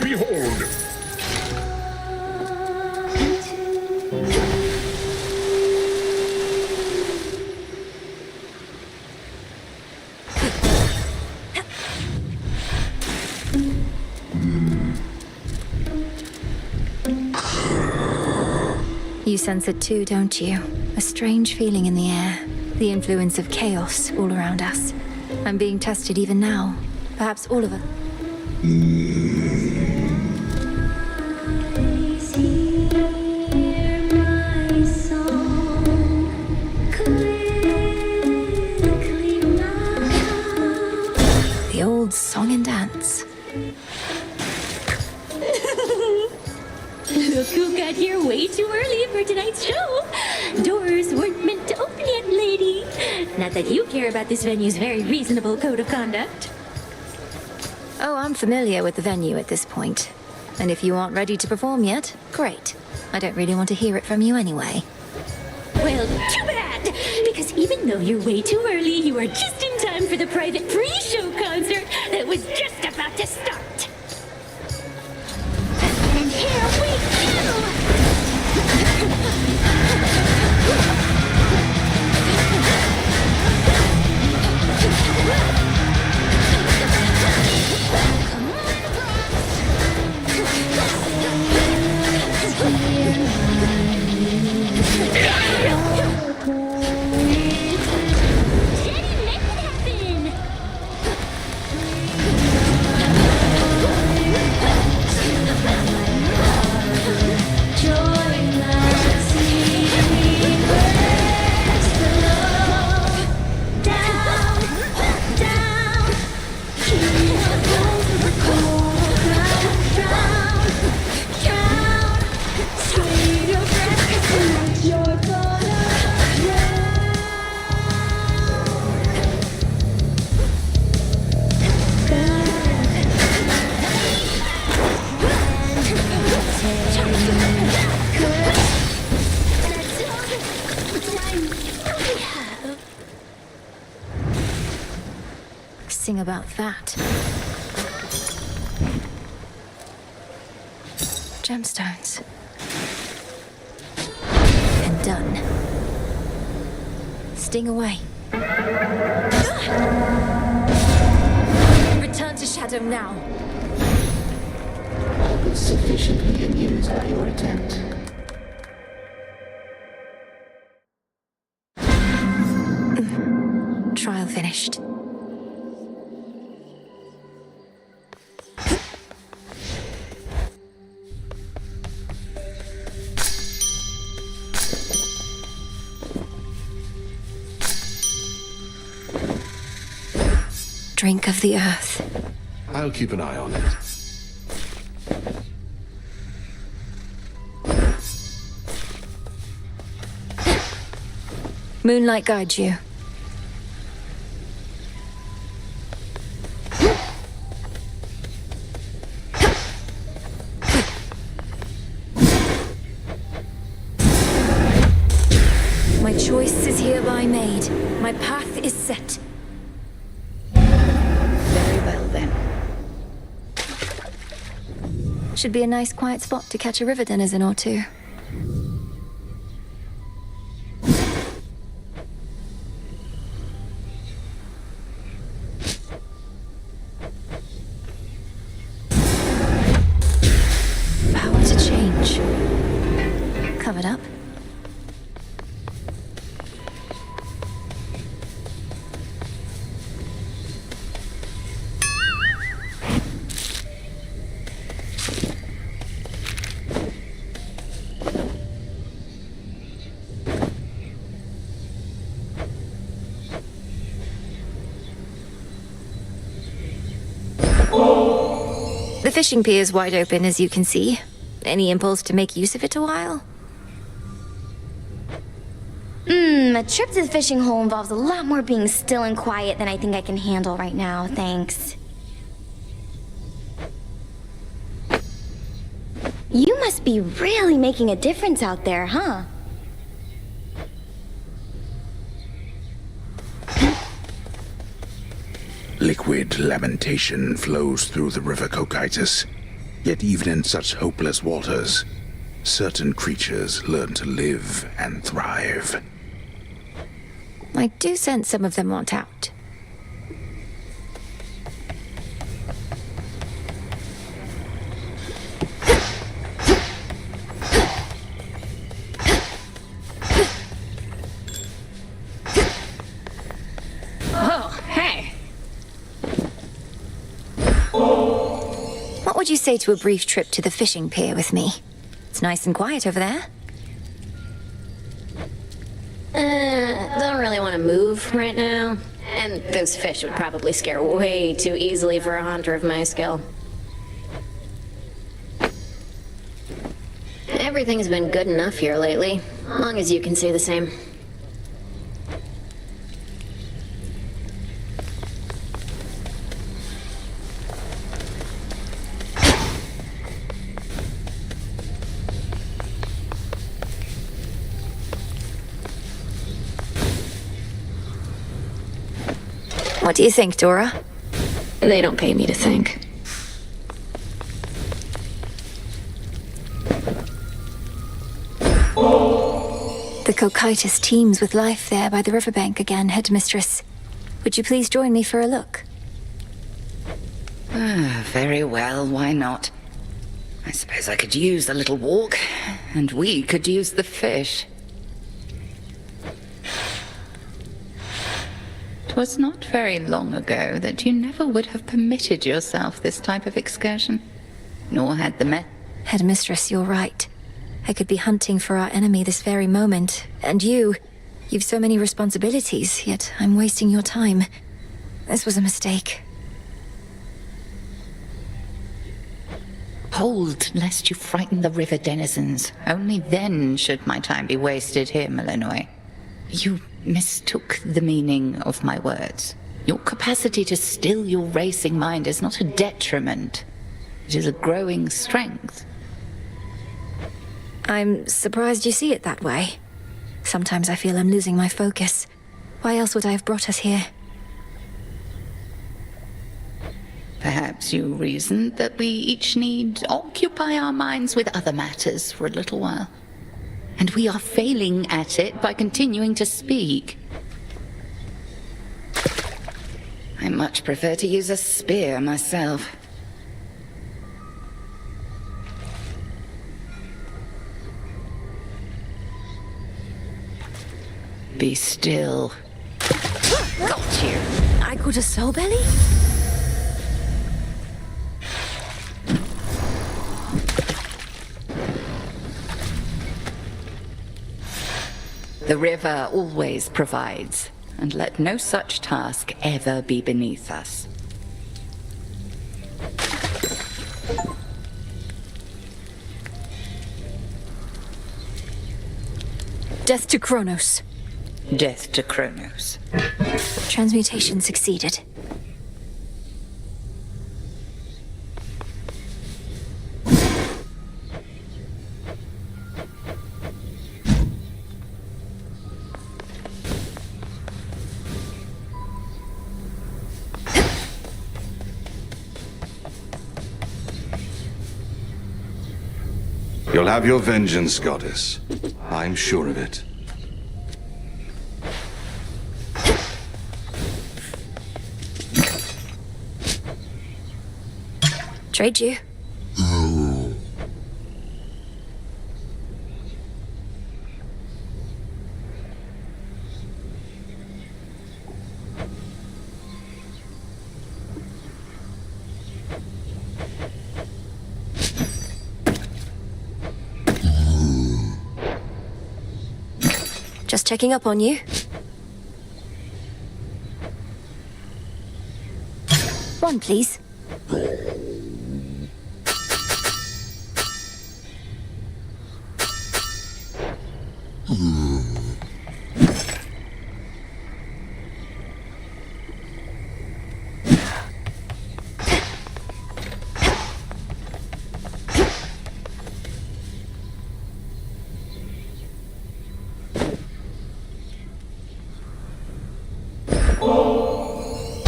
S9: Behold!
S1: You sense it too, don't you? A strange feeling in the air. The influence of chaos all around us. I'm being tested even now. Perhaps all of us. The old song and dance.
S10: Look who got here way too early for tonight's show. Doors weren't meant Not that you care about this venue's very reasonable code of conduct.
S1: Oh, I'm familiar with the venue at this point. And if you aren't ready to perform yet, great. I don't really want to hear it from you anyway.
S10: Well, too bad! Because even though you're way too early, you are just in time for the private pre-show concert that was just about to start. And here we go!
S1: Sing about that. Gemstones. And done. Sting away. Return to Shadow now.
S11: I was sufficiently amused by your attempt.
S1: Trial finished. Drink of the earth.
S8: I'll keep an eye on it.
S1: Moonlight guides you. My choice is hereby made. My path is set. Very well, then. Should be a nice quiet spot to catch a river denizen or two. Power to change. Covered up. The fishing pier is wide open, as you can see. Any impulse to make use of it a while?
S22: A trip to the fishing hole involves a lot more being still and quiet than I think I can handle right now, thanks. You must be really making a difference out there, huh?
S2: Liquid lamentation flows through the river Cocytus. Yet even in such hopeless waters, certain creatures learn to live and thrive.
S1: I do sense some of them want out.
S17: Oh, hey.
S1: What would you say to a brief trip to the fishing pier with me? It's nice and quiet over there.
S17: Don't really want to move right now. And those fish would probably scare way too easily for a hunter of my skill. Everything's been good enough here lately, long as you can say the same.
S1: What do you think, Dora?
S17: They don't pay me to think.
S1: The Cocytus teems with life there by the riverbank again, Headmistress. Would you please join me for a look?
S18: Very well, why not? I suppose I could use a little walk, and we could use the fish. 'Twas not very long ago that you never would have permitted yourself this type of excursion, nor had the
S1: Headmistress, you're right. I could be hunting for our enemy this very moment, and you've so many responsibilities, yet I'm wasting your time. This was a mistake.
S18: Hold, lest you frighten the river denizens. Only then should my time be wasted here, Malinois. You mistook the meaning of my words. Your capacity to still your racing mind is not a detriment. It is a growing strength.
S1: I'm surprised you see it that way. Sometimes I feel I'm losing my focus. Why else would I have brought us here?
S18: Perhaps you reasoned that we each need occupy our minds with other matters for a little while. And we are failing at it by continuing to speak. I much prefer to use a spear myself. Be still. Got you.
S1: I caught a soul belly?
S18: The river always provides, and let no such task ever be beneath us.
S1: Death to Kronos.
S18: Death to Kronos.
S1: Transmutation succeeded.
S8: You'll have your vengeance, goddess. I'm sure of it.
S1: Trade you. Just checking up on you. One, please.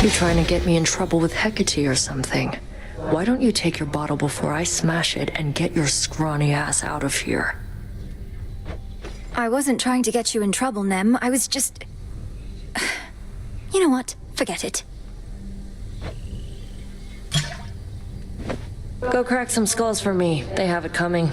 S21: You're trying to get me in trouble with Hecate or something. Why don't you take your bottle before I smash it and get your scrawny ass out of here?
S1: I wasn't trying to get you in trouble, Nem. I was just... You know what? Forget it.
S21: Go crack some skulls for me. They have it coming.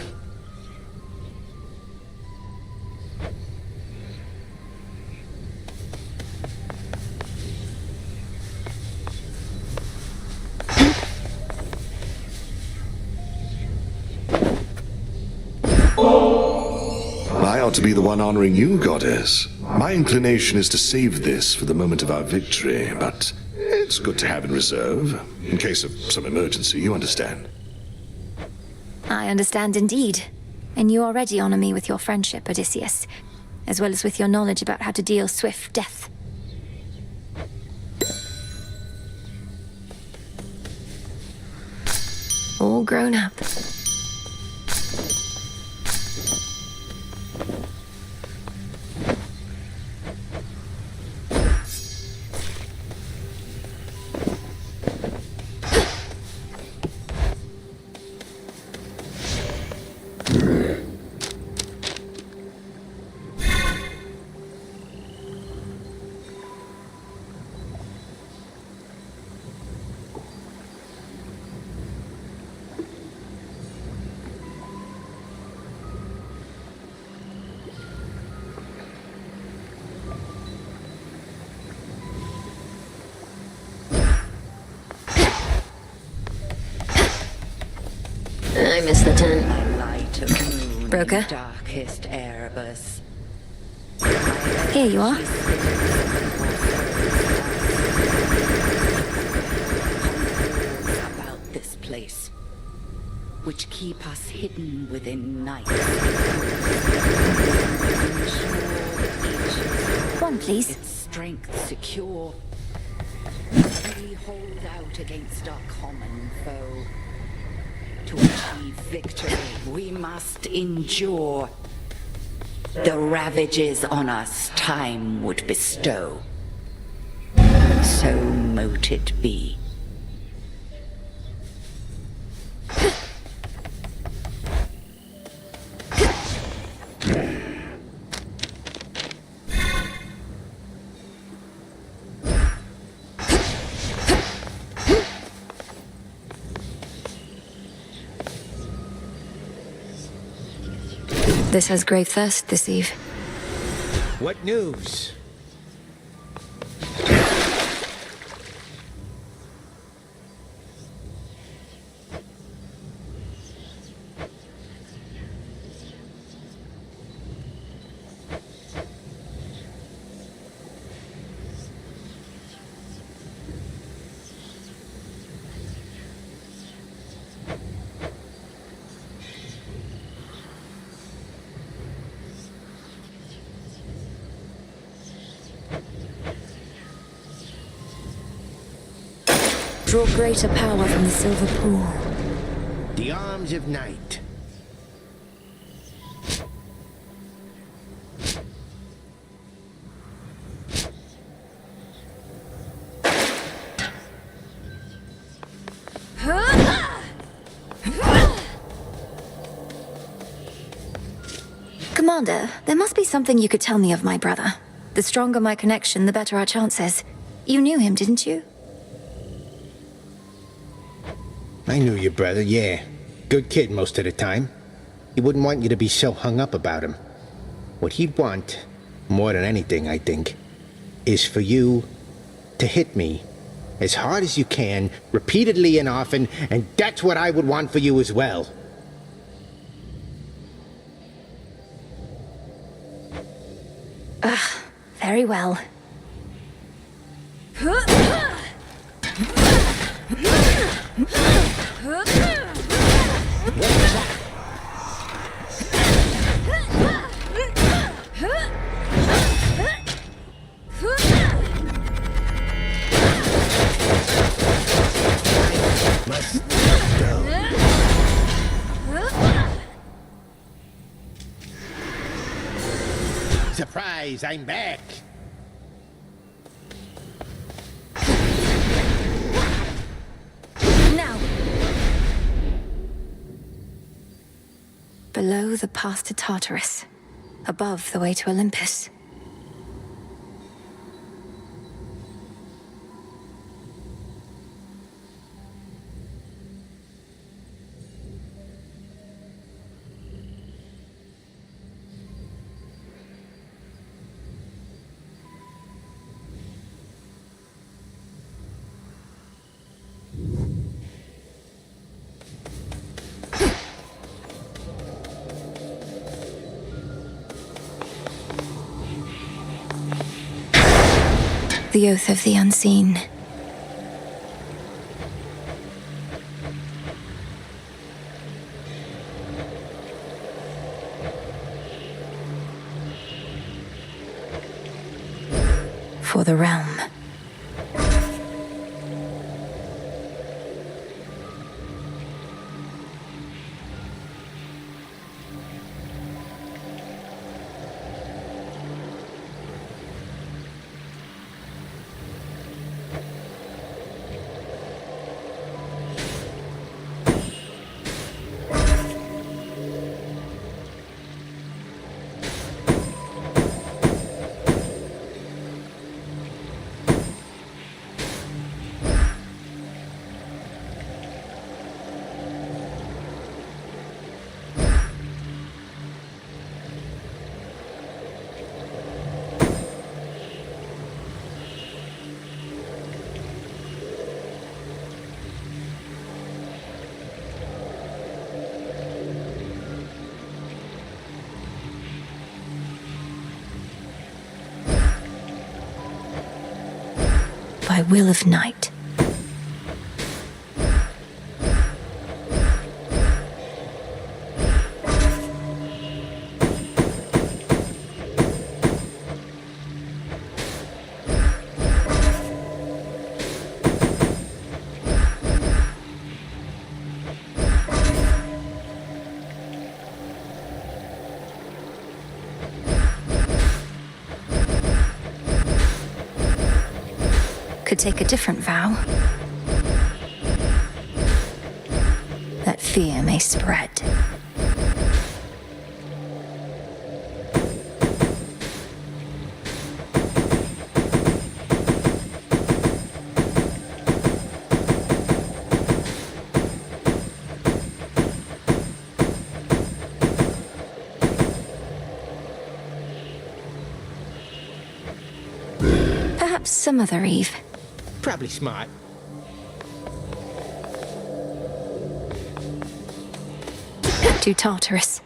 S8: I ought to be the one honoring you, goddess. My inclination is to save this for the moment of our victory, but it's good to have in reserve, in case of some emergency, you understand.
S1: I understand indeed. And you already honor me with your friendship, Odysseus, as well as with your knowledge about how to deal swift death. All grown up.
S17: I missed the tent.
S1: Broker?
S18: Darkest Erebus.
S1: Here you are.
S18: About this place, which keep us hidden within night.
S1: One, please.
S18: Its strength secure. We hold out against our common foe. To achieve victory, we must endure the ravages on us time would bestow. So mote it be.
S1: This has grave thirst this eve.
S19: What news?
S1: Draw greater power from the silver pool.
S19: The arms of night.
S1: Commander, there must be something you could tell me of my brother. The stronger my connection, the better our chances. You knew him, didn't you?
S19: I knew your brother, yeah. Good kid most of the time. He wouldn't want you to be so hung up about him. What he'd want, more than anything, I think, is for you to hit me as hard as you can, repeatedly and often, and that's what I would want for you as well.
S1: Very well.
S19: Must go. Surprise, I'm back.
S1: Now. Below the path to Tartarus. Above the way to Olympus. The oath of the unseen. For the realm. by will of night. Could take a different vow. That fear may spread. Perhaps some other eve.
S19: Probably smart.
S1: To Tartarus.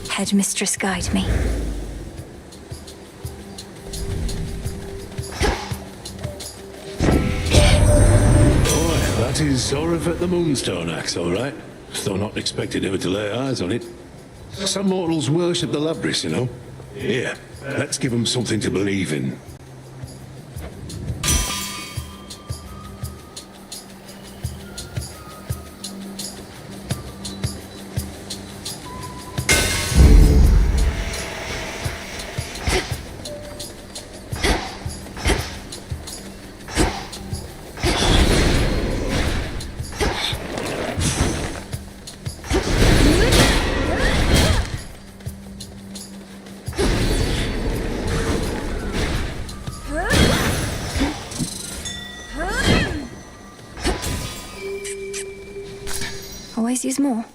S1: Headmistress, guide me.
S7: Boy, that is Zorif at the Moonstone axe, all right. Though not expected ever to lay eyes on it. Some mortals worship the Labyrinth, you know. Here, let's give them something to believe in.
S1: Always use more.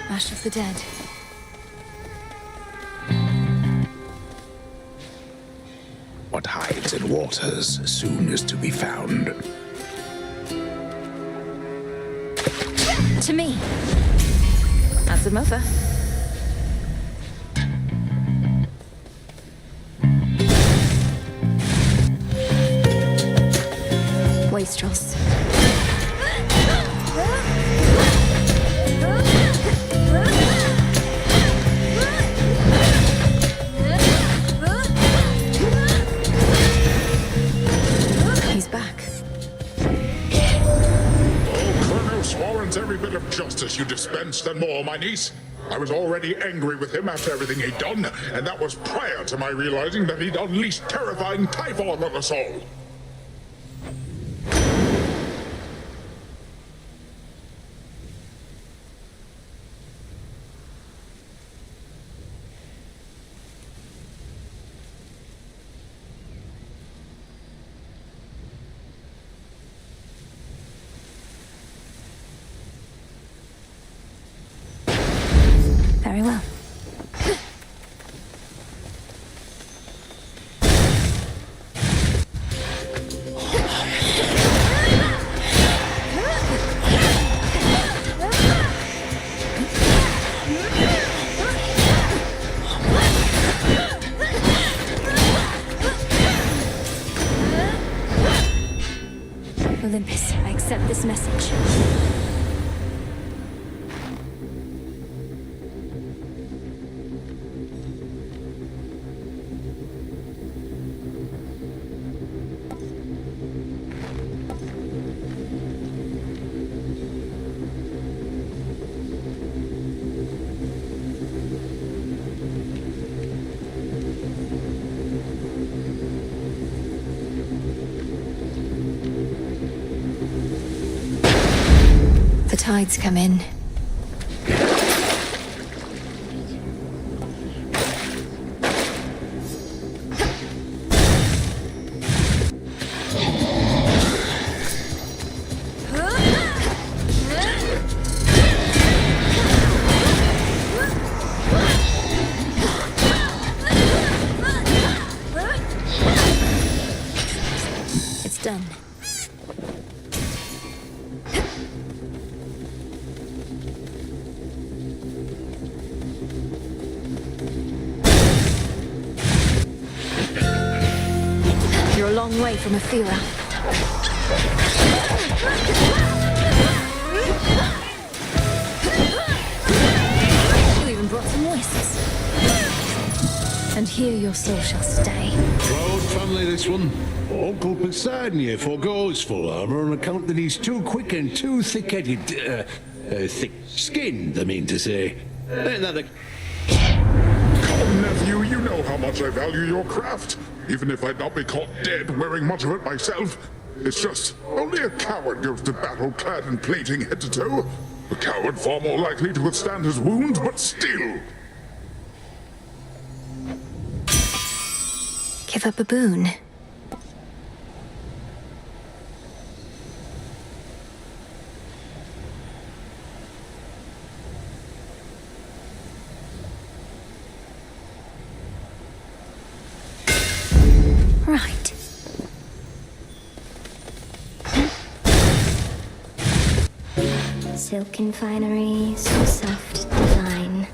S1: Ash of the dead.
S2: What hides in waters soon is to be found.
S1: To me. As a mother. Wastrels. He's back.
S9: Warrants every bit of justice you dispensed and more, my niece. I was already angry with him after everything he'd done, and that was prior to my realizing that he'd unleashed terrifying Typhon on us all.
S1: Very well. Olympus, I accept this message. The tides come in. long way from Athera. You even brought some wisps. And here your soul shall stay.
S7: Proud family, this one. Uncle Poseidon here forgoes full armor on account that he's too quick and too thick-headed. Thick-skinned, I mean to say. Ain't that the...
S9: Come, nephew, you know how much I value your craft. Even if I'd not be caught dead wearing much of it myself. It's just, only a coward goes to battle clad in plating head to toe. A coward far more likely to withstand his wounds, but still.
S1: Give up a boon. Right.
S10: Silken finery, so soft, divine.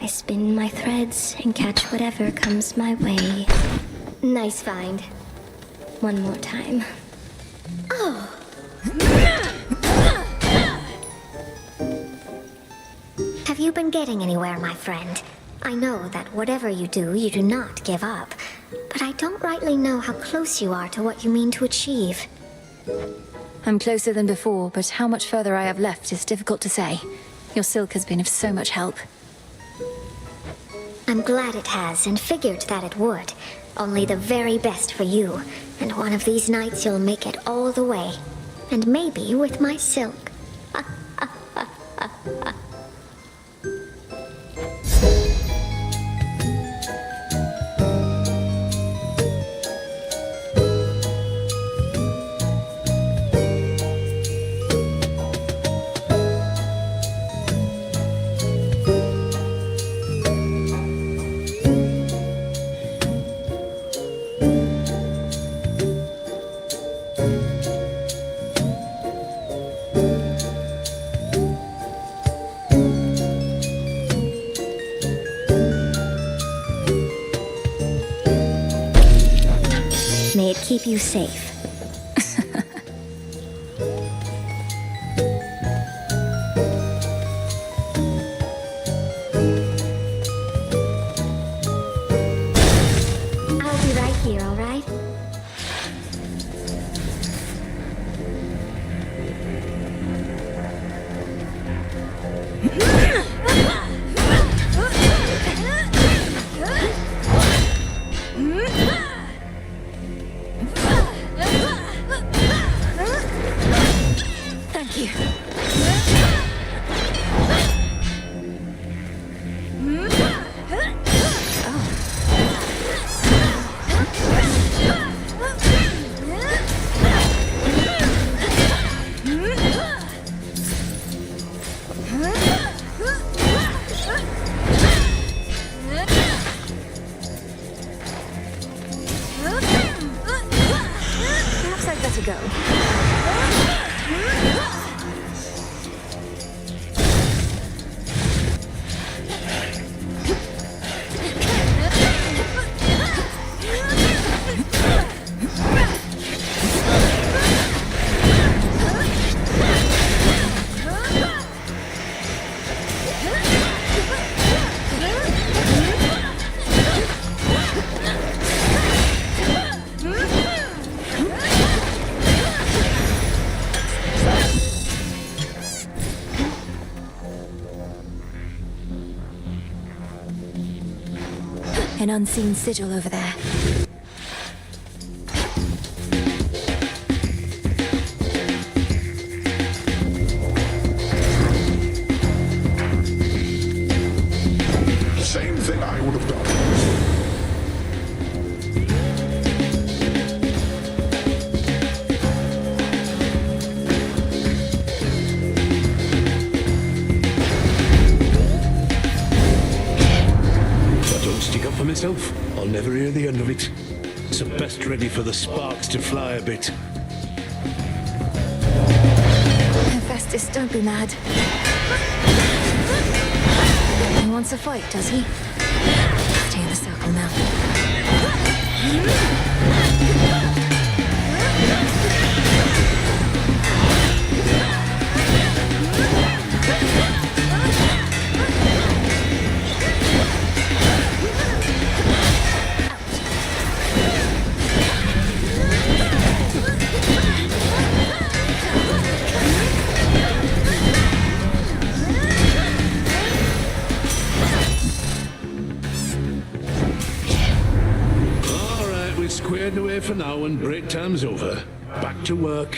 S10: I spin my threads and catch whatever comes my way. Nice find. One more time. Oh! Have you been getting anywhere, my friend? I know that whatever you do not give up. But I don't rightly know how close you are to what you mean to achieve.
S1: I'm closer than before, but how much further I have left is difficult to say. Your silk has been of so much help.
S10: I'm glad it has, and figured that it would. Only the very best for you. And one of these nights you'll make it all the way. And maybe with my silk. May it keep you safe. I'll be right here, all right?
S1: Thank you. Perhaps I'd better go. An unseen sigil over there.
S9: Same thing I would have done.
S7: Stick up for myself. I'll never hear the end of it. So best ready for the sparks to fly a bit.
S1: Hephaestus, don't be mad. He wants a fight, does he? Stay in the circle now.
S7: for now and break time's over. Back to work.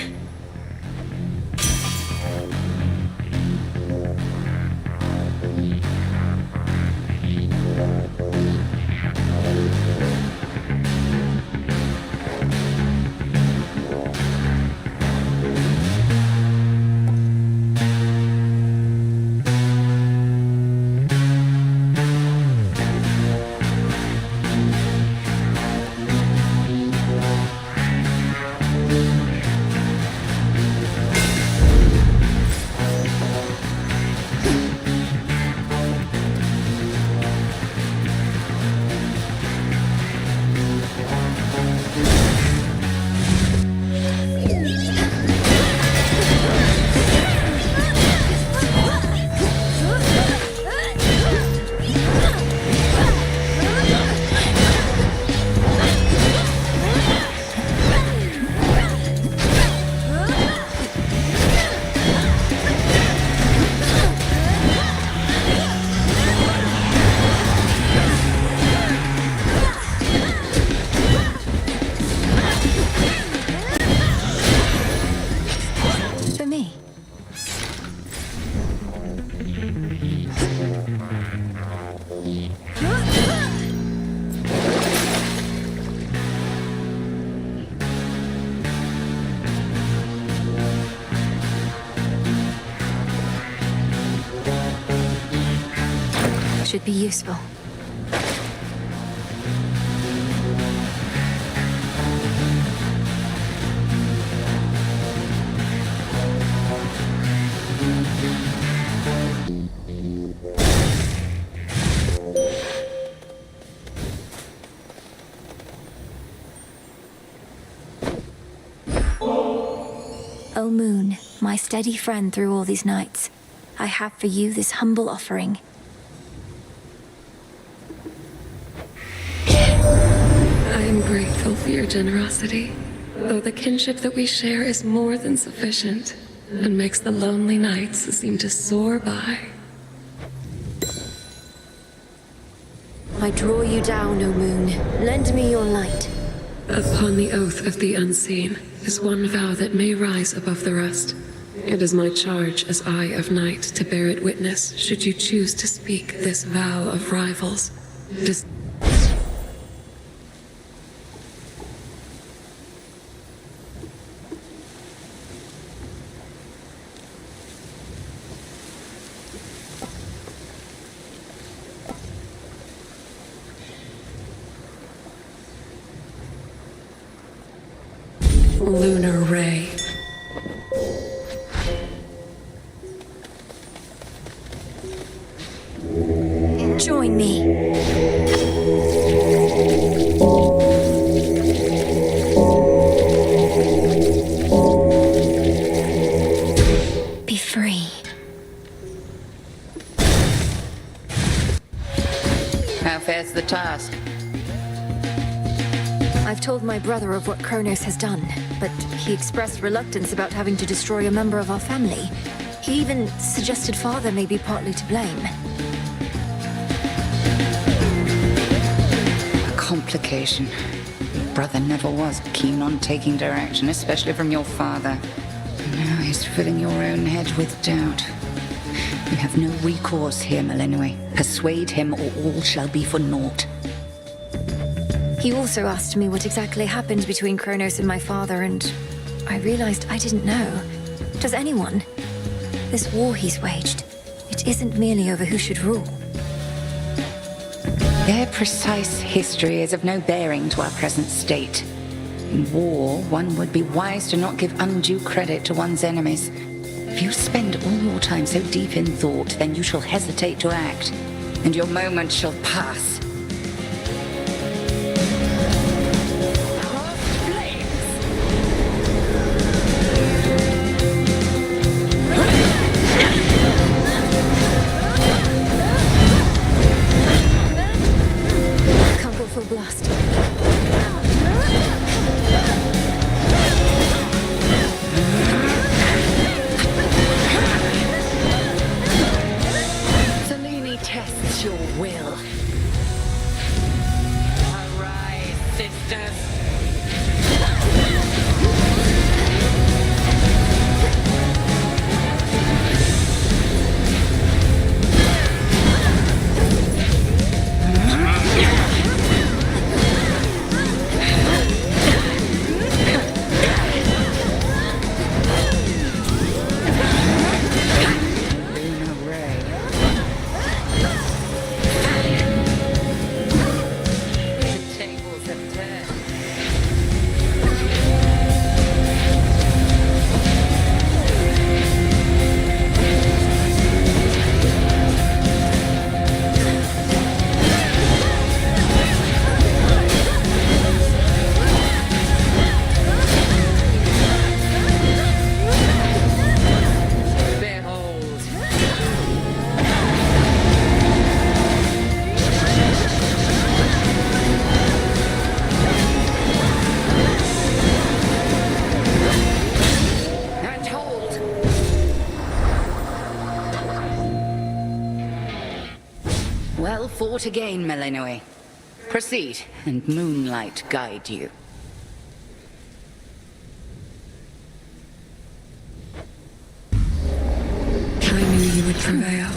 S1: Should be useful. O moon, my steady friend through all these nights, I have for you this humble offering.
S6: I am grateful for your generosity, though the kinship that we share is more than sufficient and makes the lonely nights seem to soar by.
S1: I draw you down, O moon. Lend me your light.
S6: Upon the oath of the unseen is one vow that may rise above the rest. It is my charge as Eye of Night to bear it witness should you choose to speak this vow of rivals. Lunar Ray.
S1: Join me. Be free.
S18: How fares the task?
S1: I've told my brother of what Kronos has done, but he expressed reluctance about having to destroy a member of our family. He even suggested Father may be partly to blame.
S18: A complication. Brother never was keen on taking direction, especially from your father. Now he's filling your own head with doubt. You have no recourse here, Melenue. Persuade him or all shall be for naught.
S1: He also asked me what exactly happened between Kronos and my father, and I realized I didn't know. Does anyone? This war he's waged, it isn't merely over who should rule.
S18: Their precise history is of no bearing to our present state. In war, one would be wise to not give undue credit to one's enemies. If you spend all your time so deep in thought, then you shall hesitate to act, and your moment shall pass.
S1: Blast.
S18: Salini tests your will. more to gain, Melanoi. Proceed, and moonlight guide you.
S6: I knew you would prevail.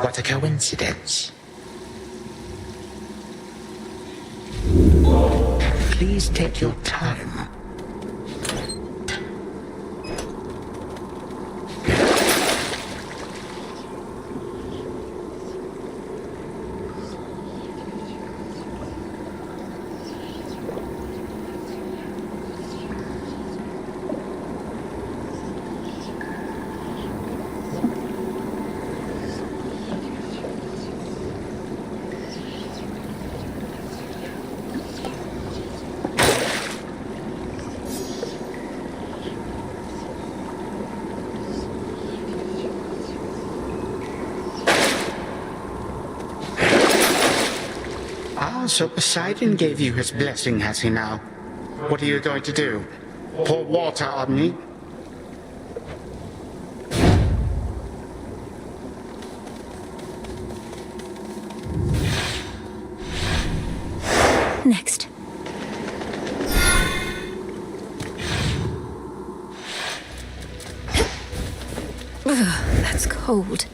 S2: What a coincidence. Please take your time.
S14: So Poseidon gave you his blessing, has he now? What are you going to do? Pour water on me?
S1: Next. Ugh, that's cold.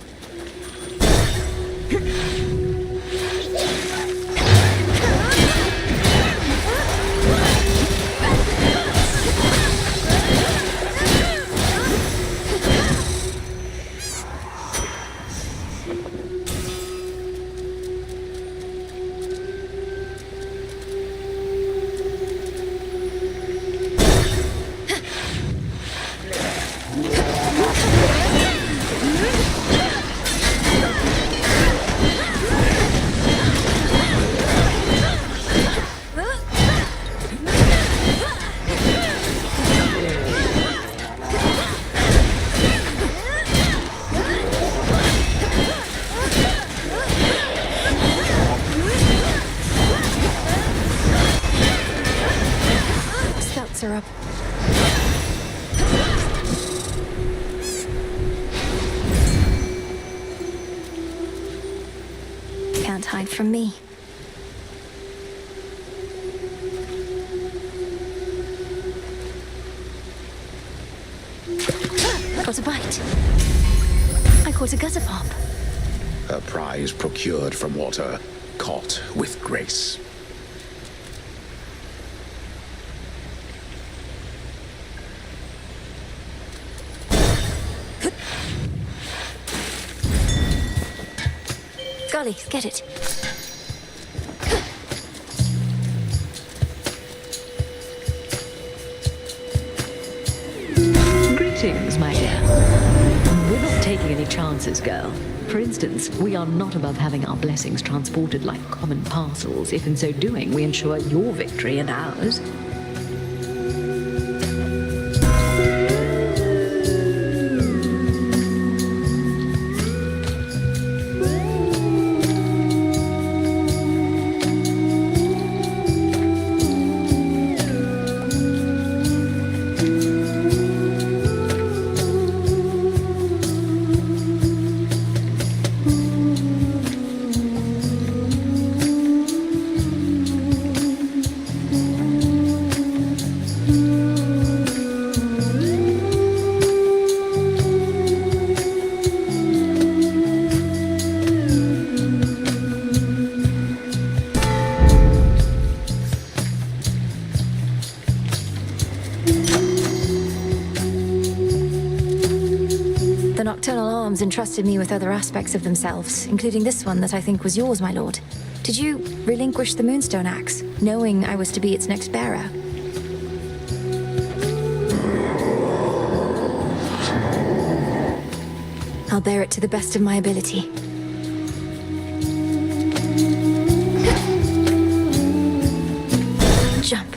S1: Are up. Can't hide from me. Got a bite. I caught a gutter pop.
S2: A prize procured from water, caught with grace.
S1: Golly, get it.
S15: Greetings, my dear. We're not taking any chances, girl. For instance, we are not above having our blessings transported like common parcels, if in so doing we ensure your victory and ours.
S1: The nocturnal arms entrusted me with other aspects of themselves, including this one that I think was yours, my lord. Did you relinquish the Moonstone Axe, knowing I was to be its next bearer? I'll bear it to the best of my ability. Jump.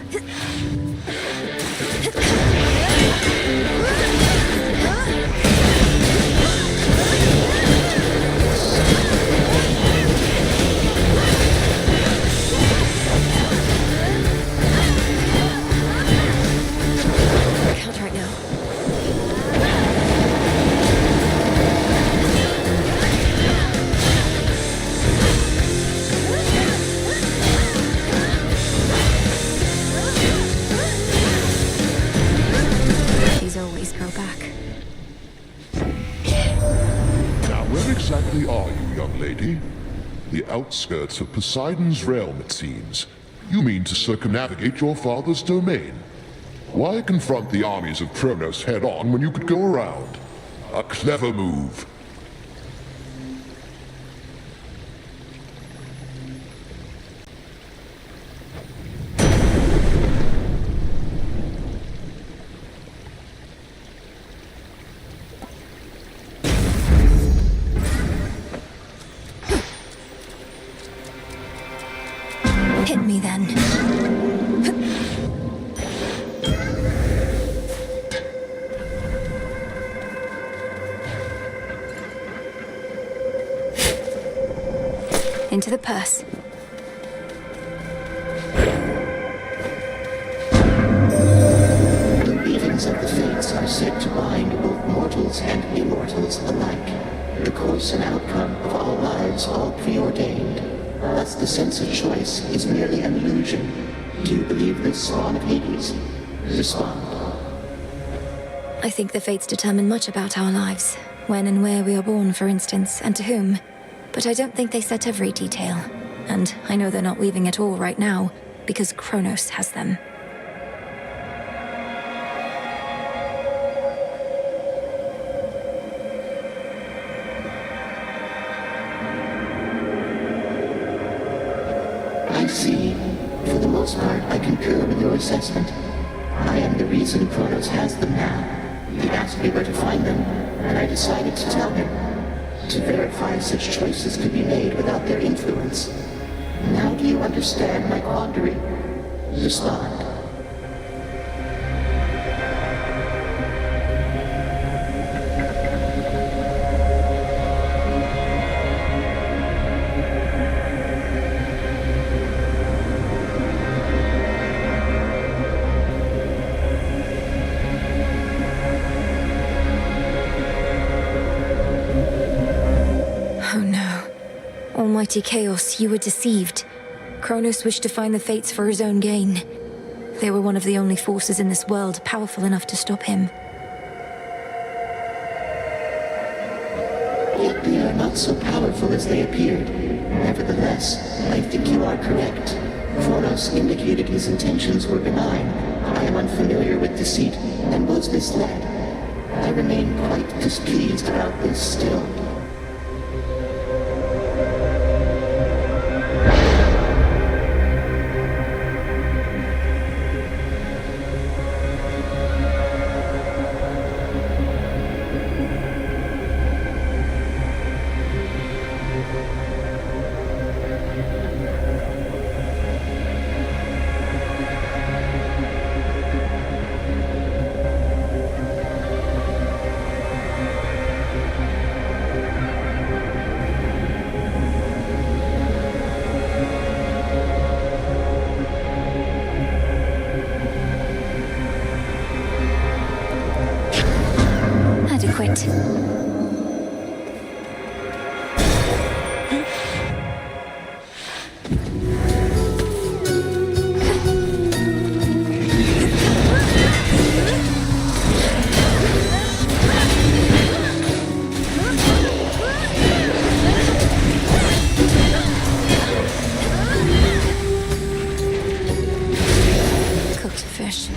S1: back.
S9: Now, where exactly are you, young lady? The outskirts of Poseidon's realm, it seems. You mean to circumnavigate your father's domain. Why confront the armies of Kronos head-on when you could go around? A clever move.
S1: Hit me then. Into the purse.
S11: The weavings of the fates are said to bind both mortals and immortals alike. The course and outcome of all lives all preordained. Thus the sense of choice is merely an illusion. Do you believe this, Spawn of Hades? Respond.
S1: I think the fates determine much about our lives. When and where we are born, for instance, and to whom. But I don't think they set every detail. And I know they're not weaving at all right now, because Kronos has them.
S11: I see. For the most part, I concur with your assessment. I am the reason Kronos has them now. He asked me where to find them, and I decided to tell him. To verify such choices could be made without their influence. Now do you understand my quandary? Respond.
S1: Almighty Chaos, you were deceived. Kronos wished to find the fates for his own gain. They were one of the only forces in this world powerful enough to stop him.
S11: Yet they are not so powerful as they appeared. Nevertheless, I think you are correct. Kronos indicated his intentions were benign. I am unfamiliar with deceit and was misled. I remain quite displeased about this still.
S1: Adequate. Cooked fish.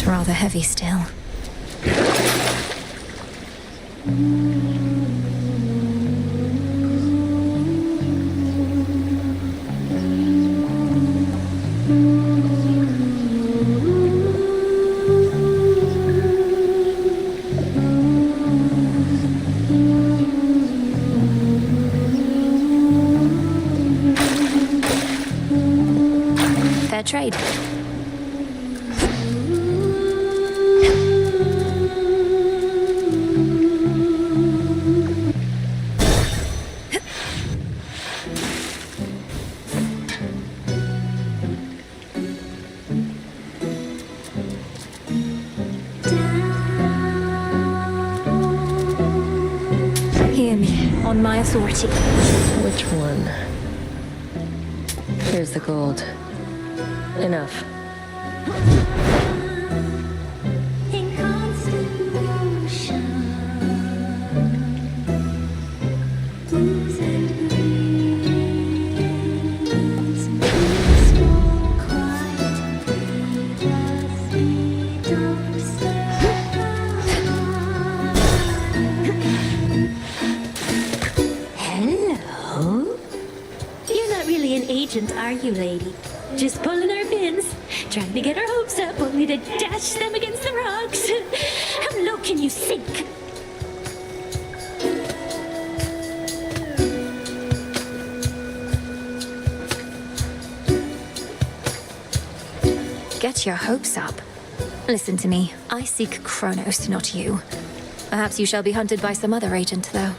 S1: It's rather heavy still. Fair trade. Hear me, on my authority.
S21: Which one? Here's the gold. Enough.
S10: In constant motion, blues and greens, just won't quite lead us, we don't Hello? You're not really an agent, are you, lady? Just pulling our pins, trying to get our hopes up, only to dash them against the rocks. How low can you sink?
S1: Get your hopes up. Listen to me. I seek Kronos, not you. Perhaps you shall be hunted by some other agent, though.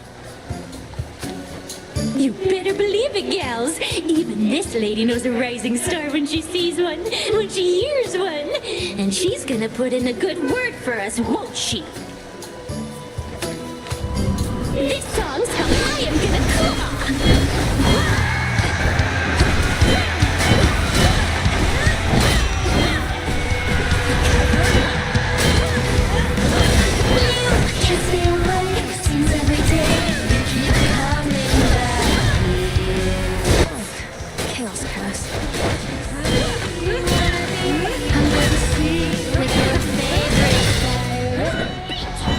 S10: You better believe it, gals. Even this lady knows a rising star when she sees one, when she hears one. And she's gonna put in a good word for us, won't she? This song's how I am gonna Can't stay away, seems every day you keep coming back.
S1: Chaos curse.
S10: I'm gonna see with your favorite fire. This was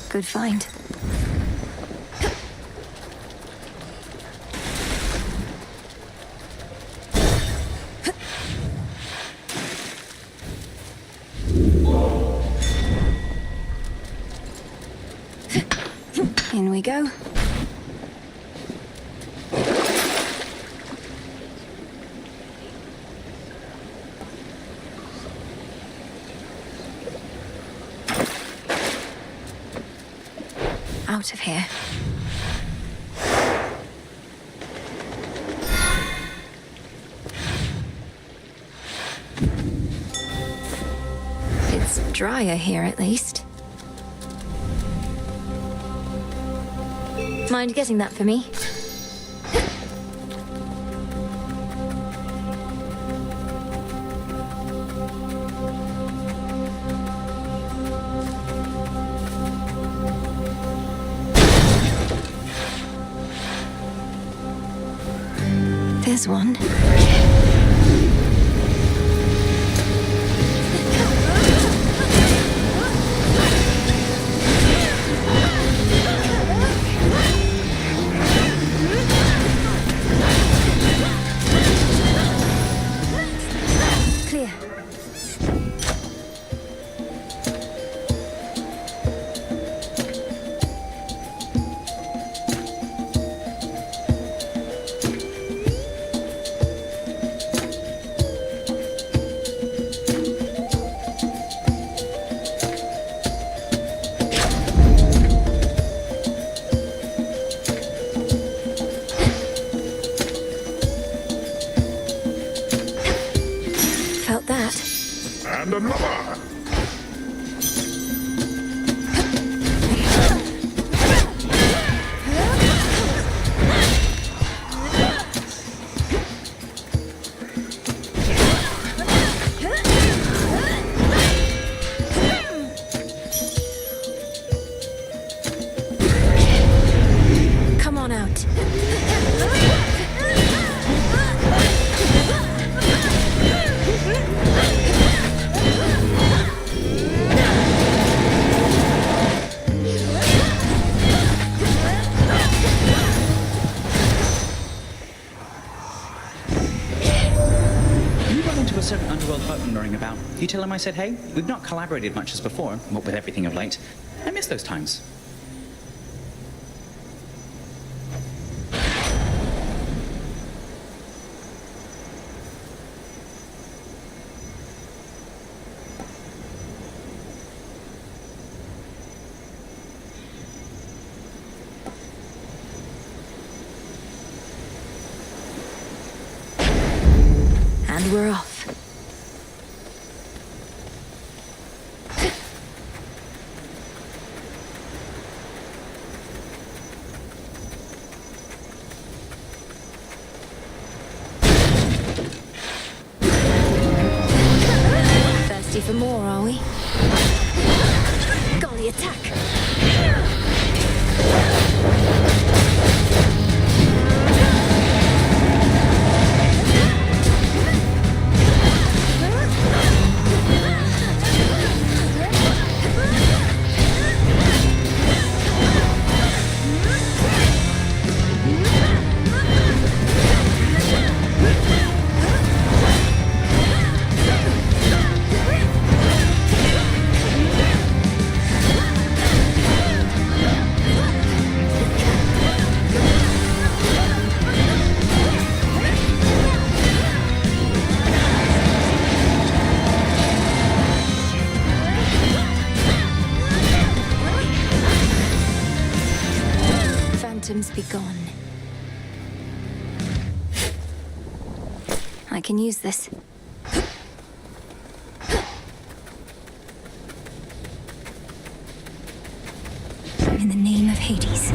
S1: Good find. In we go. Out of here. Drier here, at least. Mind getting that for me? There's one. Clear. Felt that.
S9: And another!
S1: Come on out.
S13: You run into a certain underworld button knowing about. You tell him I said hey? We've not collaborated much as before, what with everything of late. I miss those times.
S1: And we're off. Thirsty for more, are we? Golly, attack! Phantoms be gone. I can use this. In the name of Hades.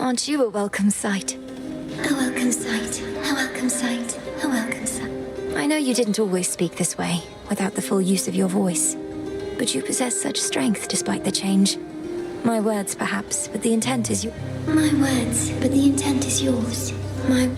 S1: Aren't you a welcome sight?
S22: A welcome sight, a welcome sight, a welcome sight.
S1: I know you didn't always speak this way, without the full use of your voice. But you possess such strength despite the change. My words, perhaps, but the intent is yours.
S10: My words, but the intent is yours. My...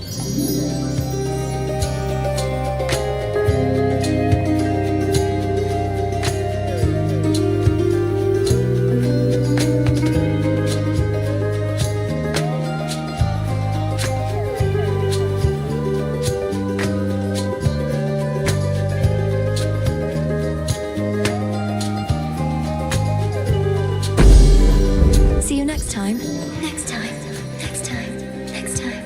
S1: See you next time.
S10: Next time. Next time. Next time.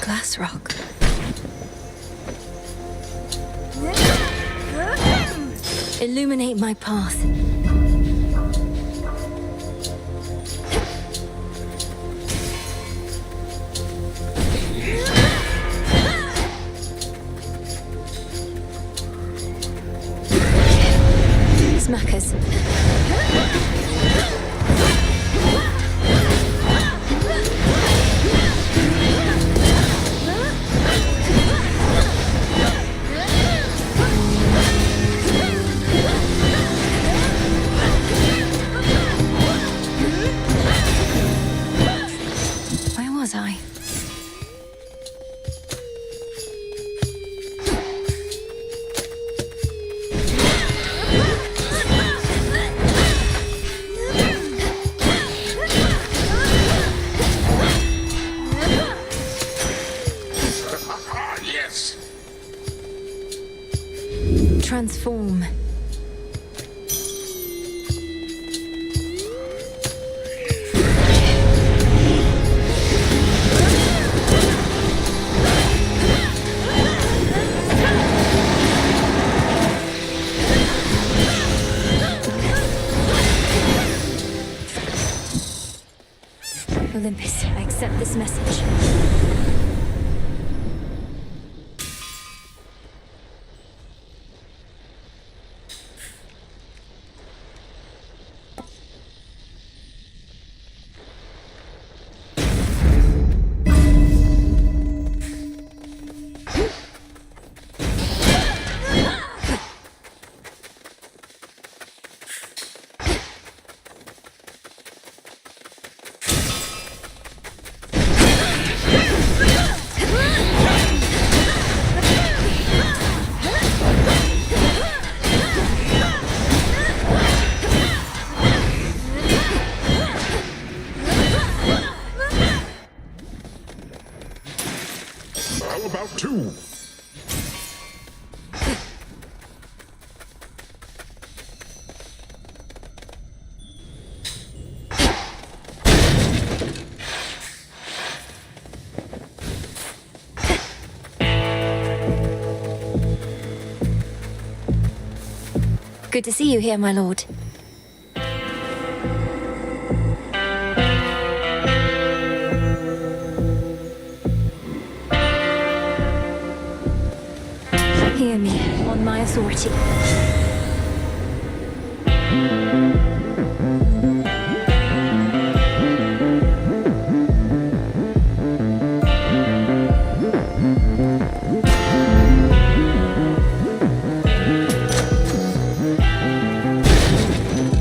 S1: Glass rock. Illuminate my path. Smackers. Where was I?
S9: Yes!
S1: Transform. Olympus, I accept this message.
S9: How about two?
S1: Good to see you here, my lord. Hear me, on my authority.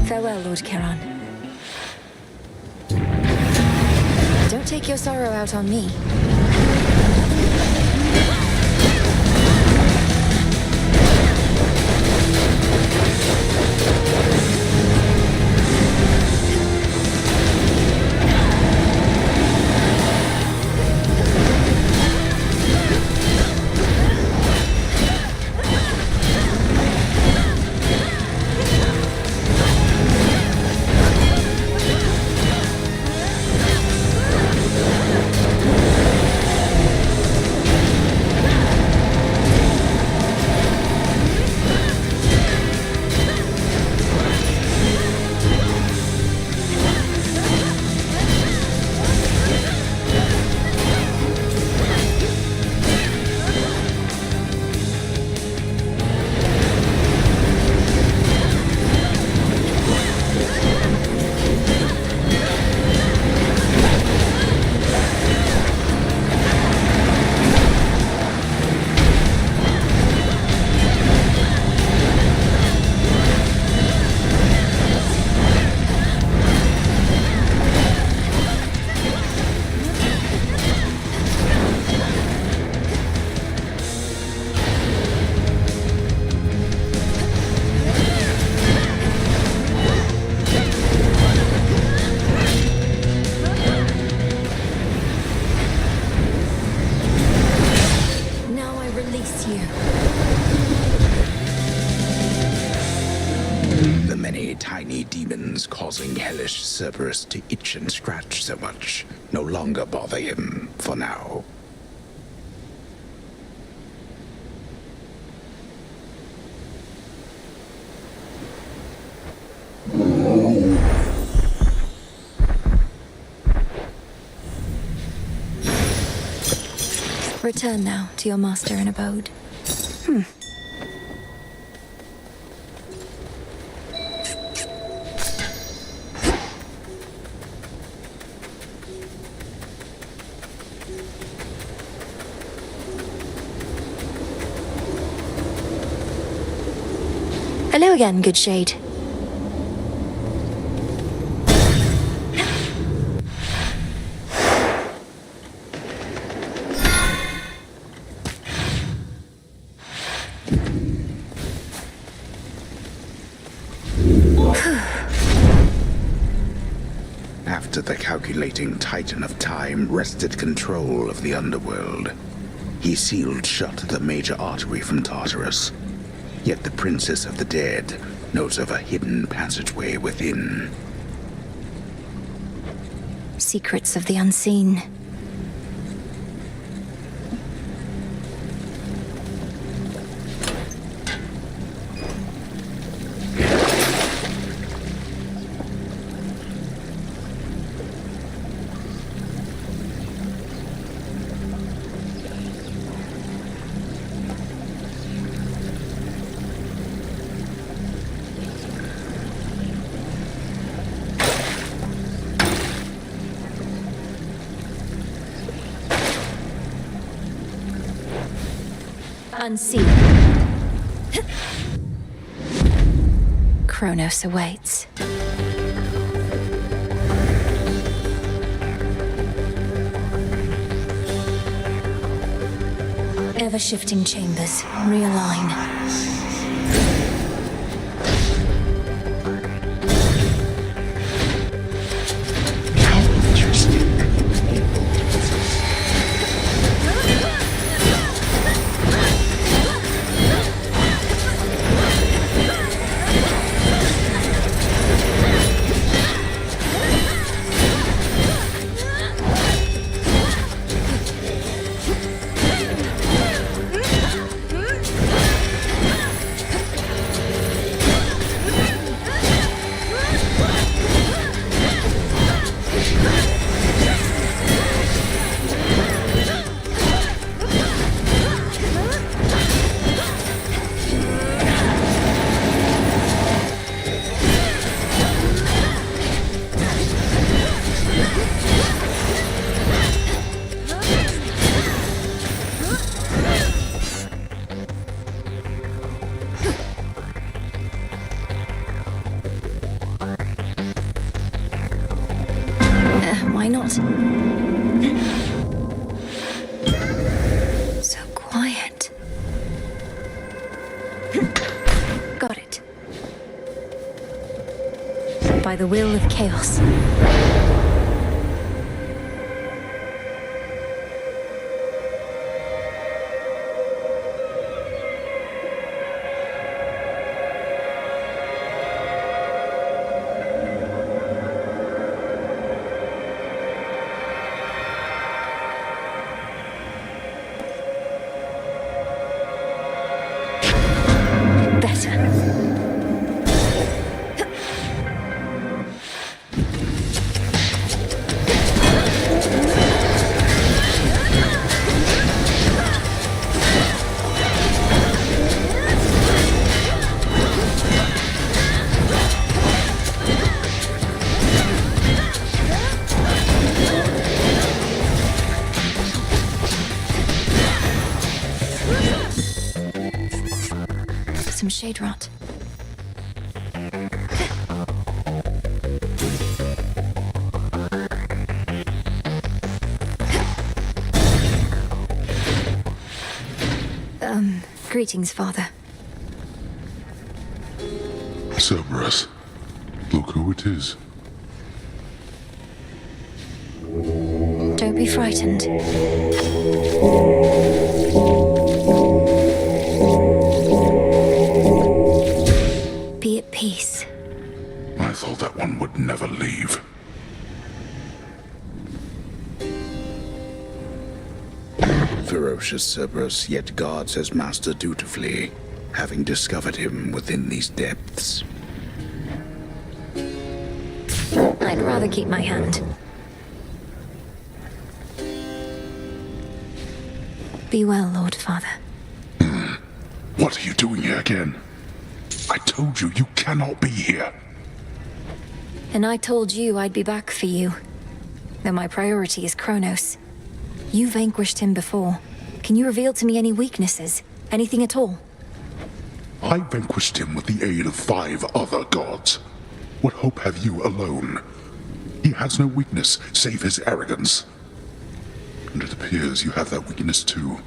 S1: Farewell, Lord Charon. Don't take your sorrow out on me.
S2: demons causing hellish Cerberus to itch and scratch so much no longer bother him for now.
S1: Return now to your master and abode. Hello again, good shade.
S2: After the calculating Titan of Time wrested control of the underworld, he sealed shut the major artery from Tartarus. Yet the Princess of the Dead knows of a hidden passageway within.
S1: Secrets of the unseen. Unseen. Kronos awaits. Ever-shifting chambers. Realign. Why not? So quiet. Got it. By the will of chaos. Some shade rot. Greetings, Father.
S9: Cerberus, look who it is.
S1: Don't be frightened. Be at peace.
S9: I thought
S2: ferocious Cerberus yet guards his master dutifully, having discovered him within these depths.
S1: I'd rather keep my hand. Be well, Lord Father.
S9: What are you doing here again? I told you, you cannot be here.
S1: And I told you I'd be back for you. Though my priority is Kronos. You vanquished him before. Can you reveal to me any weaknesses? Anything at all?
S9: I vanquished him with the aid of 5 other gods. What hope have you alone? He has no weakness, save his arrogance. And it appears you have that weakness too.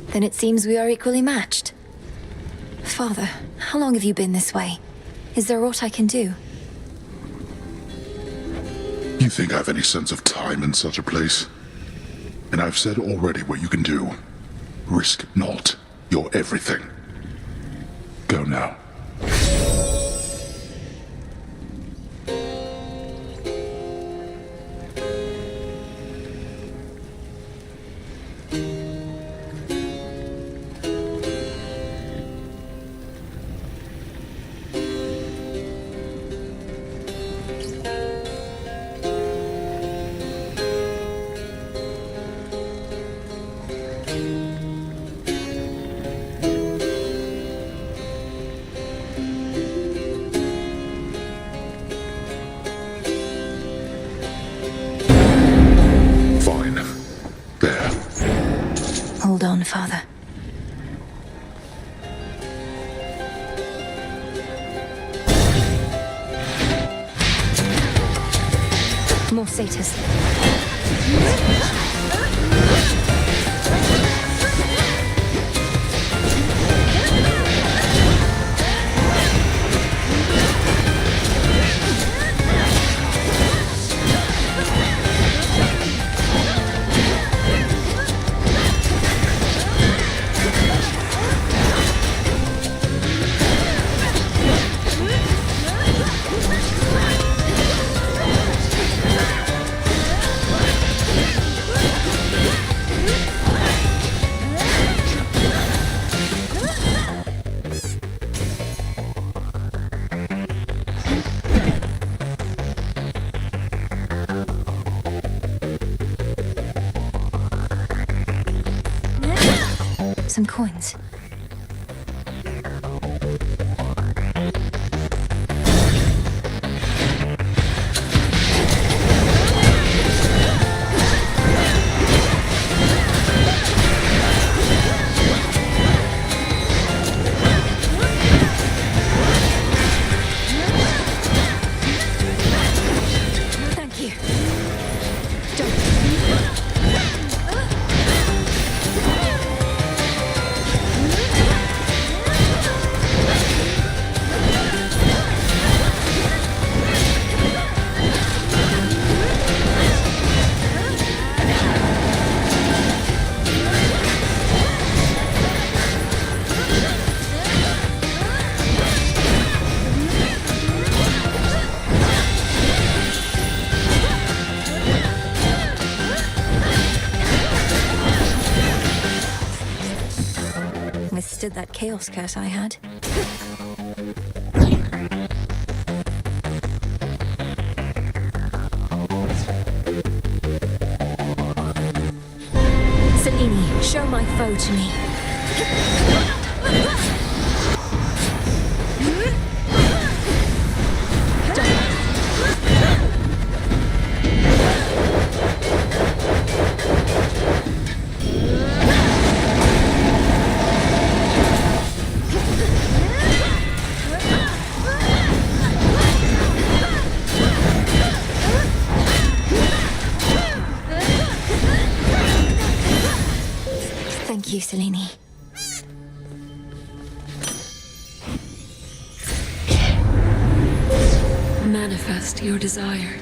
S1: Then it seems we are equally matched. Father, how long have you been this way? Is there aught I can do?
S9: You think I have any sense of time in such a place? And I've said already what you can do. Risk not your everything. Go now.
S1: Hold on, Father. More satyrs. Some coins. Thank you. Withstood that chaos curse I had. Selene, show my foe to me. Thank you, Selene.
S6: Manifest your desire.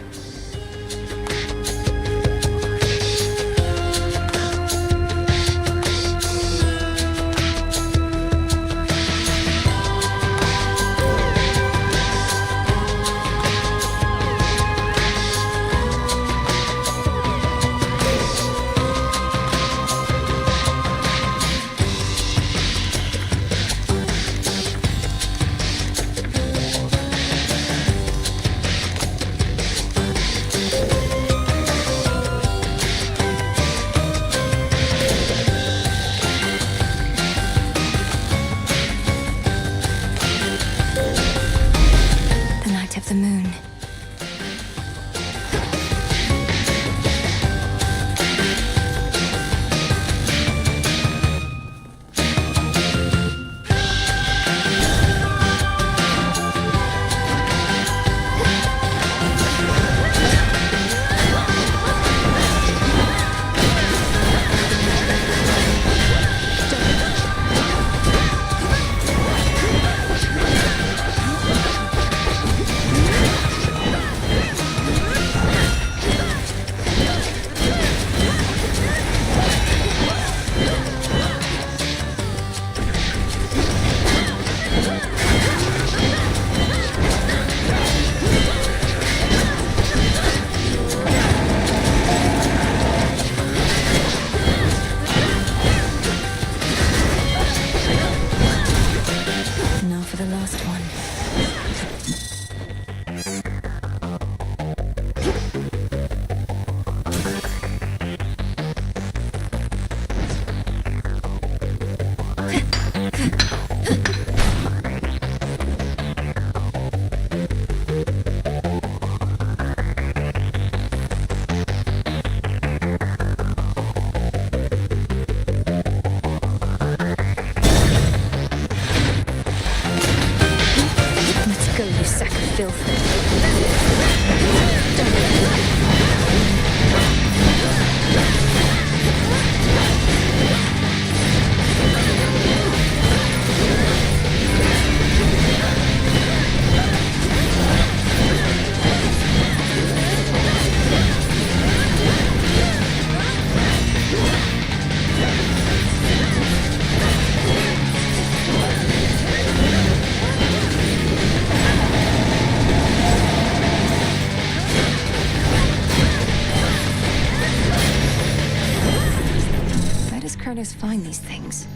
S1: Kronos find these things?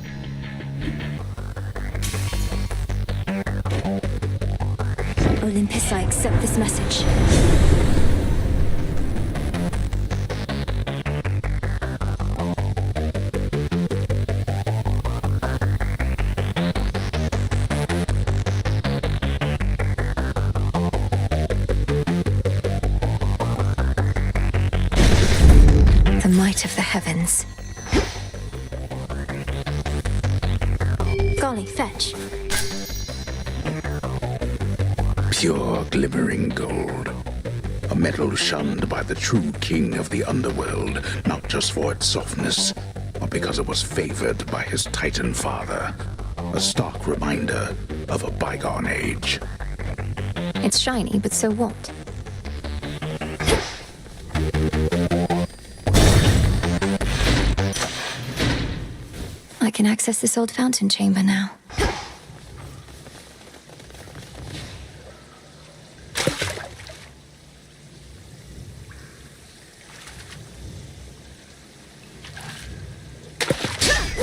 S1: Olympus, I accept this message. The might of the heavens. Golly, fetch.
S2: Pure glimmering gold. A metal shunned by the true king of the underworld, not just for its softness, but because it was favored by his Titan father. A stark reminder of a bygone age.
S1: It's shiny, but so what? I can access this old fountain chamber now.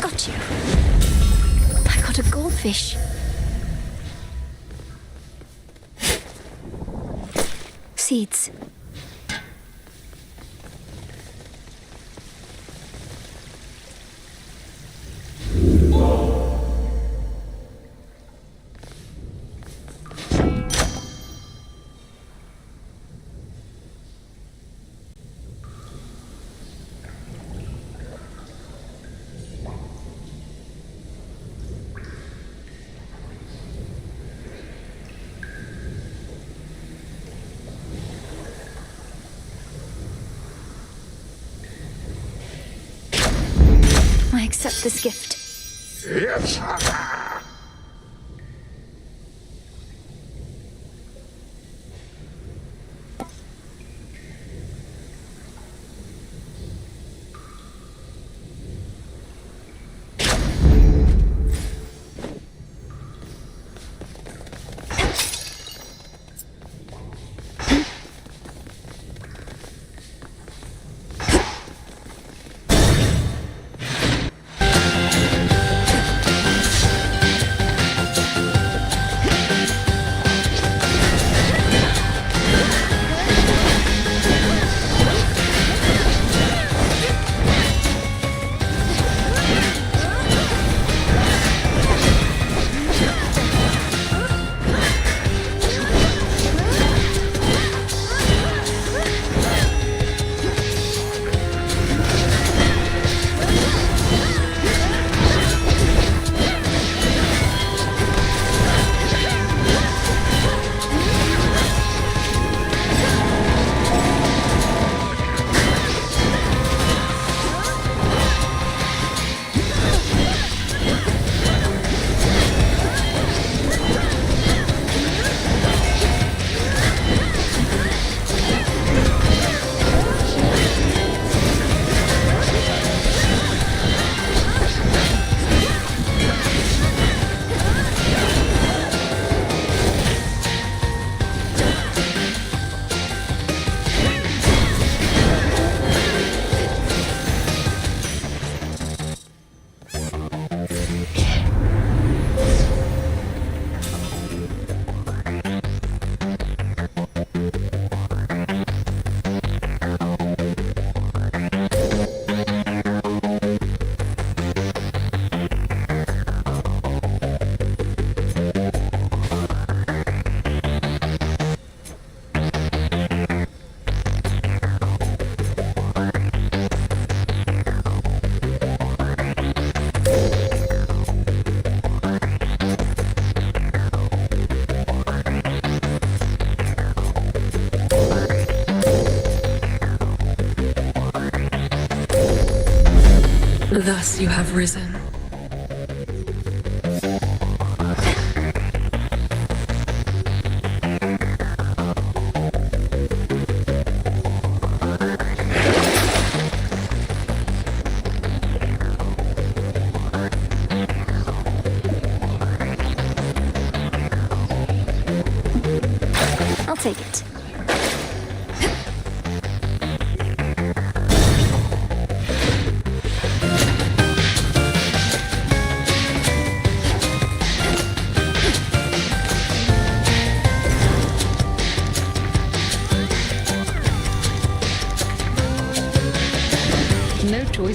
S1: Got you. I got a goldfish. Seeds. I accept this gift.
S9: Yes!
S6: Thus you have risen.
S1: I'll take it.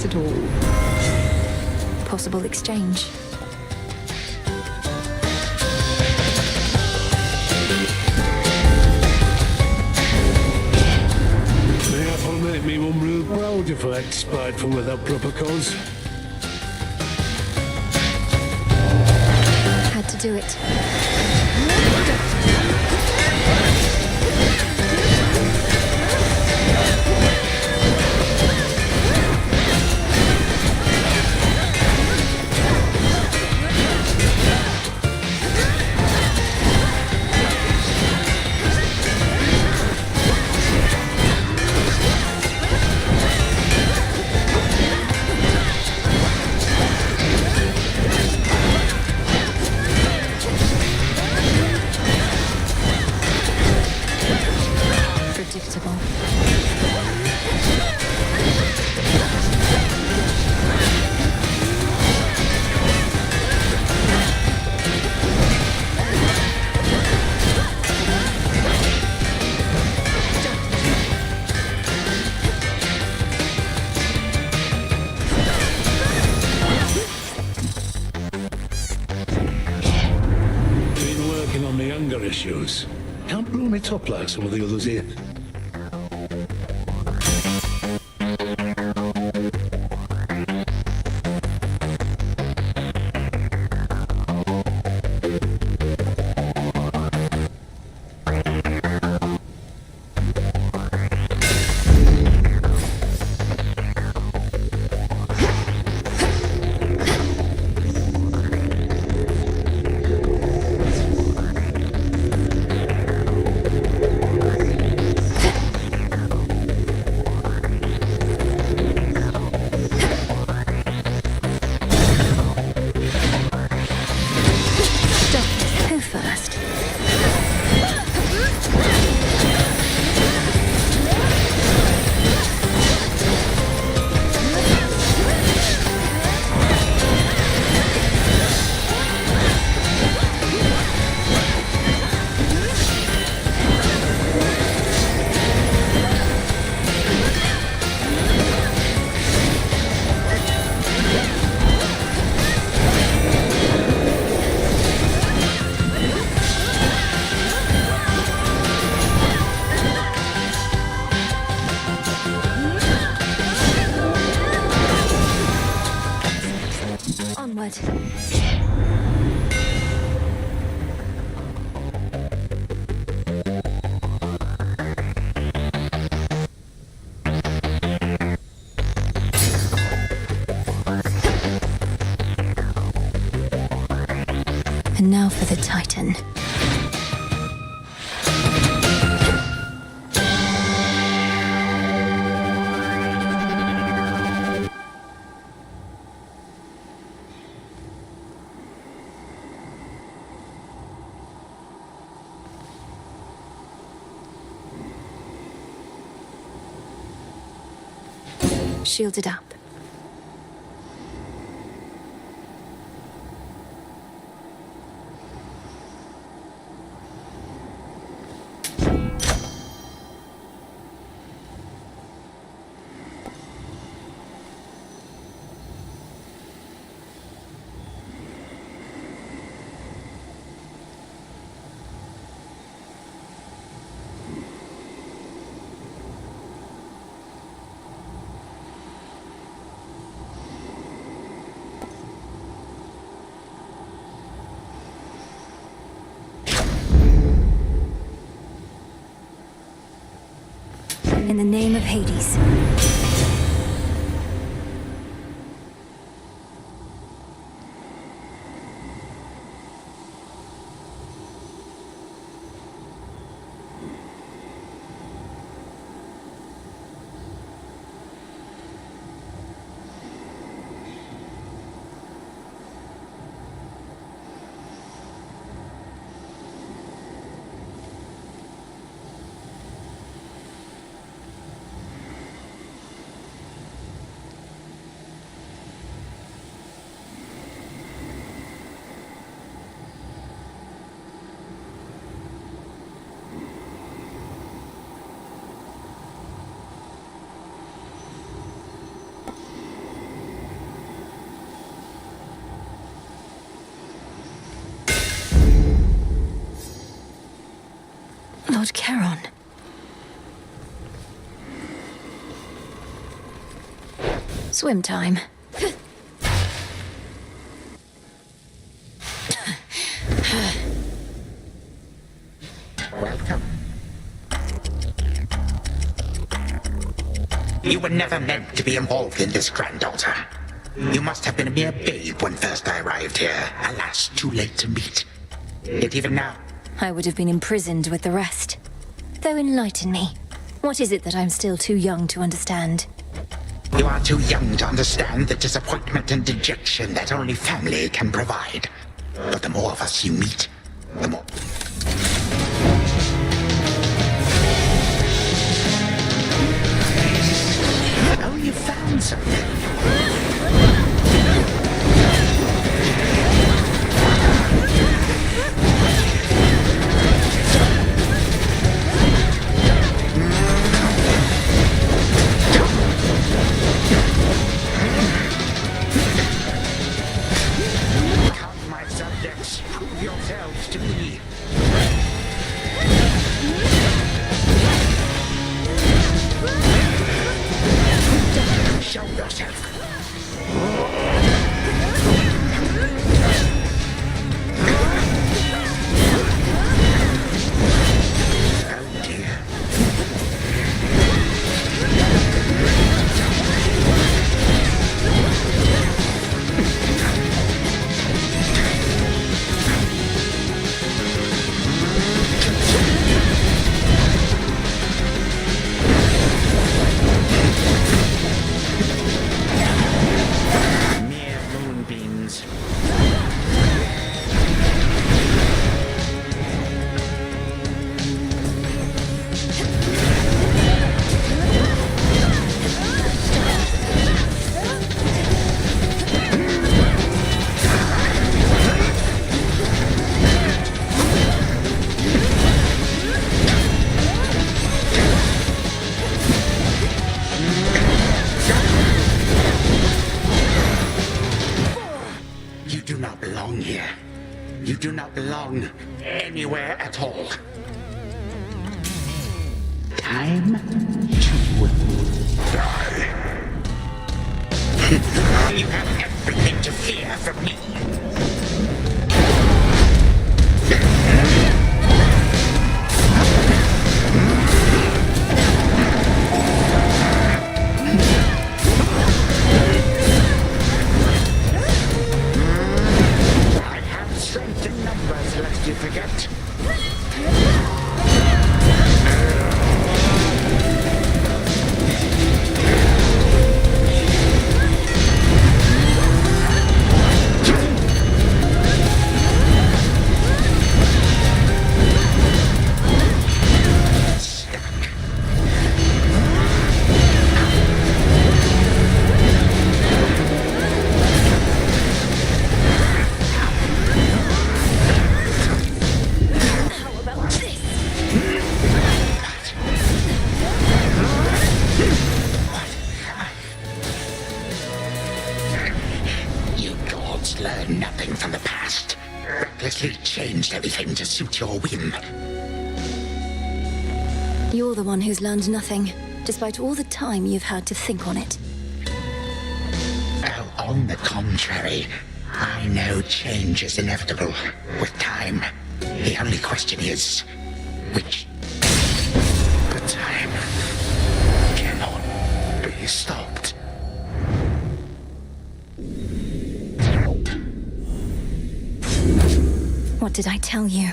S15: at all.
S1: Possible exchange.
S7: Therefore make me one real proud if I act spiteful without proper cause.
S1: Had to do it. Predictable.
S7: Been working on the younger issues. Can't blow me top like some of the others here. Who first? Onward. And now for the Titan. Shielded up. In the name of Hades.
S1: Lord Charon. Swim time.
S2: Welcome. You were never meant to be involved in this, granddaughter. You must have been a mere babe when first I arrived here. Alas, too late to meet. Yet even now...
S1: I would have been imprisoned with the rest. Though enlighten me. What is it that I'm still too young to understand?
S2: You are too young to understand the disappointment and dejection that only family can provide. But the more of us you meet, the more... Oh, you found something. Come, my subjects, prove yourselves to me. Show yourself. Oh dear. Mere moonbeams. You do not belong here. You do not belong anywhere at all. Time to die. You have everything to fear from me. I have strength in numbers, lest you forget. You gods learn nothing from the past. Recklessly changed everything to suit your whim.
S1: You're the one who's learned nothing, despite all the time you've had to think on it.
S2: Oh, on the contrary, I know change is inevitable with time. The only question is, which? But time cannot be stopped.
S1: What did I tell you?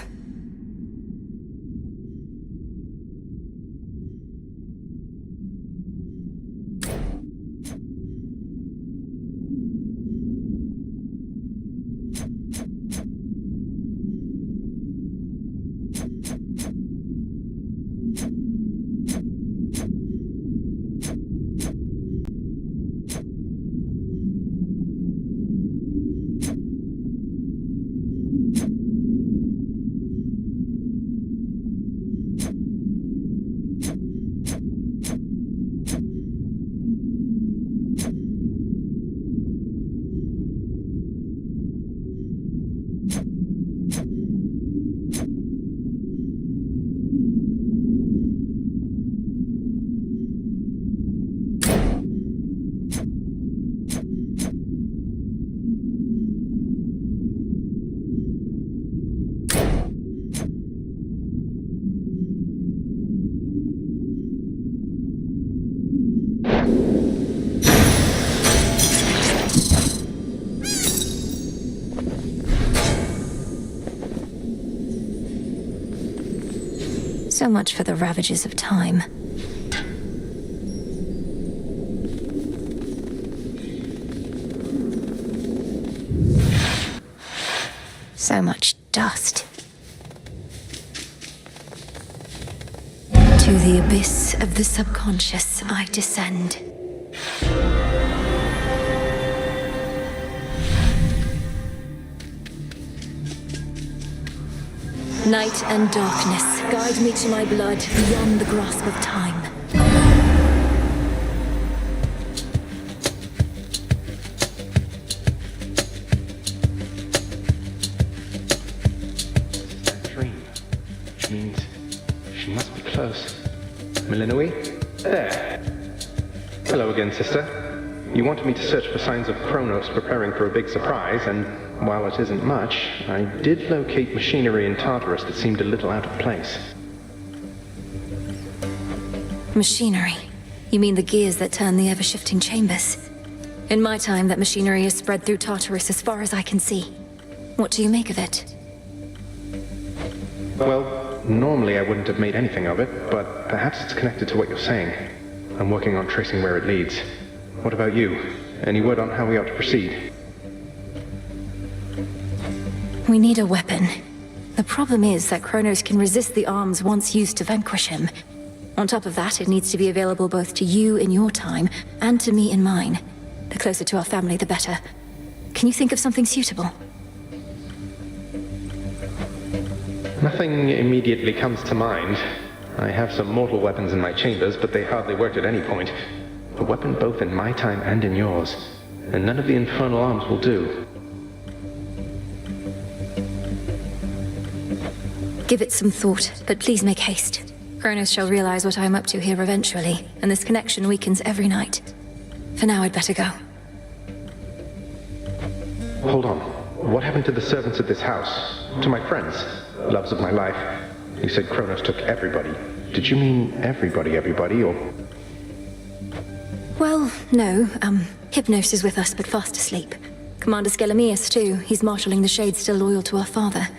S1: So much for the ravages of time. So much dust. To the abyss of the subconscious I descend. Night and darkness, guide me to my blood beyond the grasp of time.
S12: Dream, which means she must be close. Milinoi? There. Hello again, sister. You wanted me to search for signs of Kronos preparing for a big surprise, and while it isn't much, I did locate machinery in Tartarus that seemed a little out of place.
S1: Machinery? You mean the gears that turn the ever-shifting chambers? In my time, that machinery is spread through Tartarus as far as I can see. What do you make of it?
S12: Well, normally I wouldn't have made anything of it, but perhaps it's connected to what you're saying. I'm working on tracing where it leads. What about you? Any word on how we ought to proceed?
S1: We need a weapon. The problem is that Kronos can resist the arms once used to vanquish him. On top of that, it needs to be available both to you in your time and to me in mine. The closer to our family, the better. Can you think of something suitable?
S12: Nothing immediately comes to mind. I have some mortal weapons in my chambers, but they hardly worked at any point. A weapon both in my time and in yours, and none of the infernal arms will do.
S1: Give it some thought, but please make haste. Kronos shall realize what I am up to here eventually, and this connection weakens every night. For now, I'd better go.
S12: Hold on. What happened to the servants at this house? To my friends? Loves of my life? You said Kronos took everybody. Did you mean everybody, or...
S1: Well, no. Hypnos is with us, but fast asleep. Commander Skelemius, too. He's marshalling the Shades still loyal to our father.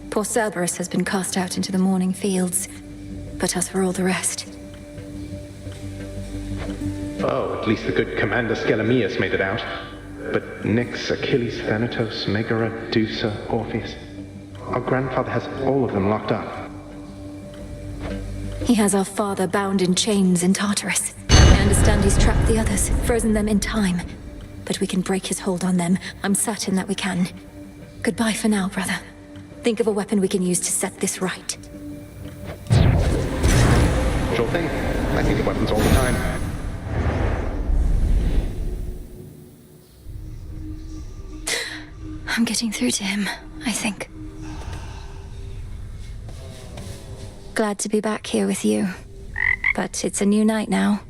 S1: Poor Cerberus has been cast out into the morning fields. But as for all the rest...
S12: Oh, at least the good Commander Skelemius made it out. But Nyx, Achilles, Thanatos, Megara, Dusa, Orpheus... Our grandfather has all of them locked up.
S1: He has our father bound in chains in Tartarus. I understand he's trapped the others, frozen them in time. But we can break his hold on them. I'm certain that we can. Goodbye for now, brother. Think of a weapon we can use to set this right.
S12: Sure thing. I think of weapons all the time.
S1: I'm getting through to him, I think. Glad to be back here with you. But it's a new night now.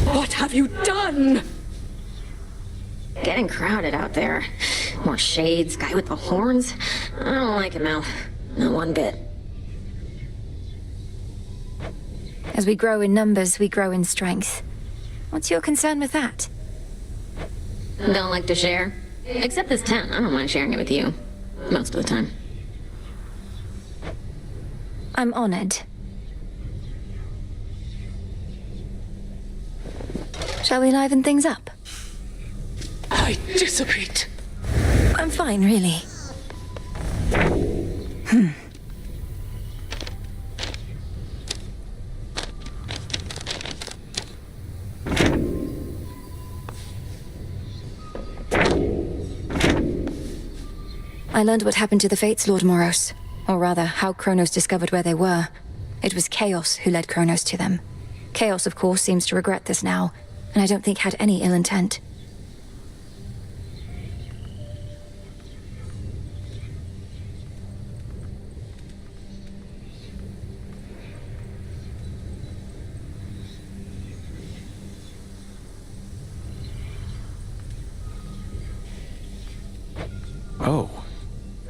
S6: What have you done?
S17: Getting crowded out there. More shades, guy with the horns. I don't like it, Mel. Not one bit.
S1: As we grow in numbers, we grow in strength. What's your concern with that?
S17: Don't like to share? Except this tent. I don't mind sharing it with you. Most of the time.
S1: I'm honored. Shall we liven things up?
S6: I dissipate.
S1: I'm fine, really. I learned what happened to the Fates, Lord Moros. Or rather, how Kronos discovered where they were. It was Chaos who led Kronos to them. Chaos, of course, seems to regret this now, and I don't think had any ill intent.
S4: Oh.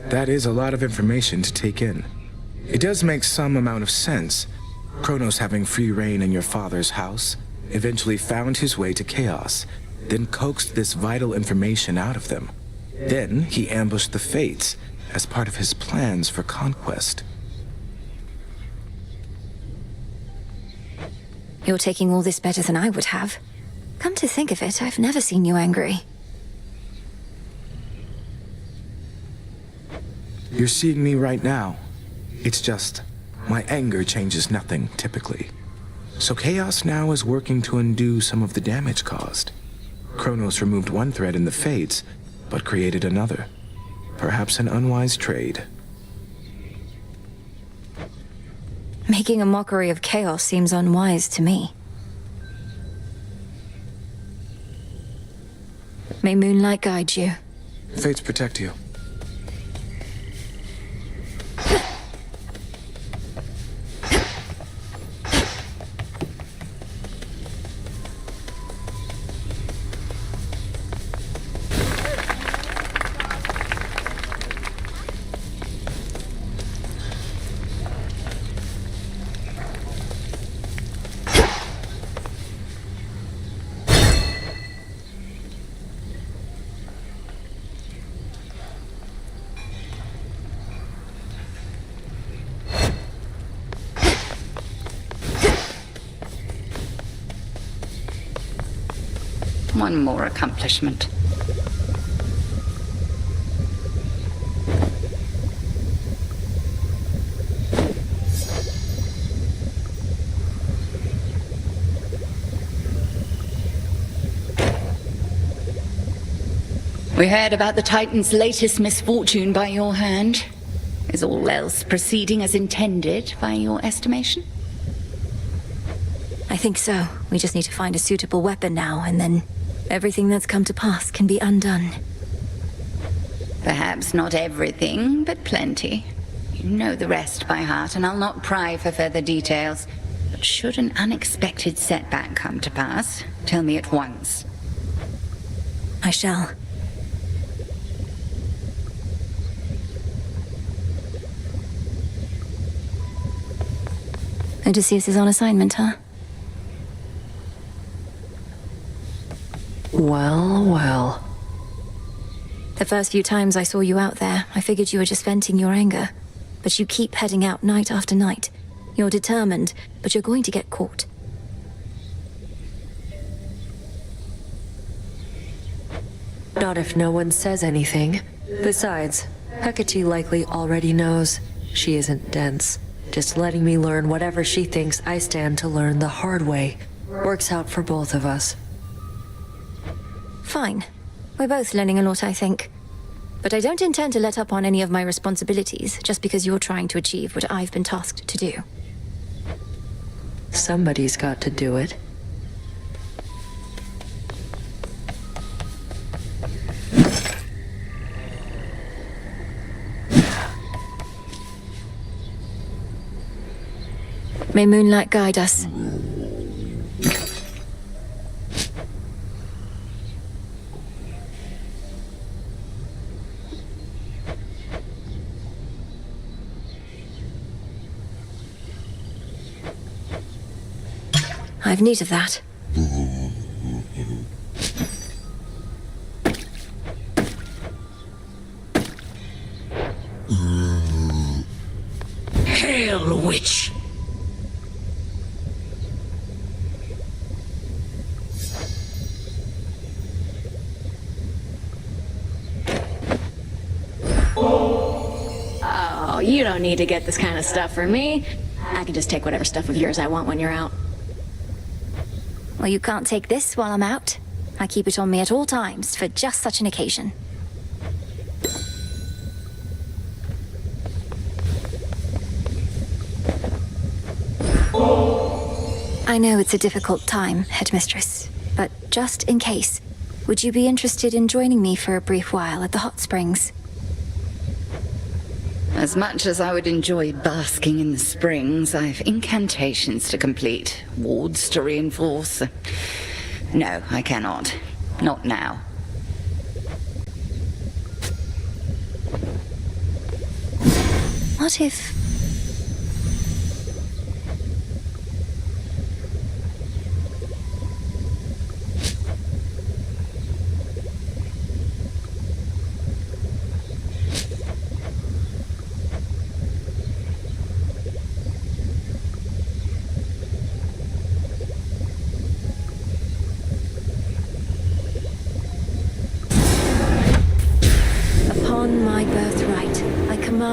S4: That is a lot of information to take in. It does make some amount of sense. Kronos having free reign in your father's house, eventually found his way to Chaos, then coaxed this vital information out of them. Then he ambushed the Fates as part of his plans for conquest.
S1: You're taking all this better than I would have. Come to think of it, I've never seen you angry.
S4: You're seeing me right now. It's just, my anger changes nothing, typically. So Chaos now is working to undo some of the damage caused. Kronos removed one thread in the Fates, but created another. Perhaps an unwise trade.
S1: Making a mockery of chaos seems unwise to me. May moonlight guide you.
S4: Fates protect you.
S18: One more accomplishment. We heard about the Titan's latest misfortune by your hand. Is all else proceeding as intended by your estimation?
S1: I think so. We just need to find a suitable weapon now, and then everything that's come to pass can be undone.
S18: Perhaps not everything, but plenty. You know the rest by heart, and I'll not pry for further details. But should an unexpected setback come to pass, tell me at once.
S1: I shall. Odysseus is on assignment, huh?
S21: Well, well.
S1: The first few times I saw you out there, I figured you were just venting your anger. But you keep heading out night after night. You're determined, but you're going to get caught.
S21: Not if no one says anything. Besides, Hecate likely already knows. She isn't dense. Just letting me learn whatever she thinks I stand to learn the hard way. Works out for both of us.
S1: Fine. We're both learning a lot, I think. But I don't intend to let up on any of my responsibilities just because you're trying to achieve what I've been tasked to do.
S21: Somebody's got to do it.
S1: May moonlight guide us. I've need of that.
S2: Hail, witch!
S22: Oh, you don't need to get this kind of stuff for me. I can just take whatever stuff of yours I want when you're out.
S1: Well, you can't take this while I'm out. I keep it on me at all times for just such an occasion. I know it's a difficult time, Headmistress, but just in case, would you be interested in joining me for a brief while at the hot springs?
S18: As much as I would enjoy basking in the springs, I've incantations to complete, wards to reinforce. No, I cannot. Not now.
S1: What if...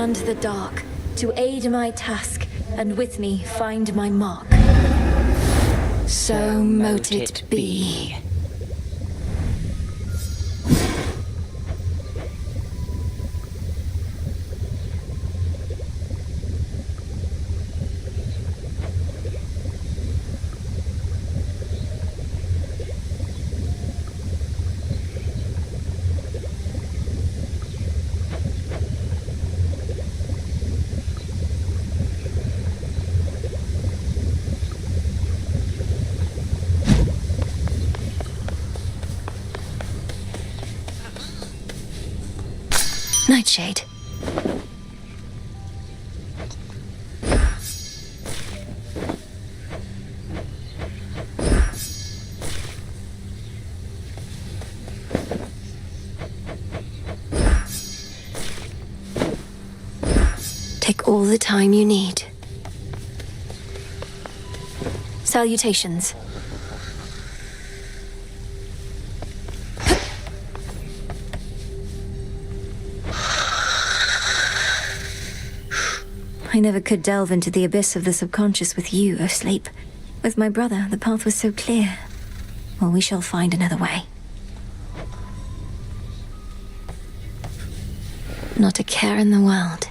S1: command the dark, to aid my task, and with me find my mark. So mote it be. Nightshade. Take all the time you need. Salutations. I never could delve into the abyss of the subconscious with you, O Sleep. With my brother, the path was so clear. Well, we shall find another way. Not a care in the world.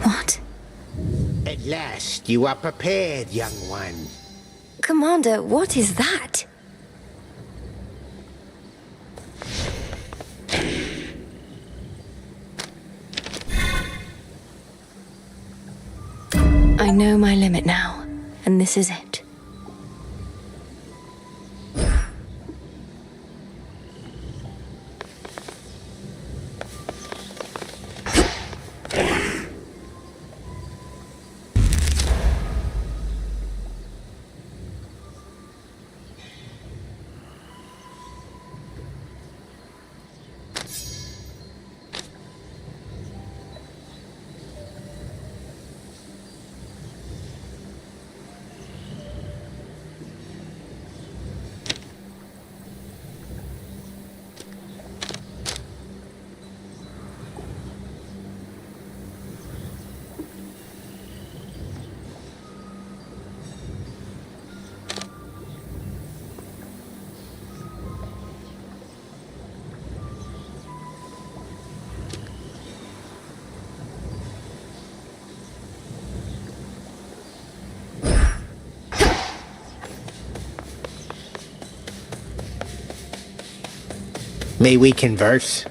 S1: What?
S19: At last, you are prepared, young one.
S1: Commander, what is that? I know my limit now, and this is it.
S19: May we converse?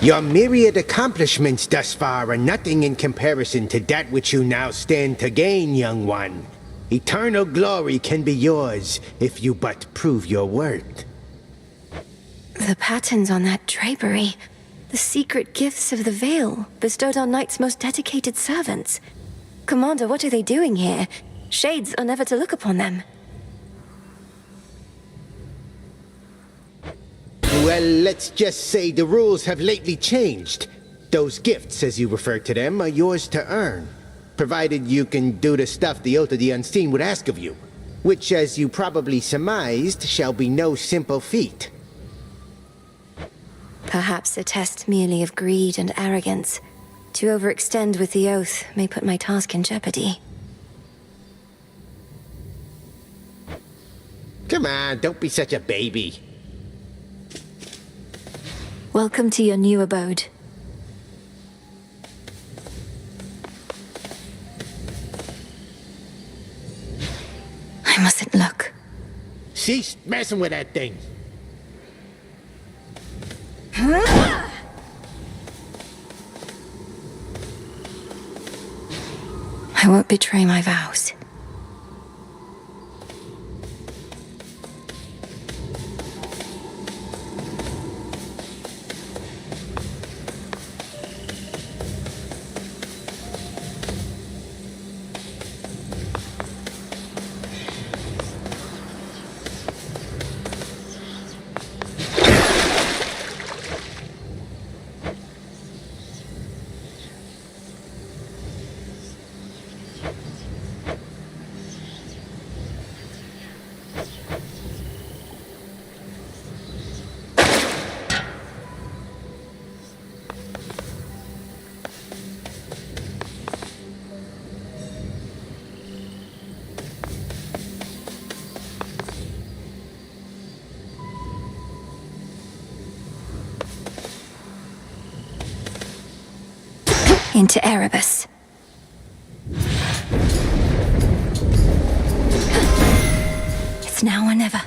S19: Your myriad accomplishments thus far are nothing in comparison to that which you now stand to gain, young one. Eternal glory can be yours if you but prove your worth.
S1: The patterns on that drapery. The secret gifts of the veil, bestowed on Knight's most dedicated servants. Commander, what are they doing here? Shades are never to look upon them.
S19: Well, let's just say the rules have lately changed. Those gifts, as you refer to them, are yours to earn, provided you can do the stuff the Oath of the Unseen would ask of you, which, as you probably surmised, shall be no simple feat.
S1: Perhaps a test merely of greed and arrogance. To overextend with the Oath may put my task in jeopardy.
S19: Come on, don't be such a baby.
S1: Welcome to your new abode. I mustn't look.
S19: Cease messing with that thing.
S1: I won't betray my vows. into Erebus. It's now or never.